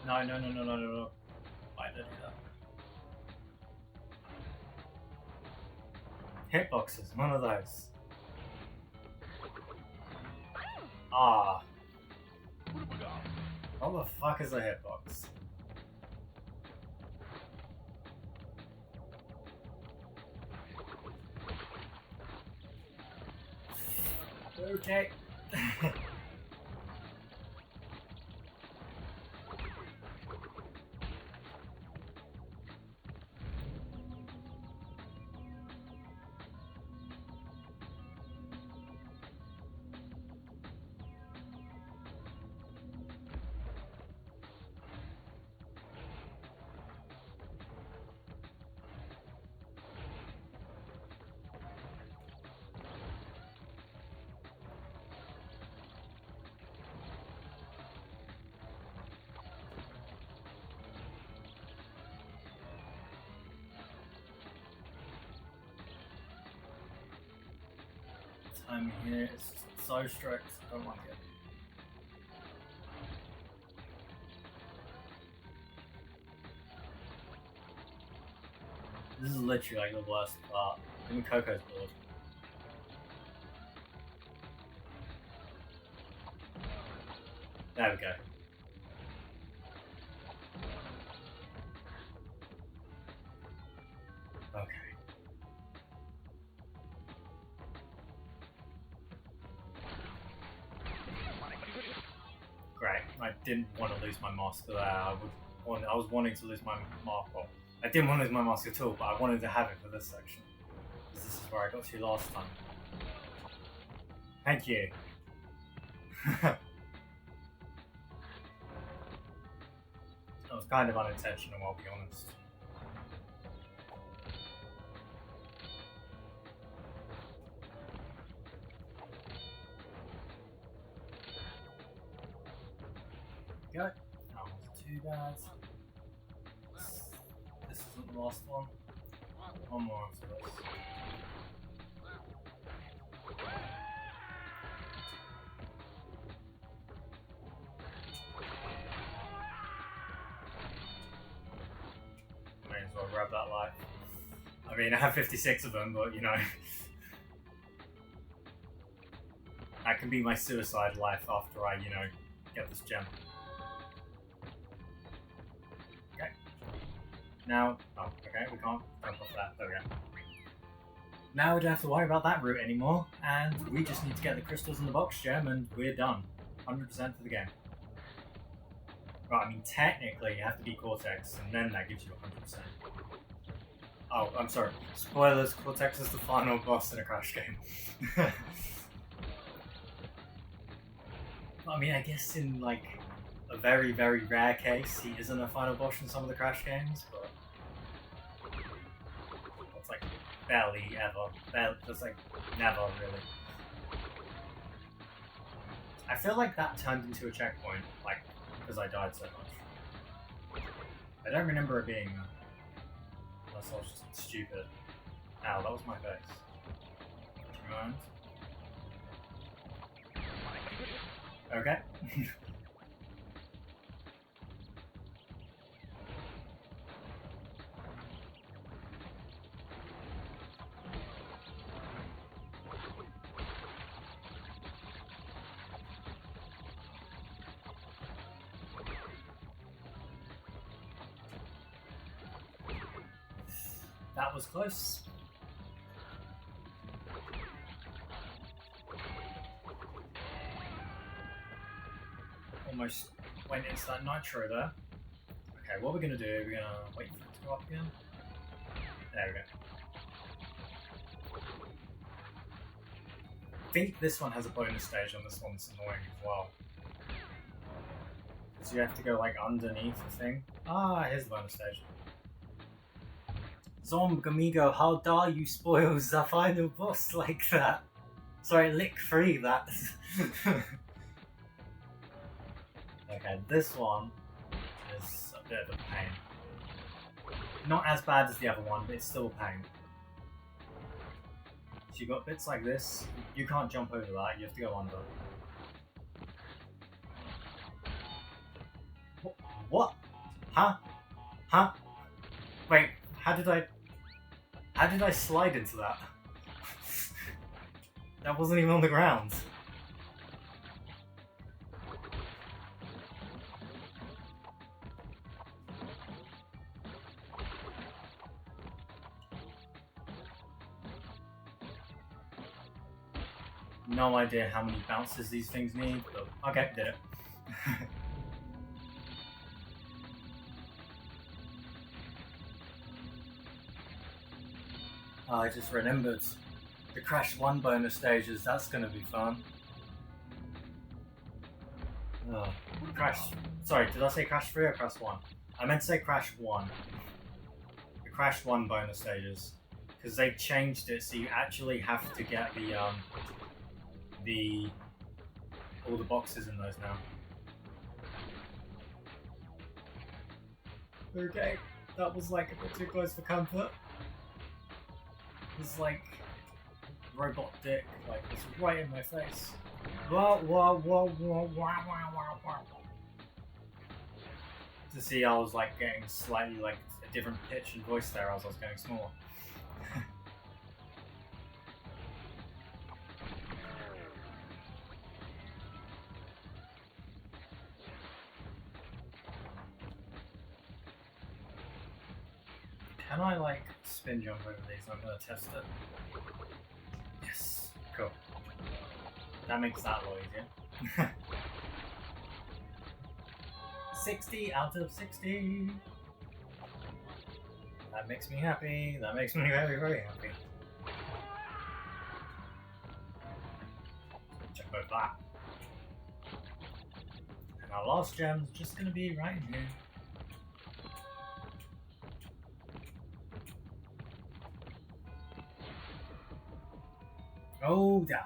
No, no, no, no, no, no, no. Why did I do that? Hitboxes, one of those. Ah. What the fuck is a hitbox? Okay. Timing here is so strict, I don't like it. This is literally like the worst part. Even Coco's bored. There we go. Okay. Great. I didn't want to lose my master there. I was wanting to lose my marker. I didn't want to lose my mask at all, but I wanted to have it for this section. Because this is where I got to last time. Thank you. That was kind of unintentional, I'll be honest. Go. That wasn't too bad. This isn't the last one. One more after this. May as well grab that life. I mean, I have 56 of them, but you know. That can be my suicide life after I, you know, get this gem. Okay. Now, oh, okay, we can't jump off that. There we go. Now we don't have to worry about that route anymore, and we just need to get the crystals in the box gem, and we're done. 100% for the game. Right, I mean, technically you have to be Cortex, and then that gives you 100%. Oh, I'm sorry. Spoilers, Cortex is the final boss in a Crash game. I mean, I guess in, like, a very, very rare case, he isn't a final boss in some of the Crash games, but it's like barely ever. Just like never really. I feel like that turned into a checkpoint, like, because I died so much. I don't remember it being unless I was just stupid. Ow, that was my face. Do you mind? Okay. That was close. Almost went into that nitro there. Okay, what we're gonna do, we're gonna wait for it to go up again. There we go. I think this one has a bonus stage and this one's annoying as well. So you have to go like underneath the thing. Ah, here's the bonus stage. Amigo, how dare you spoil the final boss like that? Sorry, lick free that. Okay, this one is a bit of a pain. Not as bad as the other one, but it's still a pain. So you've got bits like this, you can't jump over that, you have to go under. What? Huh? Huh? Wait, how did I slide into that? That wasn't even on the ground. No idea how many bounces these things need, but okay, did it. Oh, I just remembered the Crash 1 bonus stages, that's gonna be fun. Oh, Crash. Sorry, did I say Crash 3 or Crash 1? I meant to say Crash 1. The Crash 1 bonus stages. Because they changed it so you actually have to get all the boxes in those now. Okay, that was like a bit too close for comfort. It's like robot dick, like it's right in my face. Whoa, whoa, whoa, whoa, whoa, whoa, whoa, whoa. to see I was like getting slightly like a different pitch and voice there as I was getting smaller. Can I like spin jump over these? I'm gonna test it. Yes, cool. That makes that a lot easier. 60 out of 60. That makes me happy. That makes me very, very happy. Check out that. And our last gem's just gonna be right in here. Oh, done.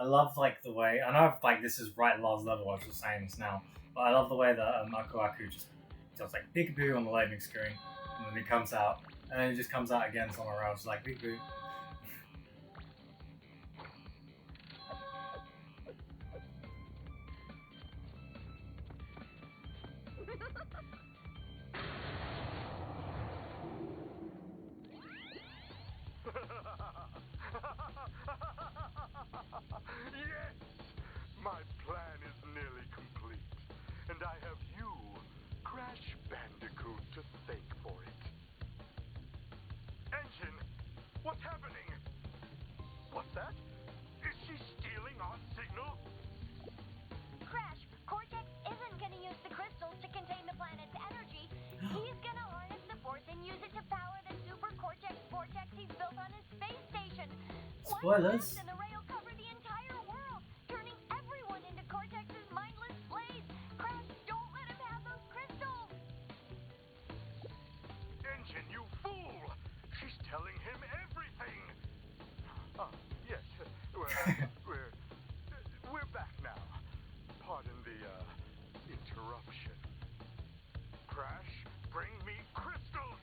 I love like the way, I know like this is right last level, I was just saying this now, but I love the way that Aku Aku just does like peekaboo on the loading screen, and then it comes out, and then it just comes out again somewhere else, like peekaboo. Yes! My plan is nearly complete, and I have you, Crash Bandicoot, to thank for it. Engine, what's happening? What's that? Is she stealing our signal? Crash, Cortex isn't gonna use the crystals to contain the planet's energy. He's gonna harness the force and use it to power the super Cortex vortex he's built on his space station. Spoilers. And the ray will cover the entire world, turning everyone into Cortex's mindless slaves. Crash, don't let him have those crystals. Engine, you fool! She's telling him everything! Yes, we're back now. Pardon the, interruption. Crash, bring me crystals!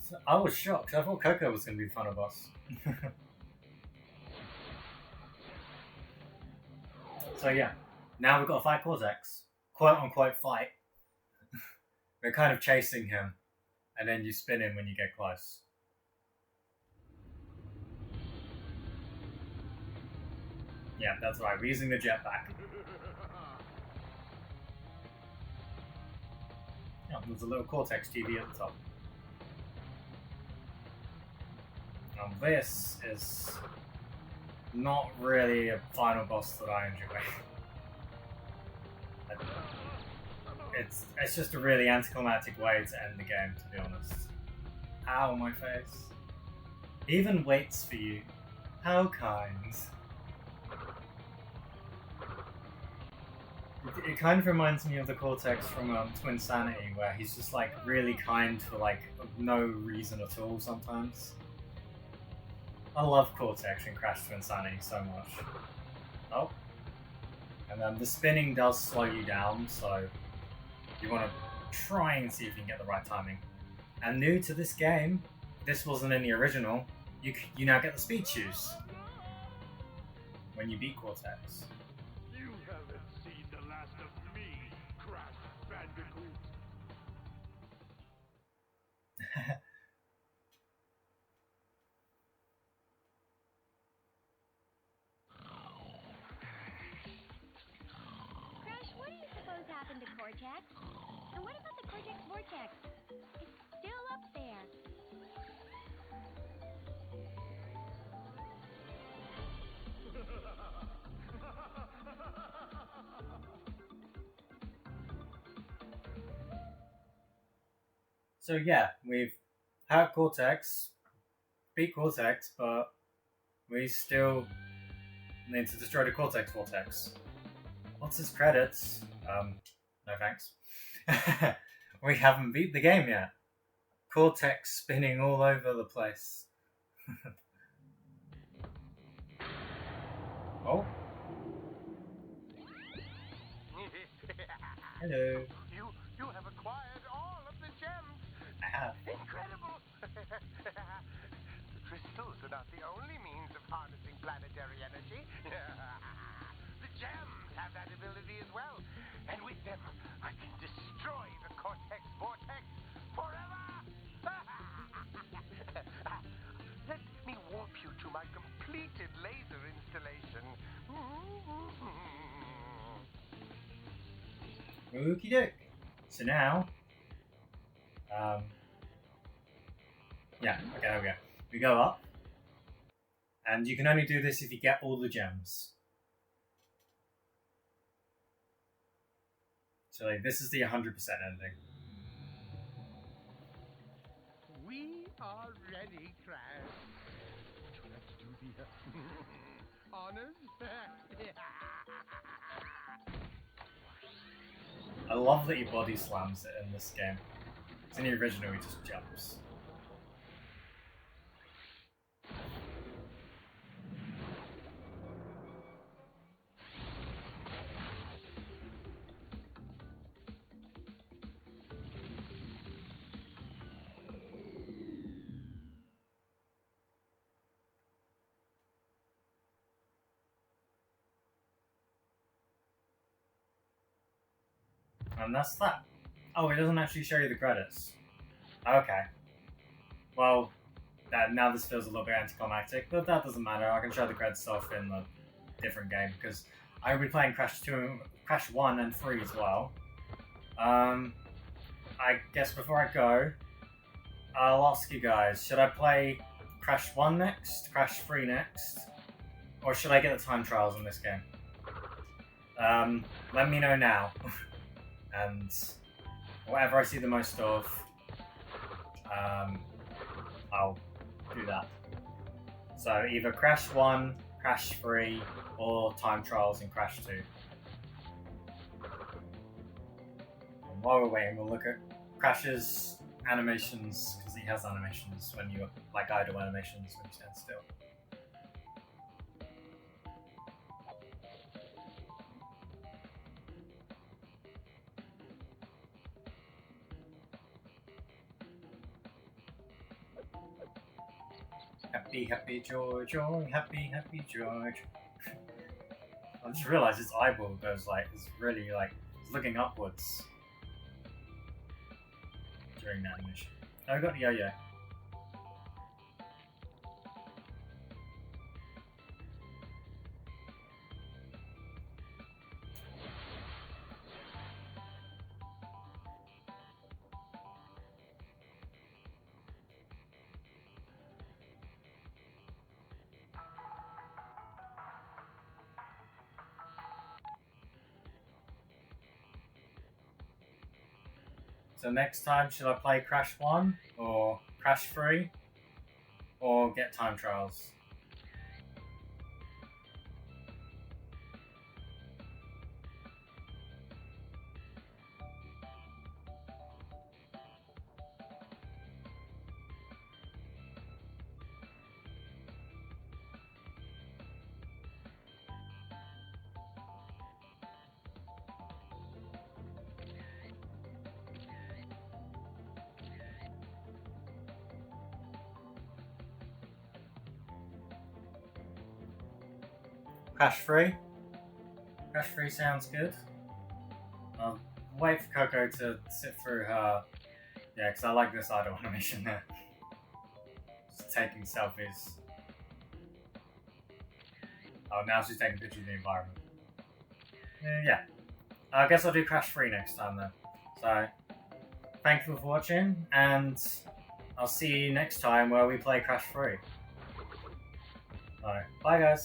So I was shocked. I thought Coco was going to be the final boss. So yeah, now we've got to fight Cortex. Quote unquote fight. We're kind of chasing him, and then you spin him when you get close. Yeah, that's right. We're using the jetpack. Yeah, there's a little Cortex TV at the top. Now this is not really a final boss that I enjoy. It's just a really anticlimactic way to end the game, to be honest. Ow, my face. He even waits for you. How kind. It kind of reminds me of the Cortex from N.Sanity, where he's just like really kind for like no reason at all sometimes. I love Cortex in Crash Bandicoot so much. Oh. And then the spinning does slow you down, so you want to try and see if you can get the right timing. And new to this game, this wasn't in the original, you now get the speed shoes when you beat Cortex. You haven't seen the last of me, Crash Bandicoot. Crash, what do you suppose happened to Cortex? And what about the Cortex vortex? It's still up there. So yeah, we've had Cortex, beat Cortex, but we still need to destroy the Cortex vortex. What's his credits? No thanks. We haven't beat the game yet. Cortex spinning all over the place. Oh. Hello. You have acquired all of the gems. I have. Incredible. Okie doke. So now, yeah, okay, there we go. We go up, and you can only do this if you get all the gems. So like, this is the 100% ending. We are ready, Crash. Would you like to do the honors? I love that he body slams it in this game. It's in the original, he just jumps. And that's that. Oh, it doesn't actually show you the credits. Okay. Well, now this feels a little bit anticlimactic, but that doesn't matter. I can show the credits off in the different game because I've been playing Crash 1 and 3 as well. I guess before I go, I'll ask you guys, should I play Crash 1 next, Crash 3 next, or should I get the time trials in this game? Let me know now. And whatever I see the most of, I'll do that. So either Crash 1, Crash 3, or time trials in Crash 2. And while we're waiting, we'll look at Crash's animations, because he has animations when you, like idle animations when you stand still. Happy, happy George, oh, happy, happy George. I just realised his eyeball goes like, it's really like, it's looking upwards during that animation. Oh, I got the yo-yo. So next time, should I play Crash 1 or Crash 3 or get time trials? Crash 3? Crash 3 sounds good. I'll wait for Coco to sit through her... Yeah, because I like this idle animation there. Just taking selfies. Oh, now she's taking pictures of the environment. Yeah. I guess I'll do Crash 3 next time then. So, thank you for watching, and I'll see you next time where we play Crash 3. Alright, bye guys.